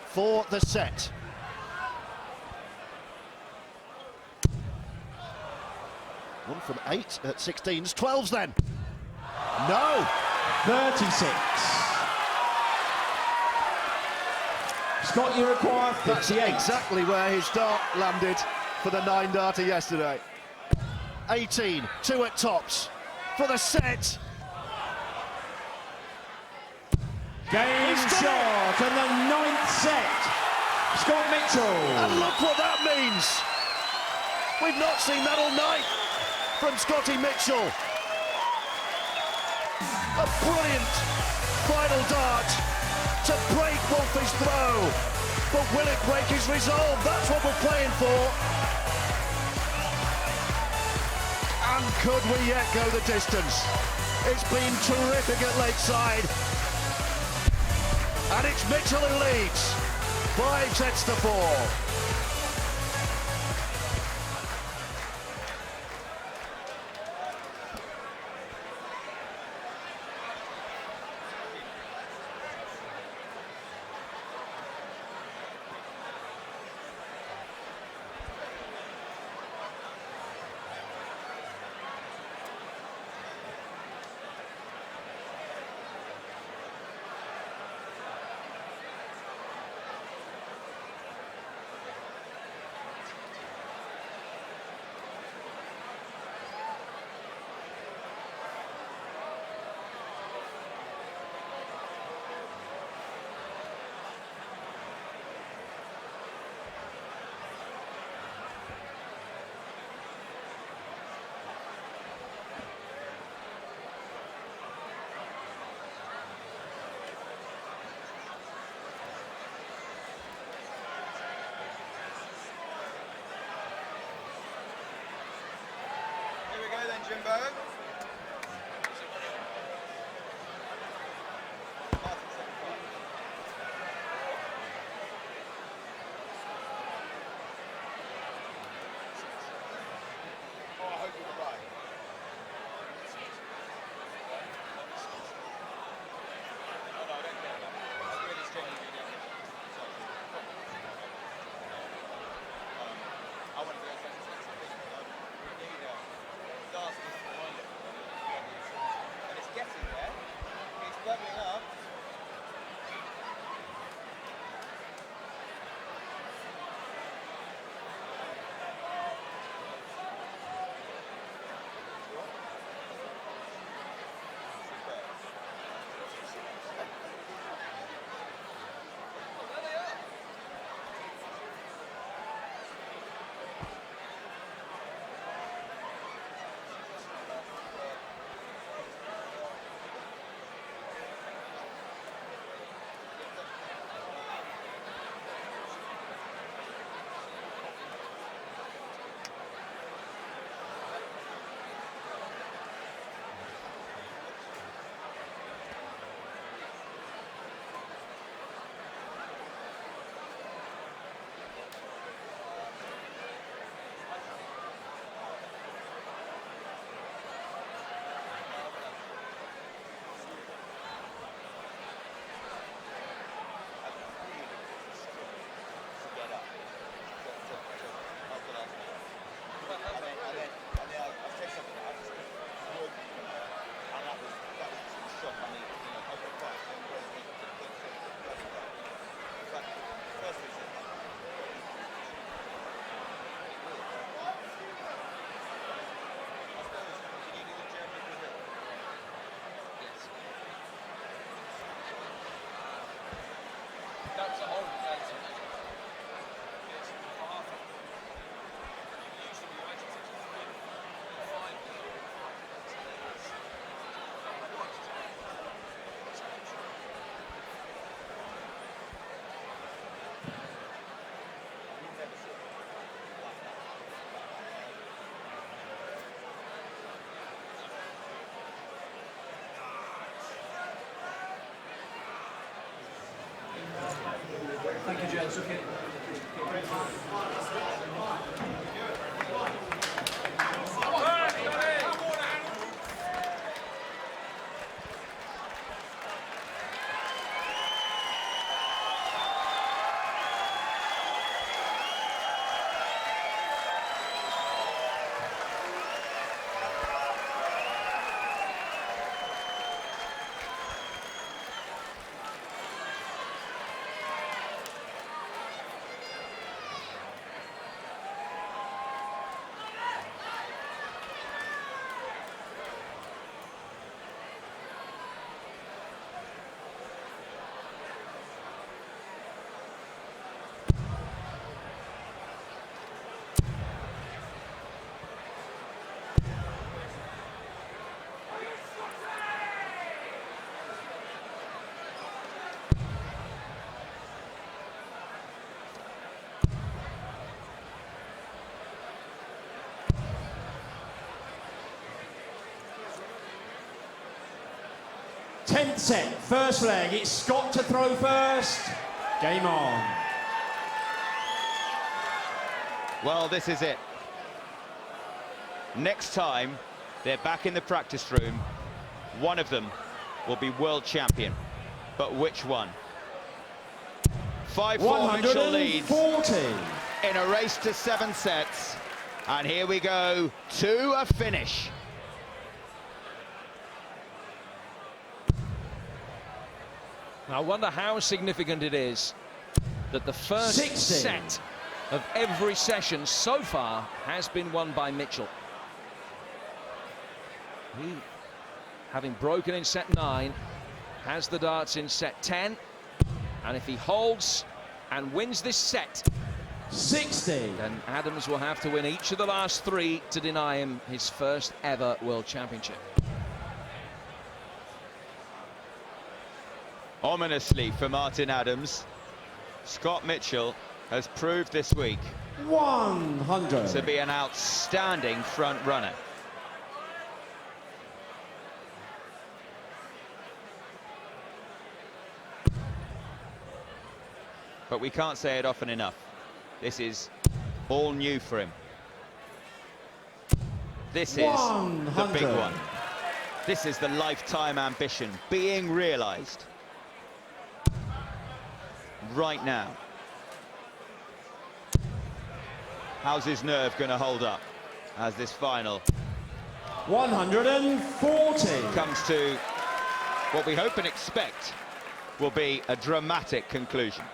[SPEAKER 9] for the set. 1 from 8 at 16s, 12s then. No.
[SPEAKER 8] 36. Scott, you require 58.
[SPEAKER 9] That's exactly where his dart landed for the 9-darter yesterday. 18, 2 at tops for the set.
[SPEAKER 8] Game shot and the 9th set. Scott Mitchell.
[SPEAKER 9] And look what that means. We've not seen that all night from Scotty Mitchell. A brilliant final dart to break Wolfie's throw. But will it break his resolve? That's what we're playing for. And could we yet go the distance? It's been terrific at Lakeside. And it's Mitchell who leads. 5 sets to 4.
[SPEAKER 4] Jimbo.
[SPEAKER 1] Thank you, gents. Okay.
[SPEAKER 8] 10th set, first leg. It's Scott to throw first. Game on.
[SPEAKER 4] Well, this is it. Next time they're back in the practice room, one of them will be world champion. But which one? 5-4 Mitchell leads
[SPEAKER 8] 140.
[SPEAKER 4] in a race to 7 sets. And here we go to a finish.
[SPEAKER 6] I wonder how significant it is that the first
[SPEAKER 8] 60.
[SPEAKER 6] set of every session so far has been won by Mitchell. He, having broken in set 9, has the darts in set 10, and if he holds and wins this set,
[SPEAKER 8] 60.
[SPEAKER 6] then Adams will have to win each of the last 3 to deny him his first ever World Championship.
[SPEAKER 4] Ominously for Martin Adams, Scott Mitchell has proved this week
[SPEAKER 8] 100.
[SPEAKER 4] to be an outstanding front runner. But we can't say it often enough. This is all new for him. This is the big
[SPEAKER 8] 100.
[SPEAKER 4] one. This is the lifetime ambition being realized right now. How's his nerve going to hold up as this final
[SPEAKER 8] 140.
[SPEAKER 4] comes to what we hope and expect will be a dramatic conclusion?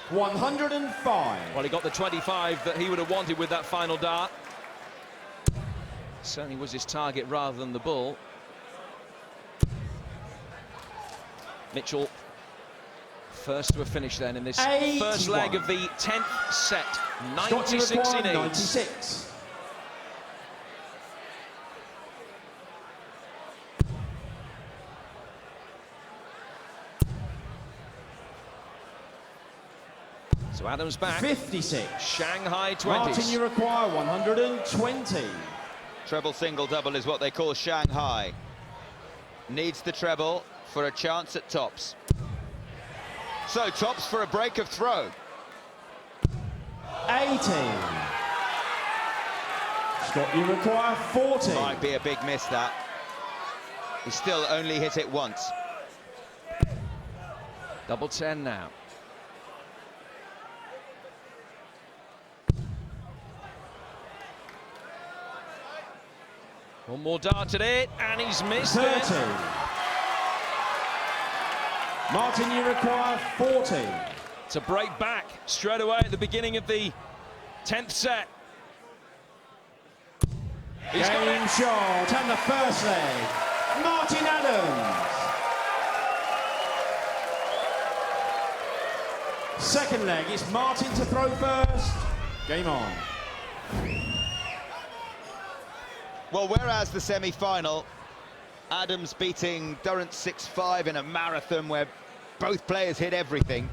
[SPEAKER 8] $105.
[SPEAKER 6] Well, he got the 25 that he would have wanted with that final dart. Certainly was his target rather than the bull. Mitchell first to a finish then in this
[SPEAKER 8] 81.
[SPEAKER 6] first leg of the 10th set.
[SPEAKER 8] Scott, you
[SPEAKER 6] 96 he
[SPEAKER 8] require
[SPEAKER 6] needs.
[SPEAKER 8] 96.
[SPEAKER 6] So Adams back.
[SPEAKER 8] 56.
[SPEAKER 6] Shanghai 20s.
[SPEAKER 8] Martin, you require 120.
[SPEAKER 4] Treble single double is what they call Shanghai. Needs the treble for a chance at tops. So tops for a break of throw.
[SPEAKER 8] 80. Scott, you require 40.
[SPEAKER 4] Might be a big miss, that. He still only hit it once.
[SPEAKER 6] Double 10 now. One more dart at it, and he's missed
[SPEAKER 8] 30.
[SPEAKER 6] it.
[SPEAKER 8] Martin, you require 40.
[SPEAKER 6] To break back straight away at the beginning of the 10th set. He's got
[SPEAKER 8] Game
[SPEAKER 6] it.
[SPEAKER 8] shot and the first leg. Martin Adams. Second leg, it's Martin to throw first. Game on.
[SPEAKER 4] Well, whereas the semi-final, Adams beating Durrant 6-5 in a marathon where both players hit everything,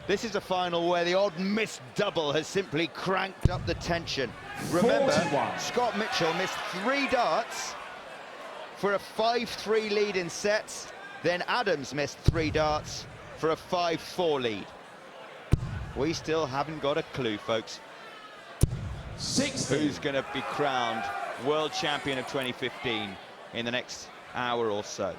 [SPEAKER 4] this is a final where the odd missed double has simply cranked up the tension. Remember,
[SPEAKER 8] 41.
[SPEAKER 4] Scott Mitchell missed 3 darts for a 5-3 lead in sets, then Adams missed 3 darts for a 5-4 lead. We still haven't got a clue, folks,
[SPEAKER 8] 60.
[SPEAKER 4] who's going to be crowned World Champion of 2015 in the next hour or so.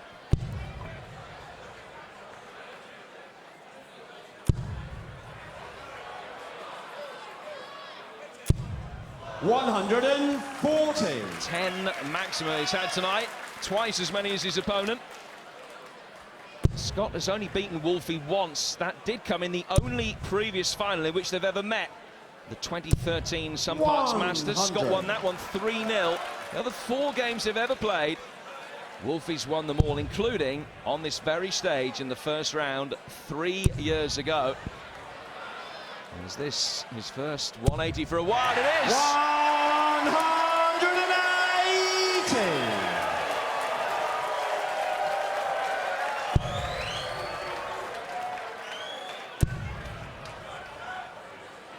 [SPEAKER 8] $140.
[SPEAKER 6] 10 maximum he's had tonight, twice as many as his opponent. Scott has only beaten Wolfie once. That did come in the only previous final in which they've ever met. The 2013 Some Parks Masters. Scott
[SPEAKER 8] 100.
[SPEAKER 6] won that one 3-0. The other 4 games they've ever played, Wolfie's won them all, including on this very stage in the first round 3 years ago. And is this his first 180 for a while? It is!
[SPEAKER 8] 180.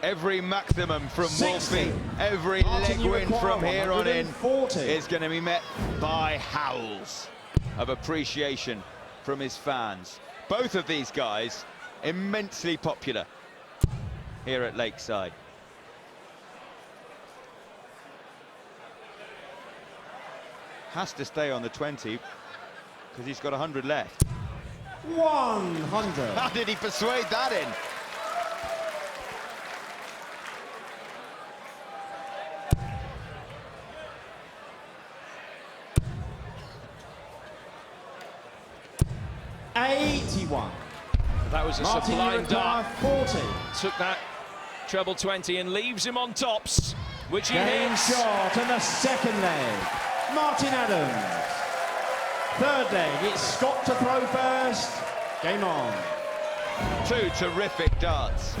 [SPEAKER 4] Every maximum from
[SPEAKER 8] 60.
[SPEAKER 4] Wolfie, every
[SPEAKER 8] Martin,
[SPEAKER 4] leg
[SPEAKER 8] you
[SPEAKER 4] win
[SPEAKER 8] require
[SPEAKER 4] from here on in
[SPEAKER 8] 140.
[SPEAKER 4] is going to be met by howls of appreciation from his fans. Both of these guys immensely popular here at Lakeside. Has to stay on the 20 because he's got 100 left.
[SPEAKER 8] 100.
[SPEAKER 4] How did he persuade that in?
[SPEAKER 6] That was a
[SPEAKER 8] Martin,
[SPEAKER 6] sublime
[SPEAKER 8] you
[SPEAKER 6] dart.
[SPEAKER 8] require 40.
[SPEAKER 6] Took that treble 20 and leaves him on tops, which he
[SPEAKER 8] Game
[SPEAKER 6] hits.
[SPEAKER 8] shot and the second leg. Martin Adams. Third leg, it's Scott to throw first. Game on.
[SPEAKER 4] Two terrific darts.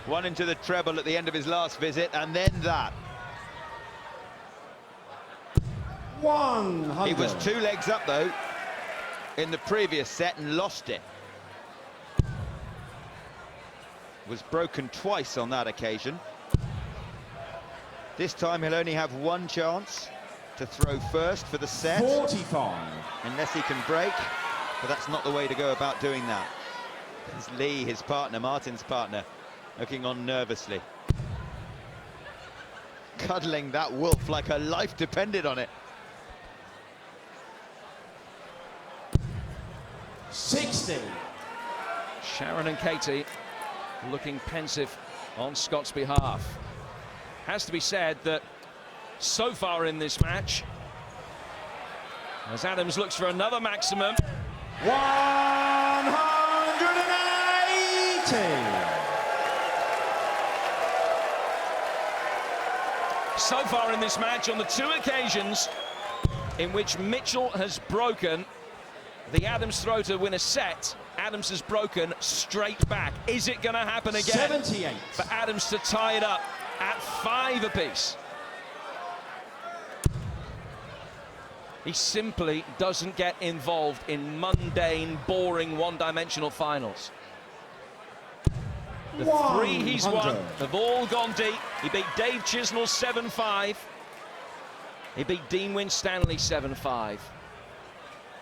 [SPEAKER 4] One into the treble at the end of his last visit, and then that.
[SPEAKER 8] 100.
[SPEAKER 4] He was 2 legs up, though, in the previous set and lost it. Was broken twice on that occasion. This time he'll only have 1 chance to throw first for the set.
[SPEAKER 8] 45.
[SPEAKER 4] Unless he can break, but that's not the way to go about doing that. There's Lee, his partner, Martin's partner, looking on nervously. Cuddling that wolf like her life depended on it.
[SPEAKER 8] 60.
[SPEAKER 6] Sharon and Katie looking pensive on Scott's behalf. Has to be said that so far in this match, as Adams looks for another maximum,
[SPEAKER 8] 180.
[SPEAKER 6] so far in this match, on the 2 occasions in which Mitchell has broken the Adams throw to win a set, Adams has broken straight back. Is it going to happen again?
[SPEAKER 8] 78.
[SPEAKER 6] For Adams to tie it up at 5 apiece. He simply doesn't get involved in mundane, boring, one-dimensional finals. The 3 he's won have all gone deep. He beat Dave Chisnell 7-5. He beat Dean Winstanley 7-5.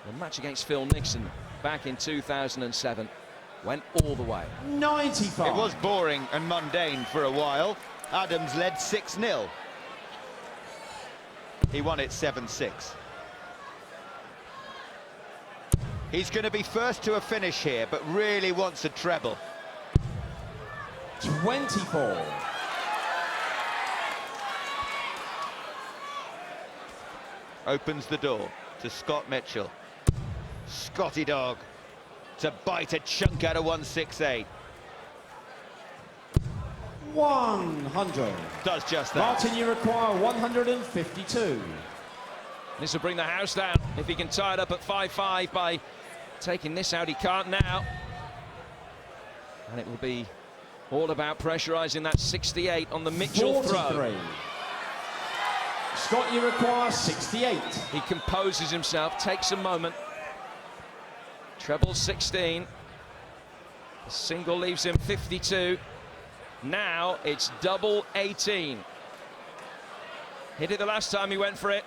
[SPEAKER 6] The match against Phil Nixon back in 2007 went all the way.
[SPEAKER 8] 95.
[SPEAKER 4] It was boring and mundane for a while. Adams led 6-0. He won it 7-6. He's going to be first to a finish here, but really wants a treble.
[SPEAKER 8] 24.
[SPEAKER 4] Opens the door to Scott Mitchell. Scotty Dog to bite a chunk out of 168.
[SPEAKER 8] 100.
[SPEAKER 4] Does just that.
[SPEAKER 8] Martin, you require 152.
[SPEAKER 6] This will bring the house down if he can tie it up at 5-5 by taking this out. He can't now. And it will be all about pressurising that 68 on the Mitchell
[SPEAKER 8] 43.
[SPEAKER 6] throw.
[SPEAKER 8] Scott, you require 68.
[SPEAKER 6] He composes himself, takes a moment. Treble 16. The single leaves him 52. Now it's double 18. Hit it the last time he went for it.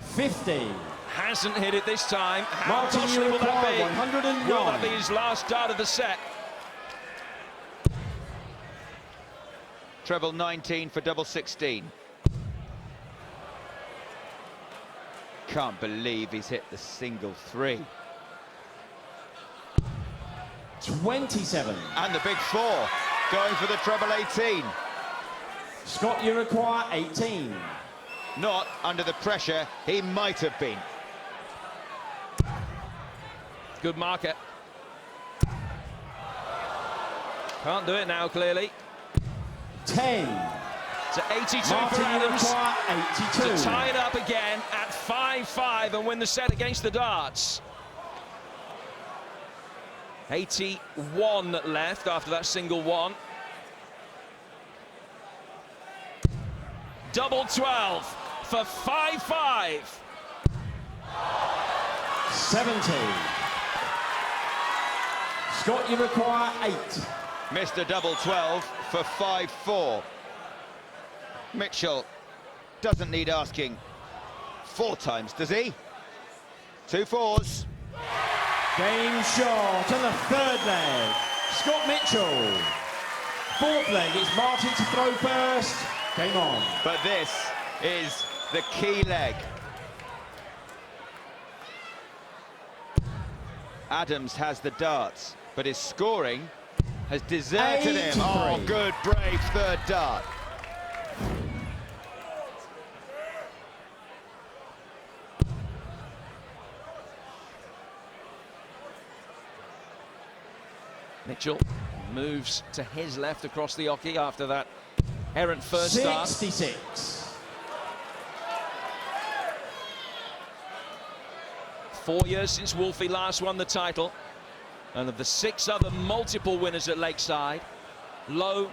[SPEAKER 8] 50.
[SPEAKER 6] Hasn't hit it this time. How
[SPEAKER 8] Martin,
[SPEAKER 6] costly
[SPEAKER 8] you
[SPEAKER 6] will that
[SPEAKER 8] require
[SPEAKER 6] be?
[SPEAKER 8] 109.
[SPEAKER 6] Will that be his last dart of the set?
[SPEAKER 4] Treble 19 for double 16. Can't believe he's hit the single 3.
[SPEAKER 8] 27.
[SPEAKER 4] And the big 4 going for the treble 18.
[SPEAKER 8] Scott, you require 18.
[SPEAKER 4] Not under the pressure he might have been.
[SPEAKER 6] Good marker. Can't do it now, clearly.
[SPEAKER 8] 10.
[SPEAKER 6] To 82
[SPEAKER 8] Martin,
[SPEAKER 6] for
[SPEAKER 8] you
[SPEAKER 6] Adams.
[SPEAKER 8] require 82.
[SPEAKER 6] To tie it up again at 5-5 and win the set against the darts. 81 left after that single 1. Double 12 for 5-5.
[SPEAKER 8] 70. Scott, you require 8.
[SPEAKER 4] missed a double 12 for 5-4. Mitchell doesn't need asking 4 times, does he? 2 fours.
[SPEAKER 8] Game short on the third leg. Scott Mitchell. Fourth leg, it's Martin to throw first. Game on.
[SPEAKER 4] But this is the key leg. Adams has the darts, but his scoring has deserted him.
[SPEAKER 8] 83.
[SPEAKER 4] Oh, good, brave third dart.
[SPEAKER 6] Mitchell moves to his left across the oche after that errant first start.
[SPEAKER 8] 66.
[SPEAKER 6] 4 years since Wolfie last won the title, and of the 6 other multiple winners at Lakeside, Lowe,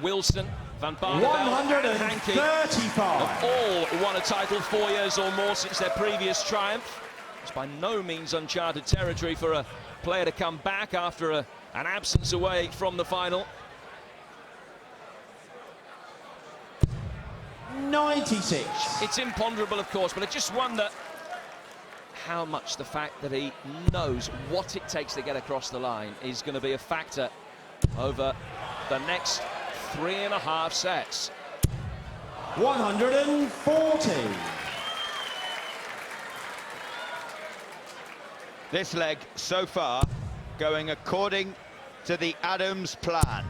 [SPEAKER 6] Wilson, Van Barneveld and Hankey have all won a title 4 years or more since their previous triumph. It's by no means uncharted territory for a player to come back after an absence away from the final.
[SPEAKER 8] 96.
[SPEAKER 6] It's imponderable, of course, but I just wonder how much the fact that he knows what it takes to get across the line is going to be a factor over the next 3.5 sets.
[SPEAKER 8] 140.
[SPEAKER 4] This leg so far going according to the Adams plan.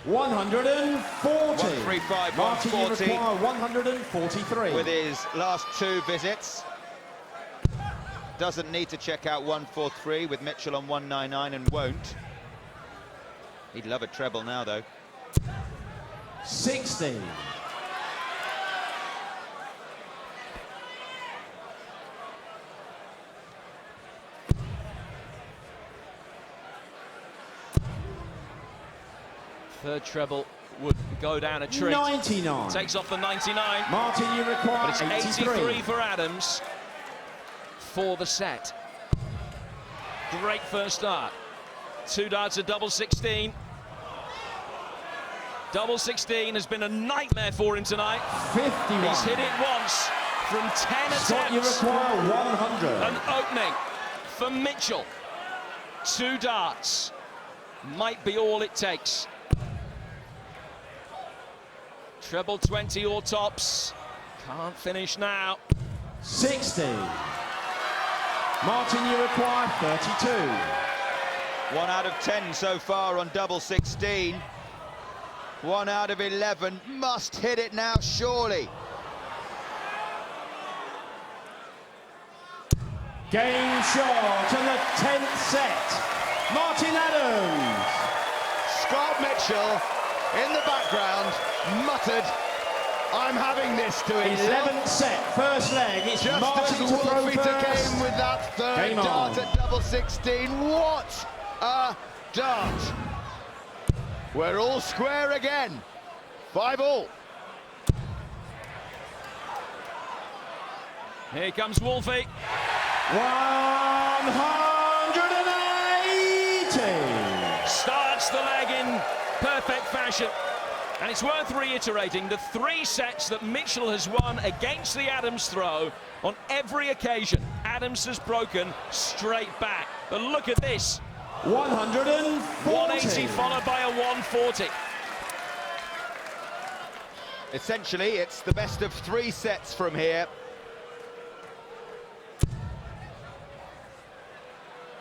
[SPEAKER 8] 140.
[SPEAKER 4] 135,
[SPEAKER 8] Martin, you
[SPEAKER 4] 140.
[SPEAKER 8] require 143.
[SPEAKER 4] With his last 2 visits. Doesn't need to check out 143 with Mitchell on 199 and won't. He'd love a treble now, though.
[SPEAKER 8] 60.
[SPEAKER 6] Third treble would go down a treat.
[SPEAKER 8] 99.
[SPEAKER 6] Takes off the 99.
[SPEAKER 8] Martin, you require
[SPEAKER 6] But it's
[SPEAKER 8] 83.
[SPEAKER 6] 83 for Adams for the set. Great first start. 2 darts, a double 16. Double 16 has been a nightmare for him tonight.
[SPEAKER 8] 51.
[SPEAKER 6] He's hit it once from 10
[SPEAKER 8] Scott, you
[SPEAKER 6] attempts.
[SPEAKER 8] require 100.
[SPEAKER 6] An opening for Mitchell. 2 darts might be all it takes. Treble 20 or tops. Can't finish now.
[SPEAKER 8] 60. Martin, you require 32.
[SPEAKER 4] 1 out of 10 so far on double 16. 1 out of 11. Must hit it now, surely.
[SPEAKER 8] Game short on the 10th set. Martin Adams.
[SPEAKER 4] Scott Mitchell in the background muttered, "I'm having this," to himself.
[SPEAKER 8] 11th set, first leg. It's
[SPEAKER 4] Just
[SPEAKER 8] Martin
[SPEAKER 4] as
[SPEAKER 8] to throw
[SPEAKER 4] Wolfie
[SPEAKER 8] first.
[SPEAKER 4] came with that third
[SPEAKER 8] Game
[SPEAKER 4] dart
[SPEAKER 8] on.
[SPEAKER 4] at double 16. What a dart! We're all square again. 5-all.
[SPEAKER 6] Here comes Wolfie.
[SPEAKER 8] 180.
[SPEAKER 6] Starts the leg in perfect fashion. And it's worth reiterating the 3 sets that Mitchell has won against the Adams throw. On every occasion, Adams has broken straight back. But look at this.
[SPEAKER 8] 140.
[SPEAKER 6] 180 followed by a 140.
[SPEAKER 4] Essentially, it's the best of 3 sets from here.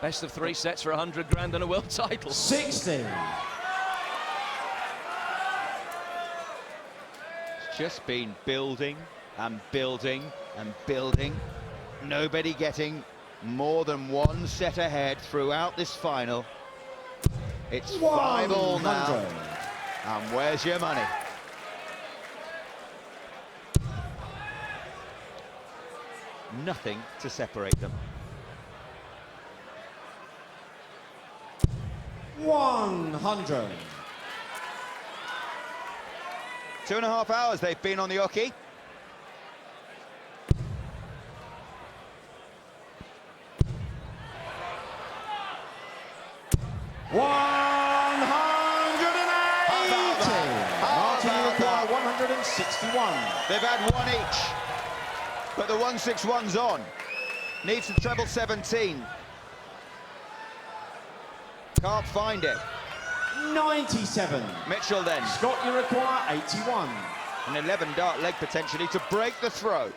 [SPEAKER 6] Best of 3 sets for 100 grand and a world title.
[SPEAKER 8] 60.
[SPEAKER 4] It's just been building and building and building. Nobody getting more than 1 set ahead throughout this final. It's 5-all now.
[SPEAKER 8] 100.
[SPEAKER 4] And where's your money? Nothing to separate them.
[SPEAKER 8] 100.
[SPEAKER 4] 2.5 hours they've been on the oche.
[SPEAKER 8] Martin, you require 161.
[SPEAKER 4] They've had one each, but the 161's on. Needs the treble 17. Can't find it.
[SPEAKER 8] 97.
[SPEAKER 4] Mitchell then.
[SPEAKER 8] Scott, you require 81.
[SPEAKER 4] An 11 dart leg potentially to break the throw.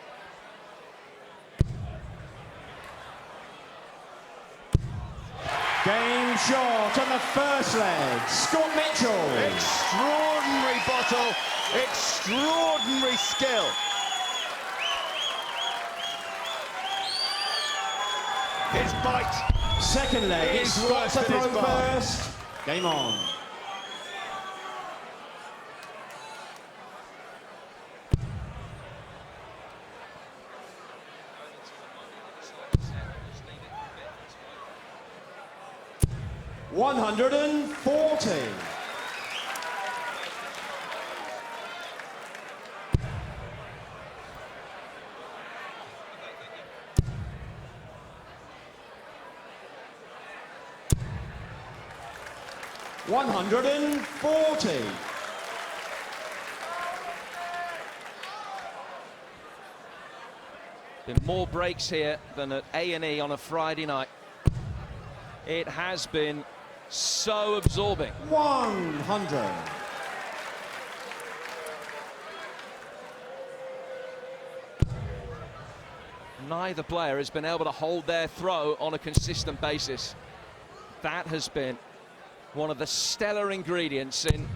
[SPEAKER 8] Game short on the first leg. Scott Mitchell.
[SPEAKER 4] Extraordinary bottle, extraordinary skill. His bite.
[SPEAKER 8] Second leg,
[SPEAKER 4] It
[SPEAKER 8] it's
[SPEAKER 4] is
[SPEAKER 8] Scott
[SPEAKER 4] worse
[SPEAKER 8] to
[SPEAKER 4] than his
[SPEAKER 8] throw
[SPEAKER 4] bar.
[SPEAKER 8] first. Game on. $140. $140.
[SPEAKER 6] Been more breaks here than at A&E on a Friday night. It has been so absorbing.
[SPEAKER 8] 100.
[SPEAKER 6] Neither player has been able to hold their throw on a consistent basis. That has been one of the stellar ingredients in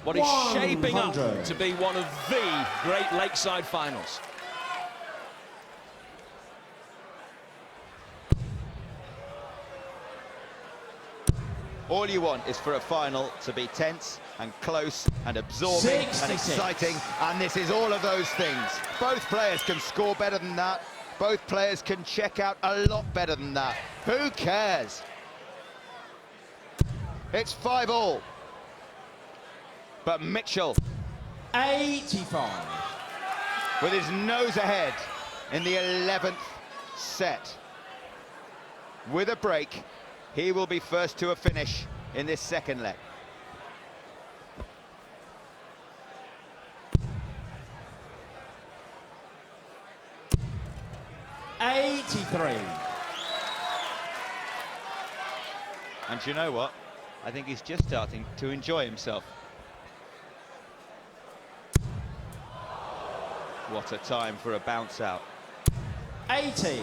[SPEAKER 6] what is shaping up
[SPEAKER 8] 100.
[SPEAKER 6] to be one of the great Lakeside finals.
[SPEAKER 4] All you want is for a final to be tense and close and absorbing and
[SPEAKER 8] 66.
[SPEAKER 4] exciting, and this is all of those things. Both players can score better than that. Both players can check out a lot better than that. Who cares? It's 5-all. But Mitchell,
[SPEAKER 8] 85.
[SPEAKER 4] with his nose ahead in the 11th set. With a break, he will be first to a finish in this second leg.
[SPEAKER 8] $83.
[SPEAKER 4] And you know what? I think he's just starting to enjoy himself. What a time for a bounce out.
[SPEAKER 8] 80.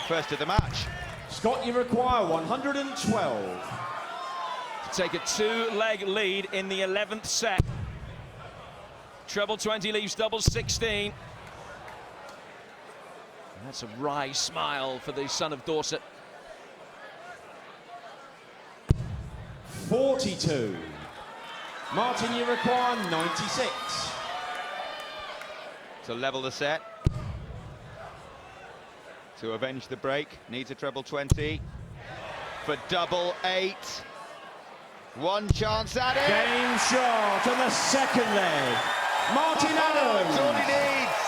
[SPEAKER 4] First of the match.
[SPEAKER 8] Scott, you require 112.
[SPEAKER 6] To take a two-leg lead in the 11th set. Treble 20 leaves double 16. And that's a wry smile for the son of Dorset.
[SPEAKER 8] 42. Martin, you require 96.
[SPEAKER 4] To level the set. To avenge the break, needs a treble 20. For double 8. One chance at it.
[SPEAKER 8] Game short on the second leg. Martin Adams.
[SPEAKER 4] That's all he needs.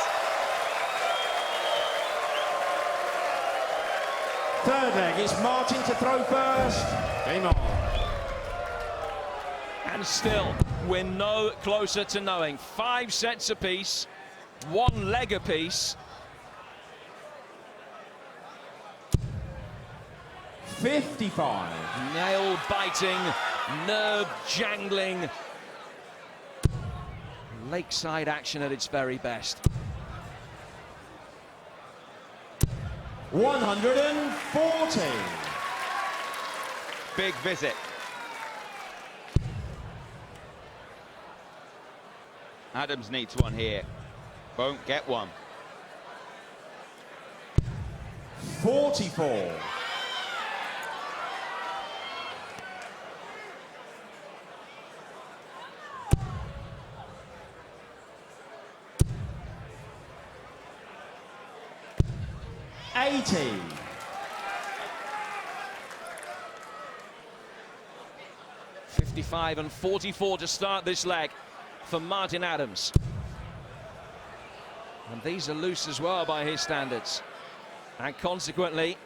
[SPEAKER 8] Third leg, it's Martin to throw first. Game on.
[SPEAKER 6] And still, we're no closer to knowing. 5 sets apiece, 1 leg apiece.
[SPEAKER 8] 55.
[SPEAKER 6] Nail-biting, nerve-jangling. Lakeside action at its very best.
[SPEAKER 8] 140.
[SPEAKER 4] Big visit. Adams needs one here. Won't get one.
[SPEAKER 8] 44. $80.
[SPEAKER 6] $55 and $44 to start this leg for Martin Adams. And these are loose as well by his standards. And consequently,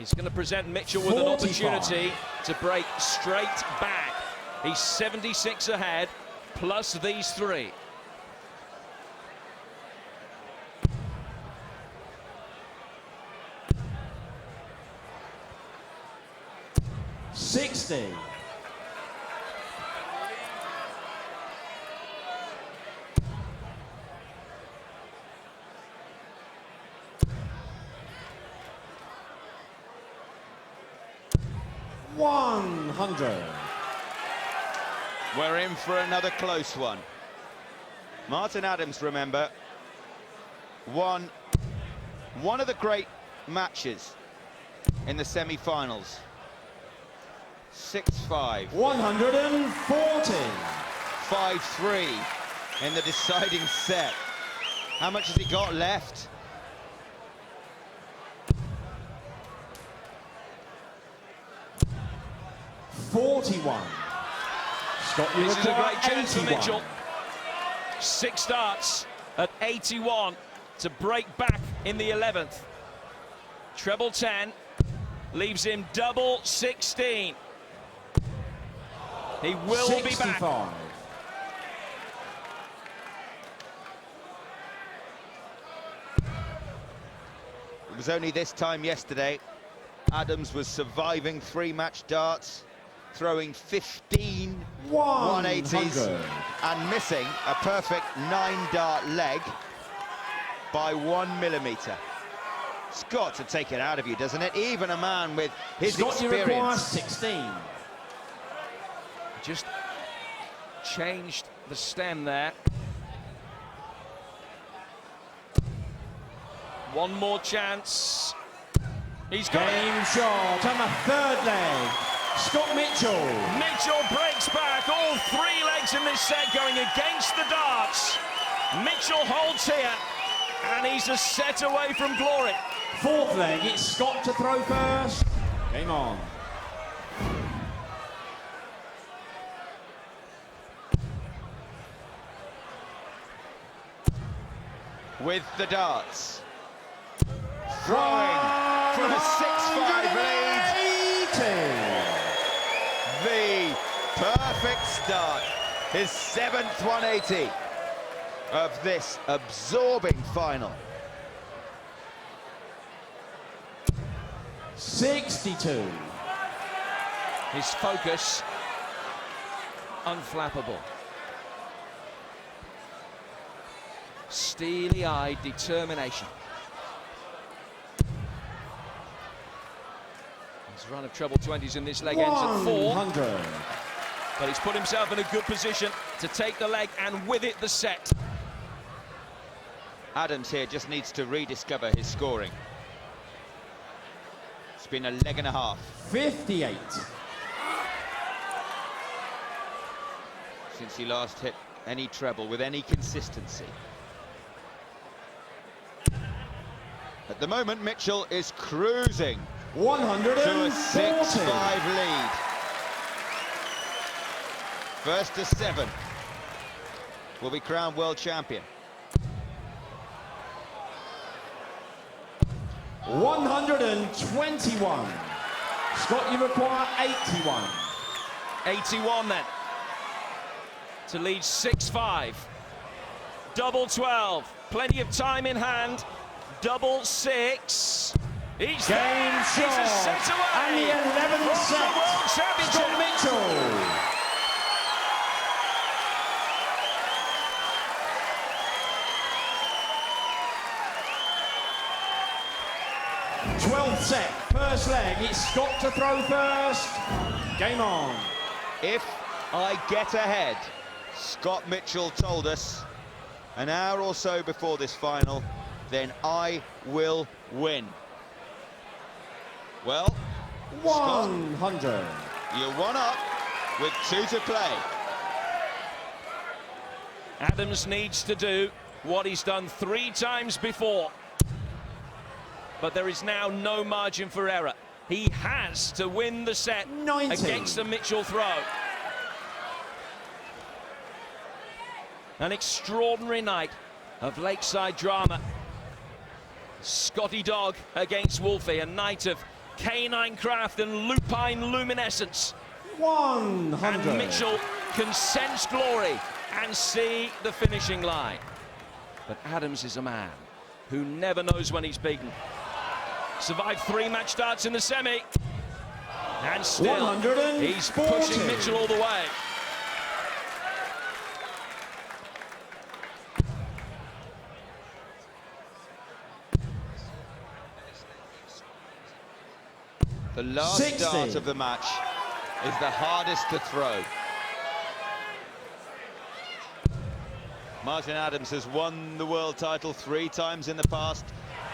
[SPEAKER 6] He's going to present Mitchell with
[SPEAKER 8] 45.
[SPEAKER 6] an opportunity to break straight back. He's 76 ahead, plus these three.
[SPEAKER 8] $60. $100.
[SPEAKER 4] We're in for another close one. Martin Adams, remember, won one of the great matches in the semi-finals. 6-5.
[SPEAKER 8] 140.
[SPEAKER 4] 5-3 in the deciding set. How much has he got left?
[SPEAKER 8] $41. Scott, you
[SPEAKER 6] This is a
[SPEAKER 8] require
[SPEAKER 6] great chance for
[SPEAKER 8] 81.
[SPEAKER 6] Mitchell. 6 starts at 81 to break back in the 11th. Treble 10 leaves him double 16. He will
[SPEAKER 8] 65.
[SPEAKER 6] be back.
[SPEAKER 4] It was only this time yesterday Adams was surviving 3-match darts, throwing 15 180s and missing a perfect 9-dart leg by 1 millimetre. It's got to take it out of you, doesn't it? Even a man with his
[SPEAKER 8] Scott, you require
[SPEAKER 4] experience.
[SPEAKER 8] 16.
[SPEAKER 6] Just changed the stem there. One more chance. He's got
[SPEAKER 8] Game shot on the third leg. Scott Mitchell.
[SPEAKER 6] Mitchell breaks back. All 3 legs in this set going against the darts. Mitchell holds here, and he's a set away from glory.
[SPEAKER 8] Fourth leg, it's Scott to throw first. Game on.
[SPEAKER 4] With the darts. Throwing from a 6-5 lead.
[SPEAKER 8] 180.
[SPEAKER 4] The perfect start. His 7th 180 of this absorbing final.
[SPEAKER 8] 62.
[SPEAKER 6] His focus, unflappable. Steely-eyed determination. His run of treble 20s in this leg ends at 4.
[SPEAKER 8] 100.
[SPEAKER 6] But he's put himself in a good position to take the leg and with it the set.
[SPEAKER 4] Adams here just needs to rediscover his scoring. It's been a leg and a half
[SPEAKER 8] 58.
[SPEAKER 4] since he last hit any treble with any consistency. At the moment, Mitchell is cruising to a
[SPEAKER 8] 140.
[SPEAKER 4] 6-5 lead. First to 7 will be crowned world champion.
[SPEAKER 8] 121. Scott, you require 81.
[SPEAKER 6] 81 then. To lead 6-5. Double 12. Plenty of time in hand. Double 6. He's
[SPEAKER 8] Game
[SPEAKER 6] there.
[SPEAKER 8] shot.
[SPEAKER 6] He's a set away.
[SPEAKER 8] And the 11th
[SPEAKER 6] from
[SPEAKER 8] set.
[SPEAKER 6] the World Championship.
[SPEAKER 8] Scott Mitchell. Twelfth set, first leg. It's Scott to throw first. Game on.
[SPEAKER 4] If I get ahead, Scott Mitchell told us an hour or so before this final, then I will win. Well, Scott,
[SPEAKER 8] 100.
[SPEAKER 4] you're 1 up with 2 to play.
[SPEAKER 6] Adams needs to do what he's done 3 times before. But there is now no margin for error. He has to win the set
[SPEAKER 8] 90.
[SPEAKER 6] against a Mitchell throw. An extraordinary night of Lakeside drama. Scotty Dog against Wolfie, a night of canine craft and lupine luminescence.
[SPEAKER 8] 100.
[SPEAKER 6] And Mitchell can sense glory and see the finishing line. But Adams is a man who never knows when he's beaten. Survived 3 match starts in the semi. And still,
[SPEAKER 8] 140.
[SPEAKER 6] he's pushing Mitchell all the way. The last
[SPEAKER 8] 60.
[SPEAKER 6] dart of the match is the hardest to throw. Martin Adams has won the world title 3 times in the past.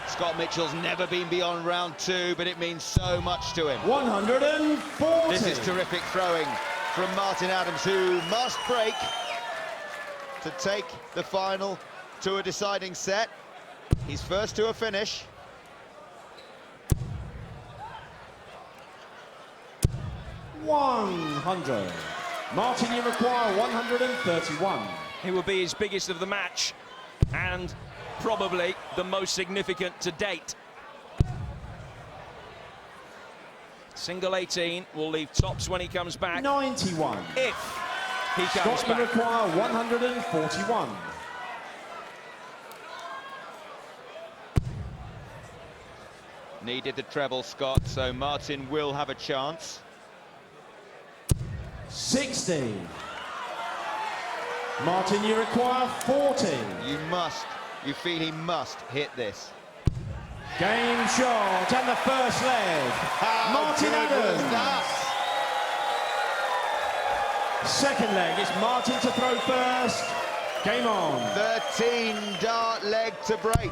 [SPEAKER 6] Scott Mitchell's never been beyond round 2, but it means so much to him.
[SPEAKER 8] 140.
[SPEAKER 6] This is terrific throwing from Martin Adams, who must break to take the final to a deciding set. He's first to a finish.
[SPEAKER 8] $100. Martin, you require 131.
[SPEAKER 6] It will be his biggest of the match and probably the most significant to date. Single 18 will leave tops when he comes back.
[SPEAKER 8] 91.
[SPEAKER 6] If he comes
[SPEAKER 8] Scott, you
[SPEAKER 6] back.
[SPEAKER 8] require 141.
[SPEAKER 6] Needed the treble, Scott, so Martin will have a chance.
[SPEAKER 8] 60. Martin, you require 40.
[SPEAKER 6] You feel he must hit this.
[SPEAKER 8] Game shot and the first leg. Martin Adams. Second leg, it's Martin to throw first. Game on.
[SPEAKER 6] 13 dart leg to break.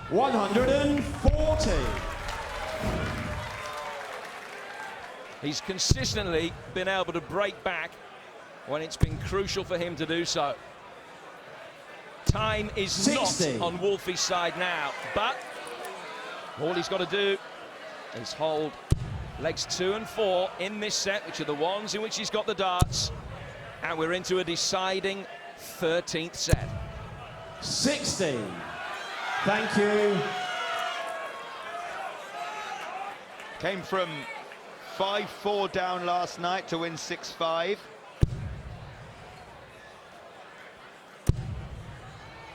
[SPEAKER 8] $140.
[SPEAKER 6] He's consistently been able to break back when it's been crucial for him to do so. Time is
[SPEAKER 8] 60.
[SPEAKER 6] not on Wolfie's side now, but all he's got to do is hold legs 2 and 4 in this set, which are the ones in which he's got the darts, and we're into a deciding 13th set.
[SPEAKER 8] 60. Thank you.
[SPEAKER 6] Came from 5-4 down last night to win 6-5.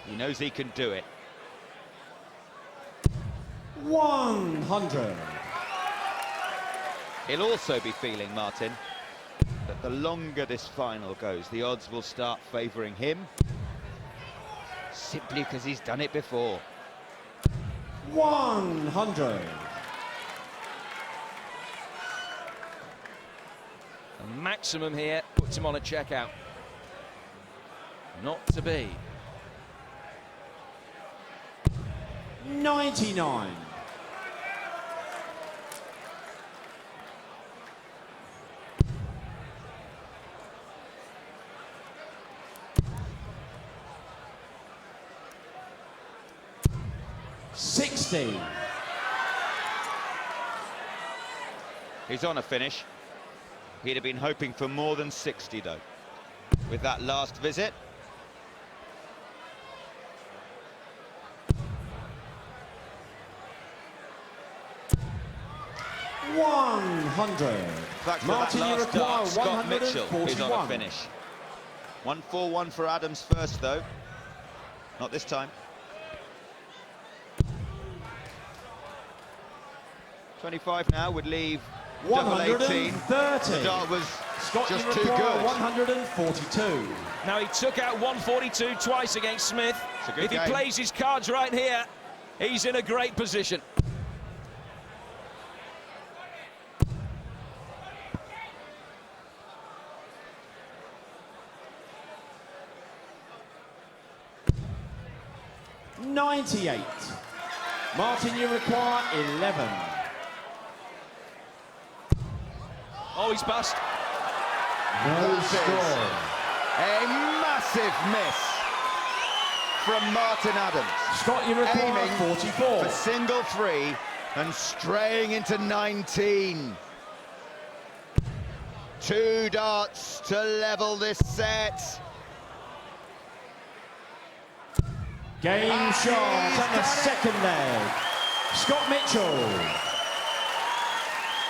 [SPEAKER 6] He knows he can do it.
[SPEAKER 8] 100.
[SPEAKER 6] He'll also be feeling, Martin, that the longer this final goes, the odds will start favouring him, simply because he's done it before.
[SPEAKER 8] 100.
[SPEAKER 6] The maximum here puts him on a checkout. Not to be.
[SPEAKER 8] 99. $60.
[SPEAKER 6] He's on a finish. He'd have been hoping for more than 60, though, with that last visit. Back to
[SPEAKER 8] Martin,
[SPEAKER 6] that
[SPEAKER 8] you
[SPEAKER 6] last
[SPEAKER 8] require
[SPEAKER 6] dart, Scott Mitchell is on a
[SPEAKER 8] 141.
[SPEAKER 6] finish. 1-4-1 for Adams first, though. Not this time. 25 now would leave double 18.
[SPEAKER 8] 130.
[SPEAKER 6] The dart was
[SPEAKER 8] Scott,
[SPEAKER 6] just
[SPEAKER 8] you
[SPEAKER 6] too
[SPEAKER 8] require
[SPEAKER 6] good.
[SPEAKER 8] 142.
[SPEAKER 6] Now he took out 142 twice against Smith. If he plays his cards right here, he's in a great position.
[SPEAKER 8] $98. Martin, you require 11.
[SPEAKER 6] Oh, he's bust.
[SPEAKER 8] No score.
[SPEAKER 6] A massive miss from Martin Adams.
[SPEAKER 8] Scott, you require
[SPEAKER 6] Aiming
[SPEAKER 8] 44.
[SPEAKER 6] for single 3 and straying into 19. 2 darts to level this set.
[SPEAKER 8] Game shot
[SPEAKER 4] he's
[SPEAKER 8] on the
[SPEAKER 4] done it.
[SPEAKER 8] second leg. Scott Mitchell.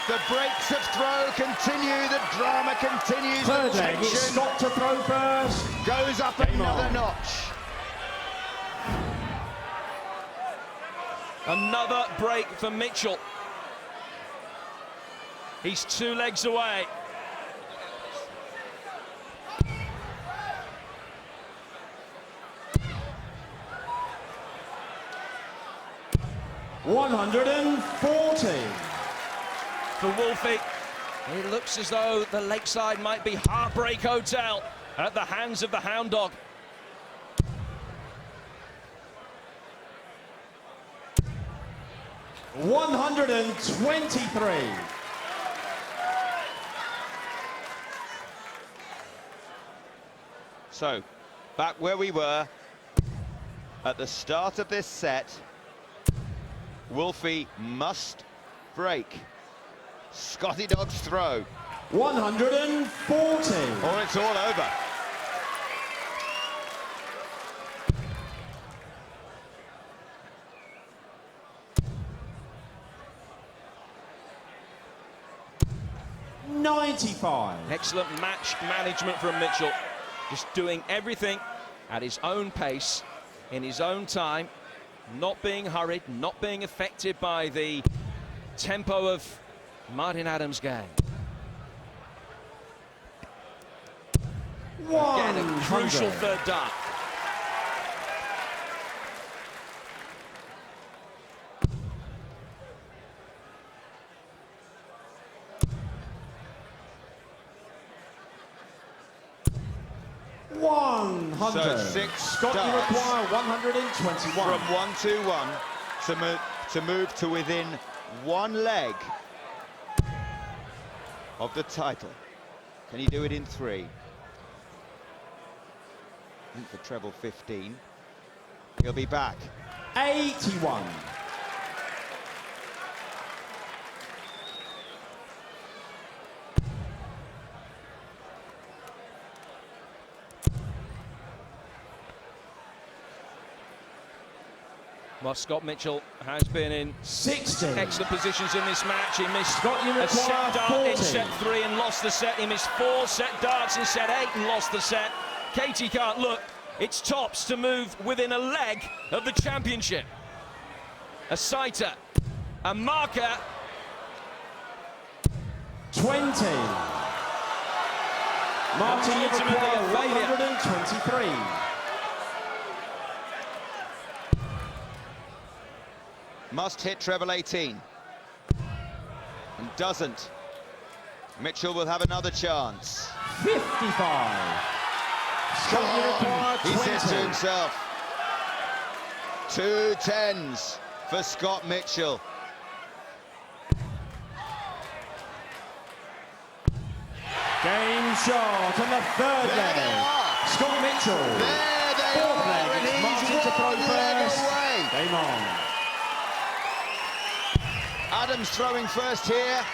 [SPEAKER 4] The breaks of throw continue, the drama continues,
[SPEAKER 8] Third
[SPEAKER 4] the
[SPEAKER 8] leg, it's
[SPEAKER 4] tension
[SPEAKER 8] Scott to throw first.
[SPEAKER 4] goes up
[SPEAKER 8] Game
[SPEAKER 4] another
[SPEAKER 8] on.
[SPEAKER 4] notch.
[SPEAKER 6] Another break for Mitchell. He's 2 legs away.
[SPEAKER 8] $140.
[SPEAKER 6] For Wolfie, it looks as though the Lakeside might be Heartbreak Hotel at the hands of the Hound Dog.
[SPEAKER 8] $123.
[SPEAKER 4] So, back where we were at the start of this set, Wolfie must break Scotty Dog's throw,
[SPEAKER 8] 140.
[SPEAKER 4] or it's all over.
[SPEAKER 8] $95.
[SPEAKER 6] Excellent match management from Mitchell. Just doing everything at his own pace, in his own time, not being hurried, not being affected by the tempo of Martin Adams' game. Again, a crucial
[SPEAKER 8] 100.
[SPEAKER 6] third dart.
[SPEAKER 4] So 6
[SPEAKER 8] Scott, you
[SPEAKER 4] darts
[SPEAKER 8] require 121.
[SPEAKER 4] from 1-1 to move to within 1 leg of the title. Can he do it in 3? I think for treble 15. He'll be back.
[SPEAKER 8] 81.
[SPEAKER 6] Well, Scott Mitchell has been in
[SPEAKER 8] 60.
[SPEAKER 6] excellent positions in this match. He missed
[SPEAKER 8] Scott, you
[SPEAKER 6] a set
[SPEAKER 8] require
[SPEAKER 6] dart in
[SPEAKER 8] 40.
[SPEAKER 6] set 3 and lost the set. He missed 4 set darts in set 8 and lost the set. Katie can't look. It's tops to move within a leg of the championship. A sighter, a marker.
[SPEAKER 8] 20. Martin, you
[SPEAKER 6] Ultimately
[SPEAKER 8] require
[SPEAKER 6] a failure.
[SPEAKER 8] 123.
[SPEAKER 4] Must hit treble 18. And doesn't. Mitchell will have another chance.
[SPEAKER 8] 55. Scott, you require
[SPEAKER 4] He says to
[SPEAKER 8] 20.
[SPEAKER 4] himself, 2 10s for Scott Mitchell.
[SPEAKER 8] Game shot on the third
[SPEAKER 4] There they
[SPEAKER 8] leg.
[SPEAKER 4] are.
[SPEAKER 8] Scott Mitchell.
[SPEAKER 4] There they
[SPEAKER 8] Fourth
[SPEAKER 4] are,
[SPEAKER 8] leg,
[SPEAKER 4] and
[SPEAKER 8] it's
[SPEAKER 4] he's
[SPEAKER 8] Martin to throw
[SPEAKER 4] 1 leg
[SPEAKER 8] first.
[SPEAKER 4] away.
[SPEAKER 8] Game on.
[SPEAKER 4] Adams throwing first here,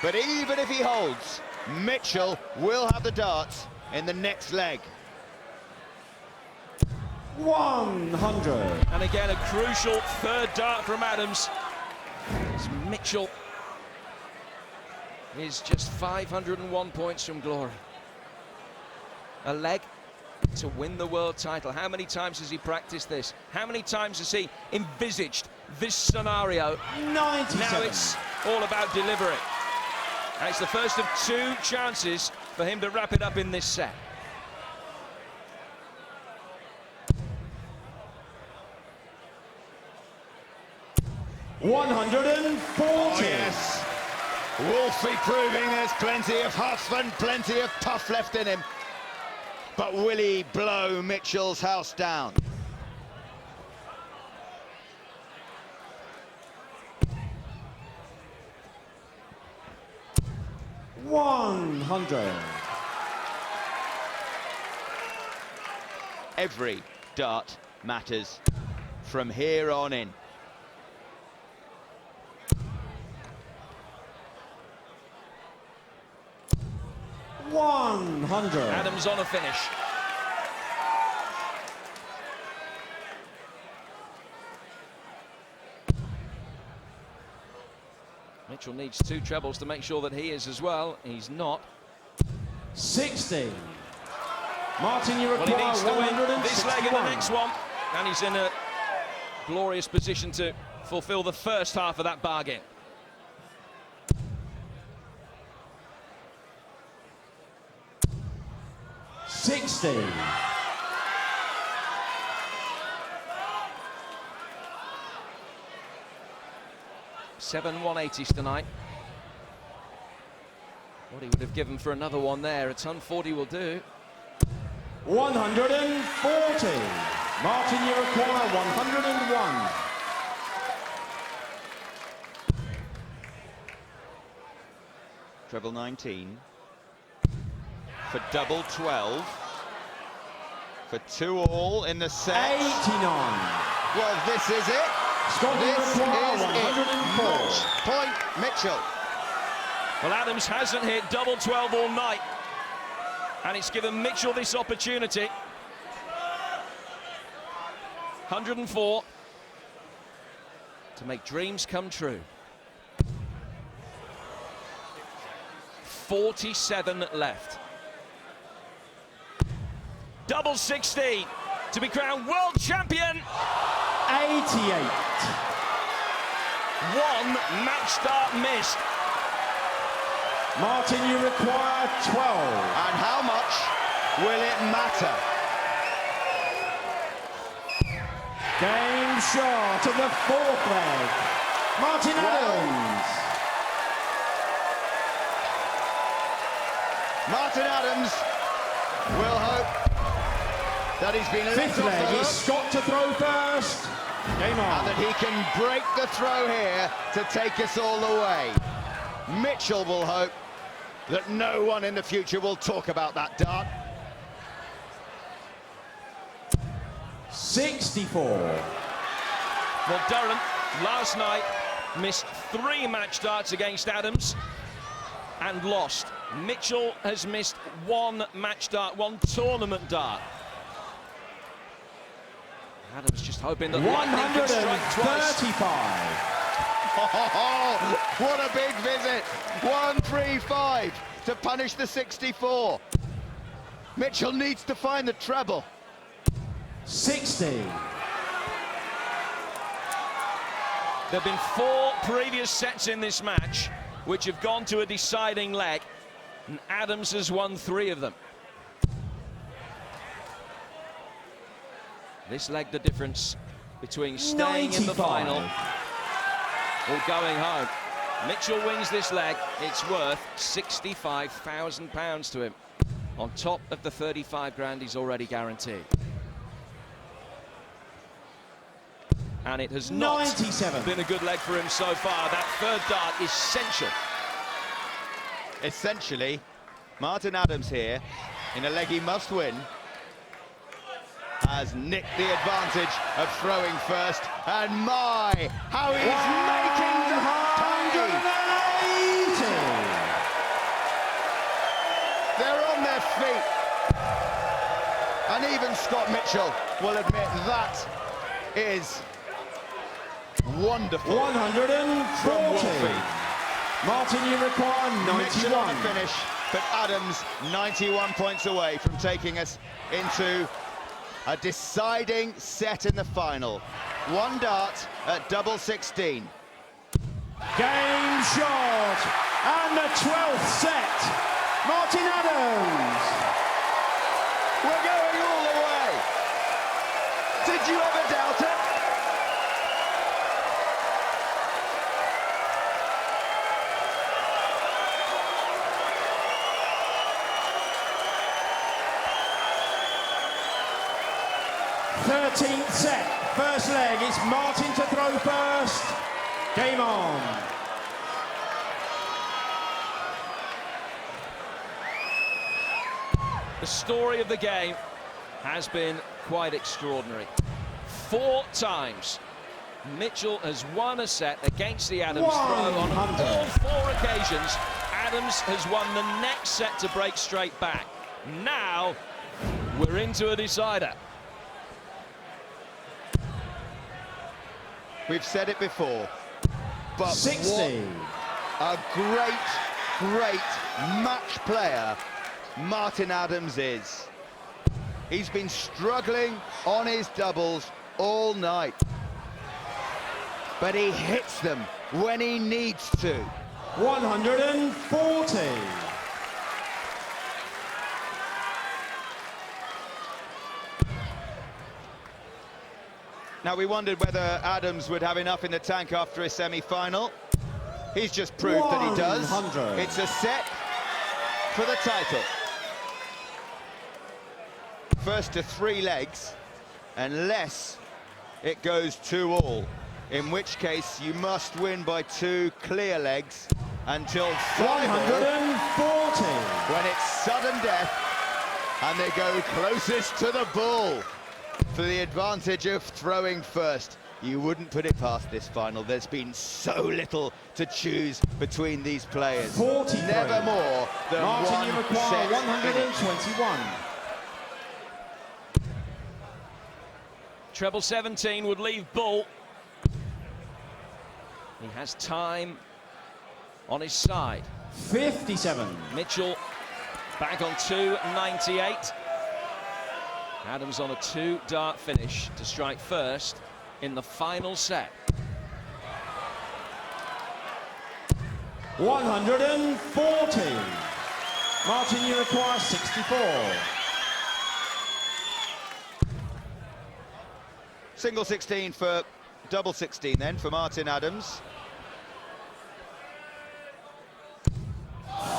[SPEAKER 4] but even if he holds, Mitchell will have the darts in the next leg.
[SPEAKER 8] 100.
[SPEAKER 6] And again, a crucial third dart from Adams. As Mitchell is just 501 points from glory. A leg to win the world title. How many times has he practiced this? How many times has he envisaged this scenario?
[SPEAKER 8] 97.
[SPEAKER 6] Now it's all about delivery. And it's the first of 2 chances for him to wrap it up in this set.
[SPEAKER 8] $140.
[SPEAKER 4] Oh, yes. Wolfie proving there's plenty of huff and plenty of puff left in him. But will he blow Mitchell's house down?
[SPEAKER 8] $100.
[SPEAKER 4] Every dart matters from here on in.
[SPEAKER 8] $100.
[SPEAKER 6] Adams on a finish. Mitchell needs 2 trebles to make sure that he is as well. He's not.
[SPEAKER 8] 60. Martin, you
[SPEAKER 6] Well,
[SPEAKER 8] require
[SPEAKER 6] he needs to win this leg and the
[SPEAKER 8] 161.
[SPEAKER 6] next one. And he's in a glorious position to fulfill the first half of that bargain.
[SPEAKER 8] $60.
[SPEAKER 6] Seven 180s tonight. What he would have given for another one there. A ton 40 will do.
[SPEAKER 8] 140. Martin, you require 101.
[SPEAKER 4] Treble 19. For double 12. For 2 all in the set.
[SPEAKER 8] 89.
[SPEAKER 4] Well, this is it.
[SPEAKER 8] Scott, you
[SPEAKER 4] This is
[SPEAKER 8] require
[SPEAKER 4] it.
[SPEAKER 8] 104.
[SPEAKER 4] Match point Mitchell.
[SPEAKER 6] Well, Adams hasn't hit double 12 all night. And it's given Mitchell this opportunity. 104 to make dreams come true. 47 left. Double 16 to be crowned world champion.
[SPEAKER 8] 88.
[SPEAKER 6] One match start missed.
[SPEAKER 8] Martin, you require 12.
[SPEAKER 4] And how much will it matter?
[SPEAKER 8] Game shot of the 4th leg. Martin Adams.
[SPEAKER 4] Martin Adams will hope that he's been
[SPEAKER 8] 5th leg is Scott to throw first. Game on.
[SPEAKER 4] and that he can break the throw here to take us all the way. Mitchell will hope that no one in the future will talk about that dart.
[SPEAKER 8] 64.
[SPEAKER 6] Well, Durham last night missed 3 match darts against Adams and lost. Mitchell has missed 1 match dart, 1 tournament dart. Adams just hoping that lightning can strike twice.
[SPEAKER 8] 135.
[SPEAKER 4] Oh, what a big visit. 135 to punish the 64. Mitchell needs to find the treble.
[SPEAKER 8] 60.
[SPEAKER 6] There have been 4 previous sets in this match which have gone to a deciding leg, and Adams has won 3 of them. This leg, the difference between staying in the
[SPEAKER 8] 95.
[SPEAKER 6] final or going home. Mitchell wins this leg, it's worth £65,000 to him, on top of the 35 grand he's already guaranteed. And it has not
[SPEAKER 8] 97.
[SPEAKER 6] been a good leg for him so far. That 3rd dart is essential.
[SPEAKER 4] Essentially, Martin Adams here, in a leg he must win, has nicked the advantage of throwing first. And my, how he's making the pay!
[SPEAKER 8] 180.
[SPEAKER 4] They're on their feet. And even Scott Mitchell will admit that is wonderful.
[SPEAKER 8] 140. Martin, you require
[SPEAKER 4] Mitchell on
[SPEAKER 8] 91.
[SPEAKER 4] the finish, but Adams 91 points away from taking us into a deciding set in the final. 1 dart at double 16.
[SPEAKER 8] Game shot. And the 12th set. Martin Adams.
[SPEAKER 4] We're going all the way. Did you ever doubt it?
[SPEAKER 8] th set. First leg, it's Martin to throw first. Game on.
[SPEAKER 6] The story of the game has been quite extraordinary. 4 times Mitchell has won a set against the Adams throw. On all 4 occasions, Adams has won the next set to break straight back. Now we're into a decider.
[SPEAKER 4] We've said it before, but
[SPEAKER 8] 60.
[SPEAKER 4] a great match player Martin Adams is. He's been struggling on his doubles all night, but he hits them when he needs to.
[SPEAKER 8] 140.
[SPEAKER 4] Now, we wondered whether Adams would have enough in the tank after a semi-final. He's just proved that he does.
[SPEAKER 8] 100.
[SPEAKER 4] It's a set for the title. First to 3 legs, unless it goes 2-all, in which case you must win by 2 clear legs until
[SPEAKER 8] 140.
[SPEAKER 4] when it's sudden death and they go closest to the ball for the advantage of throwing first. You wouldn't put it past this final. There's been so little to choose between these players.
[SPEAKER 8] 43.
[SPEAKER 4] Never more than
[SPEAKER 8] Martin,
[SPEAKER 4] one
[SPEAKER 8] you require
[SPEAKER 4] set
[SPEAKER 8] 121.
[SPEAKER 6] Treble 17 would leave Bull. He has time on his side.
[SPEAKER 8] 57.
[SPEAKER 6] Mitchell back on 298. Adams on a 2-dart finish to strike first in the final set.
[SPEAKER 8] 140. Martin, you require 64.
[SPEAKER 4] Single 16 for double 16 then for Martin Adams.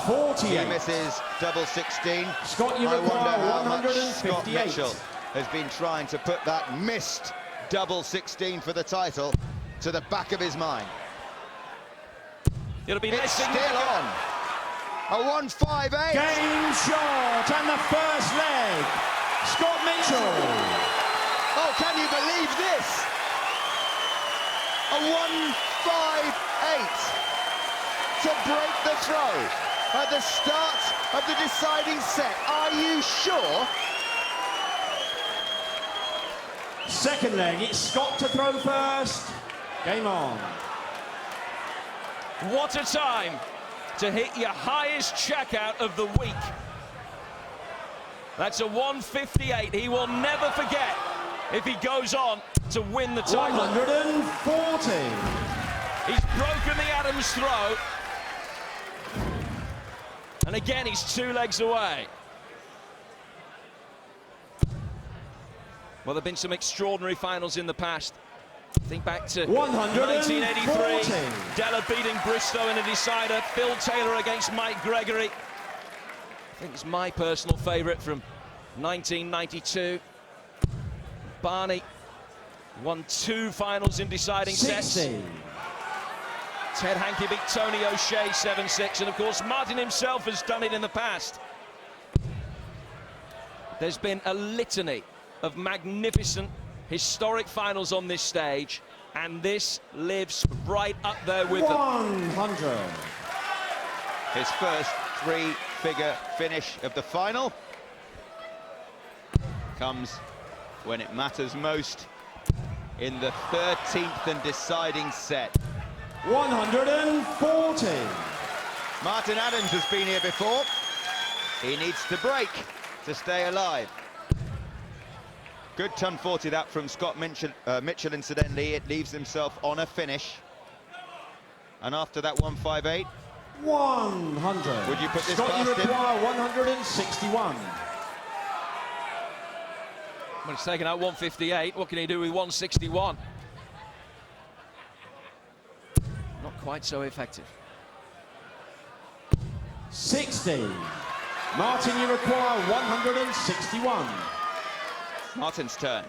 [SPEAKER 8] 48.
[SPEAKER 4] He misses double 16.
[SPEAKER 8] Scott, you
[SPEAKER 4] I wonder
[SPEAKER 8] require
[SPEAKER 4] how much Scott
[SPEAKER 8] 158.
[SPEAKER 4] Mitchell has been trying to put that missed double 16 for the title to the back of his mind.
[SPEAKER 6] It'll be
[SPEAKER 4] It's still on. A 158.
[SPEAKER 8] Game shot and the first leg. Scott Mitchell.
[SPEAKER 4] Oh, can you believe this? A 158 to break the throw at the start of the deciding set. Are you sure?
[SPEAKER 8] Second leg, it's Scott to throw first. Game on.
[SPEAKER 6] What a time to hit your highest checkout of the week. That's a 158. He will never forget if he goes on to win the title.
[SPEAKER 8] 140.
[SPEAKER 6] He's broken the Adams throw. And again, he's 2 legs away. Well, there have been some extraordinary finals in the past. Think back to 1983. Della beating Bristow in a decider. Phil Taylor against Mike Gregory. I think it's my personal favourite from 1992. Barney won 2 finals in deciding
[SPEAKER 8] 60.
[SPEAKER 6] sets. Ted Hankey beat Tony O'Shea 7-6, and of course Martin himself has done it in the past. There's been a litany of magnificent, historic finals on this stage, and this lives right up there with them.
[SPEAKER 8] 100.
[SPEAKER 4] His first 3-figure finish of the final comes when it matters most, in the 13th and deciding set.
[SPEAKER 8] 140.
[SPEAKER 4] Martin Adams has been here before. He needs to break to stay alive. Good ton 40 that from Scott Mitchell, incidentally. It leaves himself on a finish. And after that 158,
[SPEAKER 8] 100.
[SPEAKER 4] would you put this
[SPEAKER 8] Scott,
[SPEAKER 4] past
[SPEAKER 8] you
[SPEAKER 4] him?
[SPEAKER 8] require 161.
[SPEAKER 6] Well, he's taken out 158. What can he do with 161? Not quite so effective.
[SPEAKER 8] 60. Martin, you require 161.
[SPEAKER 4] Martin's turn.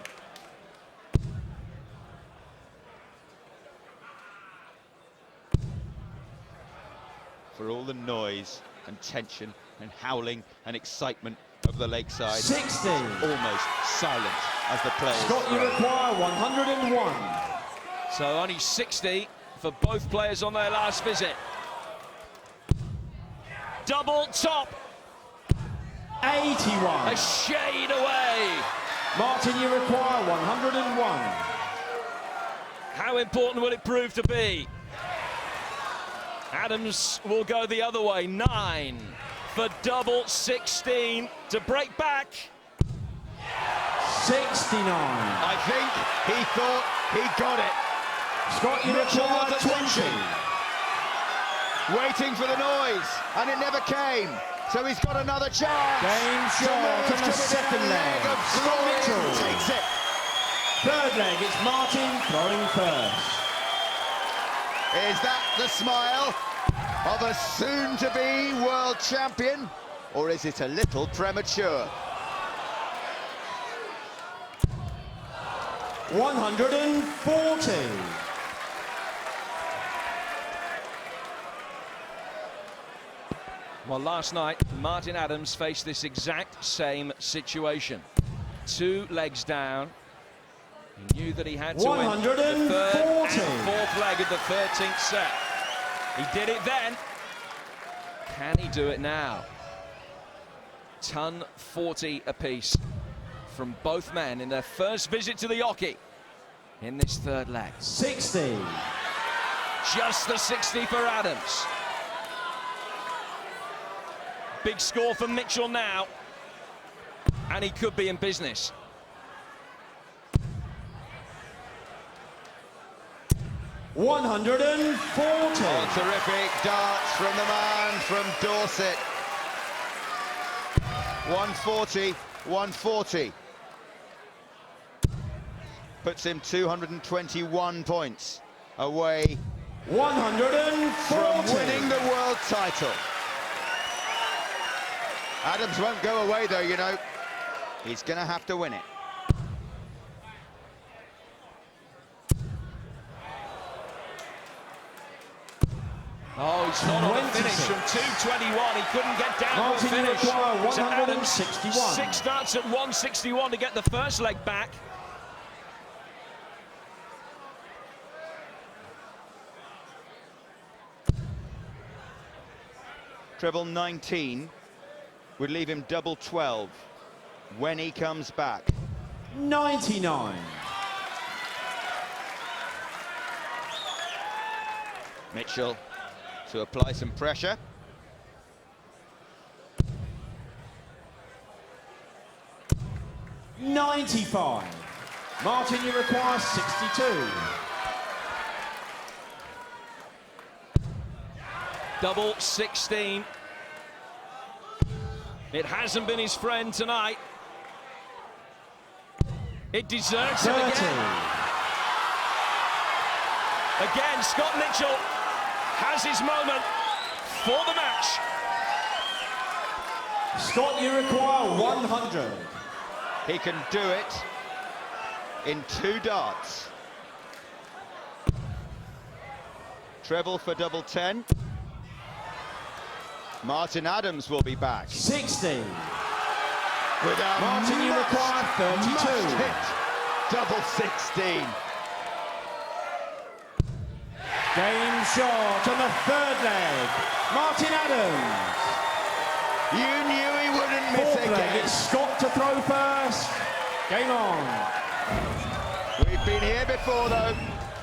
[SPEAKER 4] For all the noise and tension and howling and excitement of the Lakeside,
[SPEAKER 8] 60.
[SPEAKER 4] almost silent as the players
[SPEAKER 8] Scott, you
[SPEAKER 4] throw.
[SPEAKER 8] require 101.
[SPEAKER 6] So only 60 for both players on their last visit. Double top.
[SPEAKER 8] 81.
[SPEAKER 6] A shade away.
[SPEAKER 8] Martin, you require 101.
[SPEAKER 6] How important will it prove to be? Adams will go the other way. 9 for double 16 to break back.
[SPEAKER 8] 69.
[SPEAKER 4] I think he thought he got it.
[SPEAKER 8] Scott, you
[SPEAKER 4] Mitchell
[SPEAKER 8] require
[SPEAKER 4] was
[SPEAKER 8] 20.
[SPEAKER 4] attention, waiting for the noise, and it never came. So he's got another chance.
[SPEAKER 8] Game shot on the second leg. Scott Mitchell
[SPEAKER 4] takes it.
[SPEAKER 8] Third leg, it's Martin throwing first.
[SPEAKER 4] Is that the smile of a soon-to-be world champion, or is it a little premature?
[SPEAKER 8] 140.
[SPEAKER 6] Well, last night, Martin Adams faced this exact same situation. 2 legs down. He knew that he had to win the third and fourth leg of the 13th set. He did it then. Can he do it now? Ton 40 apiece from both men in their first visit to the Oki in this third leg.
[SPEAKER 8] 60.
[SPEAKER 6] Just the 60 for Adams. Big score for Mitchell now, and he could be in business.
[SPEAKER 8] $140.
[SPEAKER 4] Oh, terrific darts from the man from Dorset. 140, 140. Puts him 221 points away
[SPEAKER 8] 140.
[SPEAKER 4] from winning the world title. Adams won't go away though, you know. He's going to have to win it.
[SPEAKER 6] Oh, he's not on the finish from 221. He couldn't get down
[SPEAKER 8] Martin,
[SPEAKER 6] to a finish.
[SPEAKER 8] require
[SPEAKER 6] So Adams,
[SPEAKER 8] 161.
[SPEAKER 6] 6 darts at 161 to get the first leg back.
[SPEAKER 4] Treble 19 would leave him double 12 when he comes back.
[SPEAKER 8] 99.
[SPEAKER 4] Mitchell to apply some pressure.
[SPEAKER 8] $95. Martin, you require 62.
[SPEAKER 6] Double 16. It hasn't been his friend tonight. It deserts him
[SPEAKER 8] 30.
[SPEAKER 6] Again, Scott Mitchell has his moment for the match.
[SPEAKER 8] Scott, you require 100.
[SPEAKER 4] He can do it in 2 darts. Treble for double 10. Martin Adams will be back.
[SPEAKER 8] 60.
[SPEAKER 4] With a
[SPEAKER 8] Martin, you require 32.
[SPEAKER 4] must hit double 16.
[SPEAKER 8] Game shot on the third leg. Martin Adams.
[SPEAKER 4] You knew he wouldn't miss
[SPEAKER 8] Fourth leg,
[SPEAKER 4] again.
[SPEAKER 8] it's Scott to throw first. Game on.
[SPEAKER 4] We've been here before, though.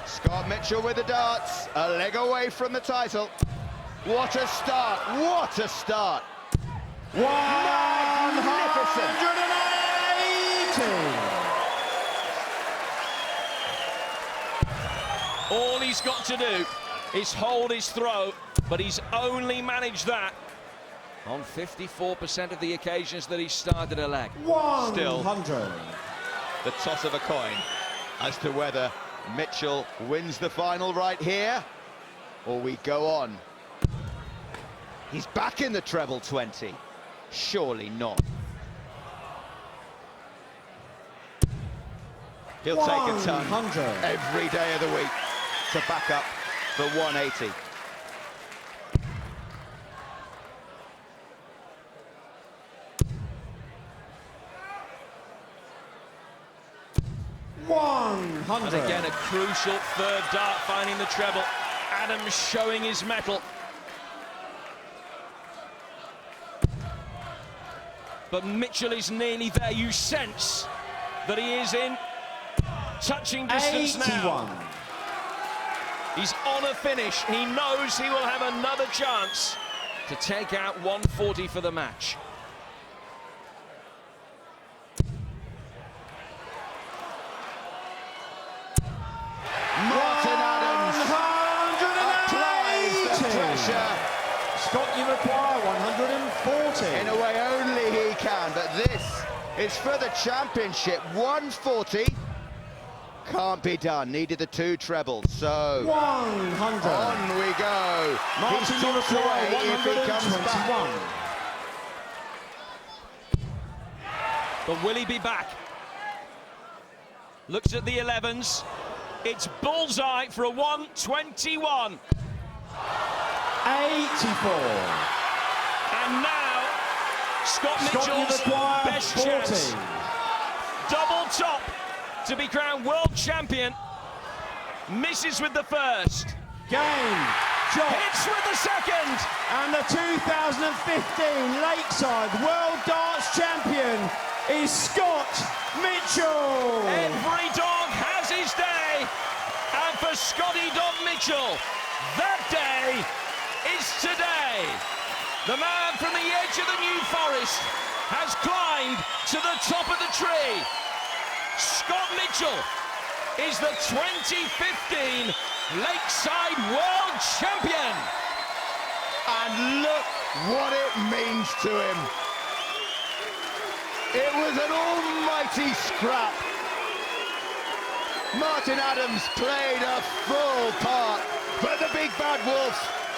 [SPEAKER 4] Scott Mitchell with the darts, a leg away from the title. What a start, what a start.
[SPEAKER 8] 180.
[SPEAKER 6] All he's got to do is hold his throw, but he's only managed that on 54% of the occasions that he started a leg.
[SPEAKER 8] 100.
[SPEAKER 4] The toss of a coin as to whether Mitchell wins the final right here, or we go on. He's back in the treble 20. Surely not. He'll take a ton
[SPEAKER 8] 100.
[SPEAKER 4] every day of the week to back up the 180.
[SPEAKER 6] And again, a crucial third dart finding the treble. Adams showing his mettle. But Mitchell is nearly there. You sense that he is in touching distance
[SPEAKER 8] 81.
[SPEAKER 6] now. He's on a finish. He knows he will have another chance to take out 140 for the match.
[SPEAKER 4] Martin Adams applies the pressure.
[SPEAKER 8] Scott, you require 140.
[SPEAKER 4] In a way only he can, but this is for the championship. 140 can't be done. Needed the 2 trebles, so
[SPEAKER 8] 100.
[SPEAKER 4] on we go.
[SPEAKER 8] Martin,
[SPEAKER 4] He's
[SPEAKER 8] you
[SPEAKER 4] tucked
[SPEAKER 8] require
[SPEAKER 4] away if he comes back.
[SPEAKER 8] 121.
[SPEAKER 6] But will he be back? Looks at the 11s. It's bullseye for a 121.
[SPEAKER 8] 84.
[SPEAKER 6] And now, Scott
[SPEAKER 8] Scott, you
[SPEAKER 6] Mitchell's
[SPEAKER 8] require
[SPEAKER 6] best
[SPEAKER 8] 40.
[SPEAKER 6] chance. Double top to be crowned world champion. Misses with the first.
[SPEAKER 8] Game. Job.
[SPEAKER 6] Hits with the second.
[SPEAKER 8] And the 2015 Lakeside World Darts Champion is Scott Mitchell.
[SPEAKER 6] Every dog has his day. And for Scotty Dog Mitchell, that day is today. The man from the edge of the New Forest has climbed to the top of the tree. Scott Mitchell is the 2015 Lakeside World Champion.
[SPEAKER 4] And look what it means to him. It was an almighty scrap. Martin Adams played a full part, but the big bad wolf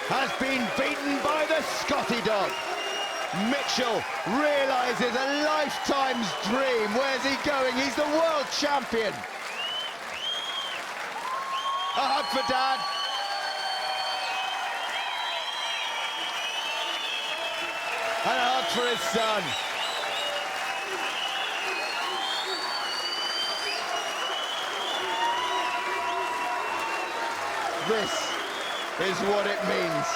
[SPEAKER 4] has been beaten by the Scotty dog. Mitchell realises a lifetime's dream. Where's he going? He's the world champion. A hug for Dad. And a hug for his son. This is what it means.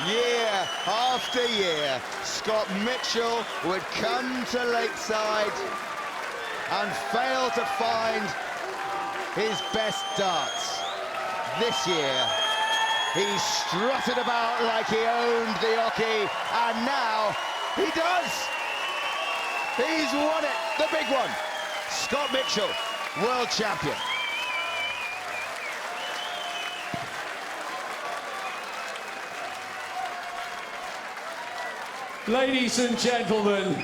[SPEAKER 4] Year after year, Scott Mitchell would come to Lakeside and fail to find his best darts. This year, he strutted about like he owned the hockey, and now he does. He's won it, the big one. Scott Mitchell, world champion.
[SPEAKER 1] Ladies and gentlemen,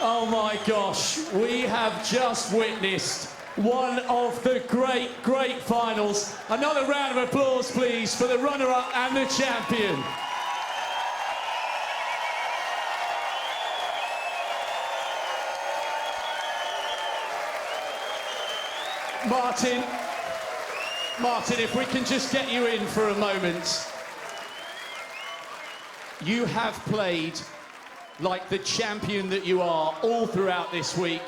[SPEAKER 1] oh my gosh, we have just witnessed one of the great finals. Another round of applause, please, for the runner-up and the champion. Martin, if we can just get you in for a moment. You have played like the champion that you are all throughout this week.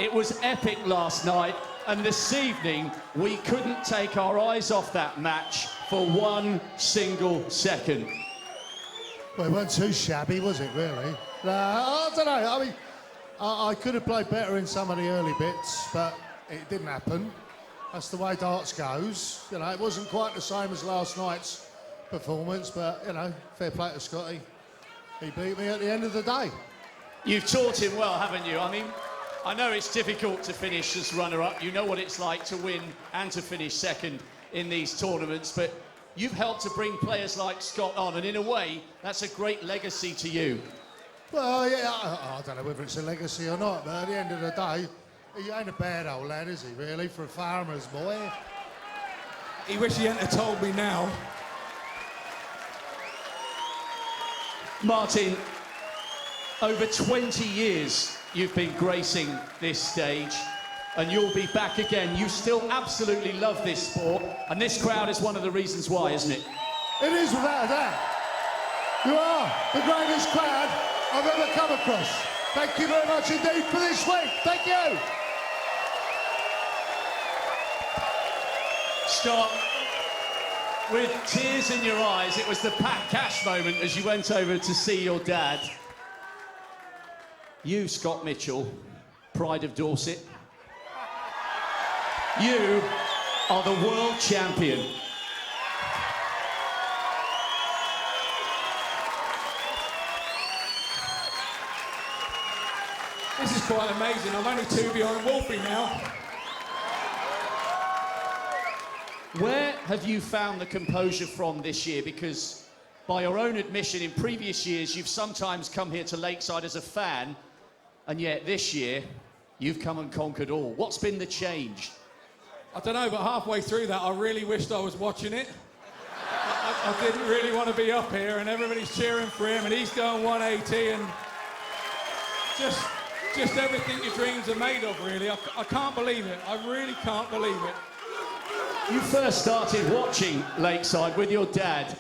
[SPEAKER 1] It was epic last night, and this evening we couldn't take our eyes off that match for 1 single second.
[SPEAKER 5] Well, it wasn't too shabby, was it, really? I don't know. I mean, I could have played better in some of the early bits, but it didn't happen. That's the way darts goes. You know, it wasn't quite the same as last night's performance, but, you know, fair play to Scotty. He beat me at the end of the day.
[SPEAKER 1] You've taught him well, haven't you? I mean, I know it's difficult to finish as runner-up. You know what it's like to win and to finish second in these tournaments, but you've helped to bring players like Scott on, and in a way, that's a great legacy to you.
[SPEAKER 5] Well, yeah, I don't know whether it's a legacy or not, but at the end of the day, he ain't a bad old lad, is he, really, for a farmer's boy?
[SPEAKER 3] He wish he hadn't have told me now.
[SPEAKER 1] Martin, over 20 years you've been gracing this stage, and you'll be back again. You still absolutely love this sport, and this crowd is one of the reasons why, isn't it?
[SPEAKER 5] It is, without a doubt. You are the greatest crowd I've ever come across. Thank you very much indeed for this week. Thank you.
[SPEAKER 1] Scott, with tears in your eyes, it was the Pat Cash moment as you went over to see your dad. You, Scott Mitchell, pride of Dorset. You are the world champion.
[SPEAKER 10] This is quite amazing. I'm only 2 behind Wolfie now.
[SPEAKER 1] Where have you found the composure from this year? Because by your own admission, in previous years, you've sometimes come here to Lakeside as a fan, and yet this year, you've come and conquered all. What's been the change?
[SPEAKER 10] I don't know, but halfway through that, I really wished I was watching it. I didn't really want to be up here, and everybody's cheering for him, and he's going 180, and just everything your dreams are made of, really. I can't believe it. I really can't believe it.
[SPEAKER 1] You first started watching Lakeside with your dad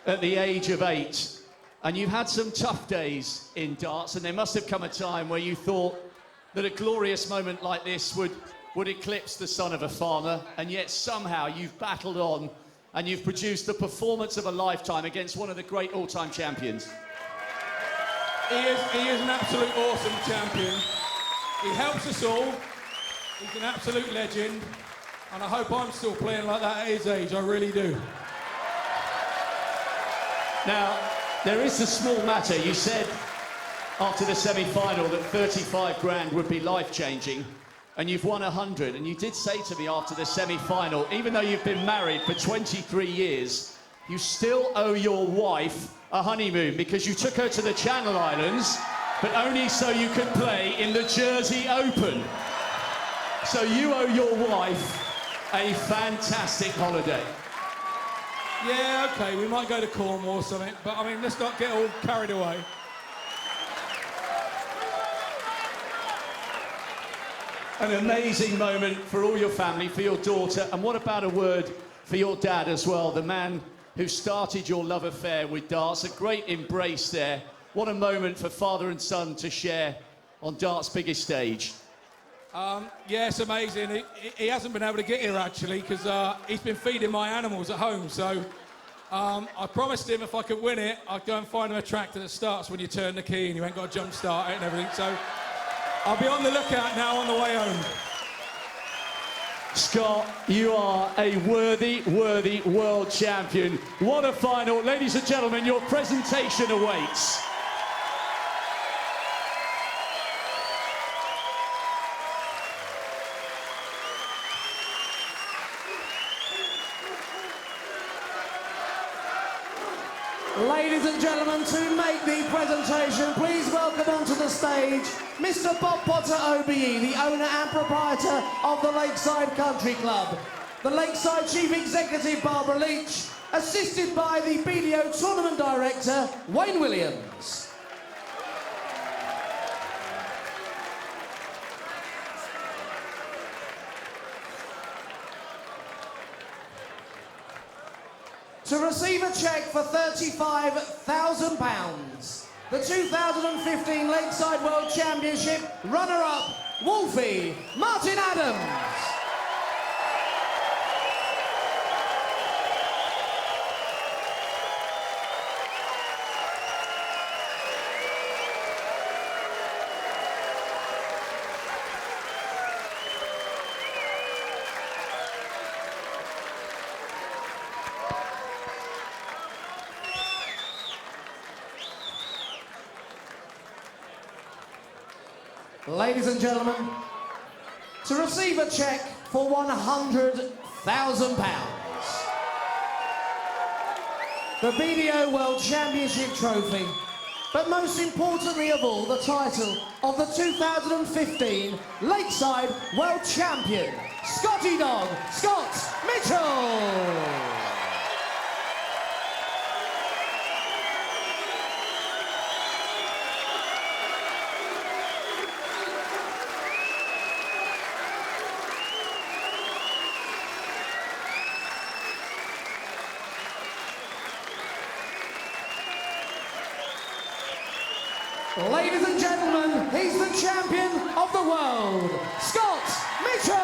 [SPEAKER 1] at the age of 8, and you've had some tough days in darts, and there must have come a time where you thought that a glorious moment like this would eclipse the son of a farmer, and yet somehow you've battled on and you've produced the performance of a lifetime against one of the great all-time champions.
[SPEAKER 10] He is an absolute awesome champion. He helps us all. He's an absolute legend. And I hope I'm still playing like that at his age. I really do.
[SPEAKER 1] Now, there is a small matter. You said after the semi-final that 35 grand would be life-changing, and you've won 100. And you did say to me after the semi-final, even though you've been married for 23 years, you still owe your wife a honeymoon because you took her to the Channel Islands, but only so you could play in the Jersey Open. So you owe your wife a fantastic holiday.
[SPEAKER 10] Yeah, okay, we might go to Cornwall or something, but I mean, let's not get all carried away.
[SPEAKER 1] An amazing moment for all your family, for your daughter, and what about a word for your dad as well, the man who started your love affair with darts. A great embrace there. What a moment for father and son to share on darts' biggest stage.
[SPEAKER 10] Yeah, it's amazing. He hasn't been able to get here, actually, because he's been feeding my animals at home, so I promised him if I could win it, I'd go and find him a tractor that starts when you turn the key and you ain't got to jump start it and everything, so I'll be on the lookout now on the way home.
[SPEAKER 1] Scott, you are a worthy world champion. What a final. Ladies and gentlemen, your presentation awaits. Ladies and gentlemen, to make the presentation, please welcome onto the stage Mr. Bob Potter OBE, the owner and proprietor of the Lakeside Country Club. The Lakeside Chief Executive, Barbara Leach, assisted by the BDO Tournament Director, Wayne Williams. To receive a cheque for £35,000, the 2015 Lakeside World Championship runner-up, Wolfie Martin Adams. Ladies and gentlemen, to receive a cheque for £100,000. The BDO World Championship trophy, but most importantly of all, the title of the 2015 Lakeside World Champion, Scotty Dog, Scott Mitchell. Ladies and gentlemen, he's the champion of the world, Scott Mitchell!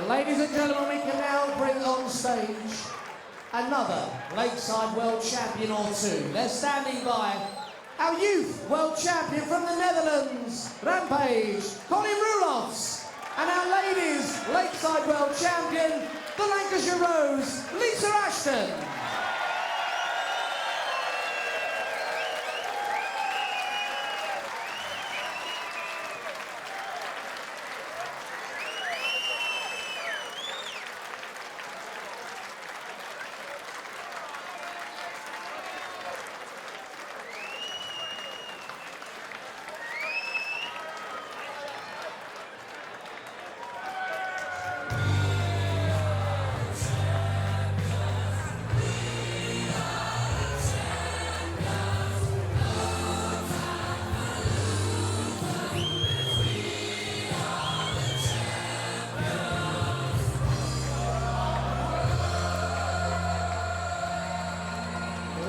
[SPEAKER 1] Ladies and gentlemen, we can now bring on stage another Lakeside World Champion or two. They're standing by our youth World Champion from the Netherlands, Rampage, Colin Roelofs, and our ladies Lakeside World Champion, the Lancashire Rose, Lisa Ashton.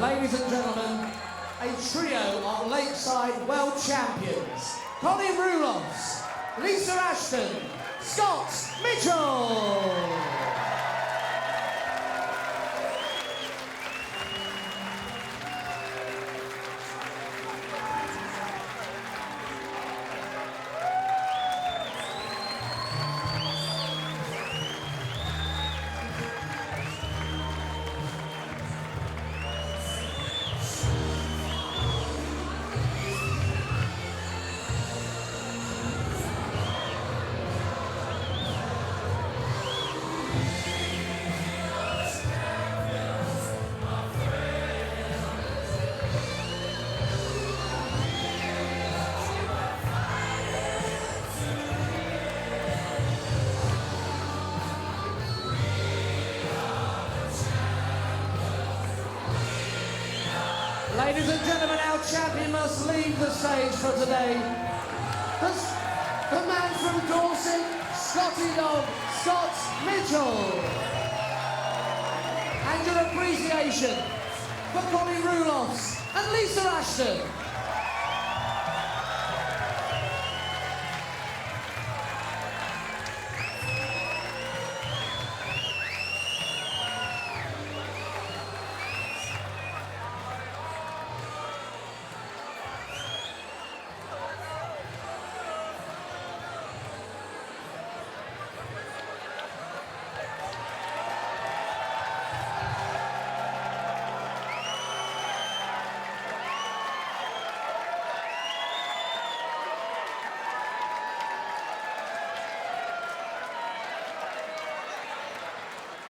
[SPEAKER 1] Ladies and gentlemen, a trio of Lakeside World Champions. Colin Roelofs, Lisa Ashton, Scott Mitchell. Ladies and gentlemen, our champion must leave the stage for today. The man from Dorset, Scotty Dog, Scott Mitchell. And your appreciation for Colin Roelofs and Lisa Ashton.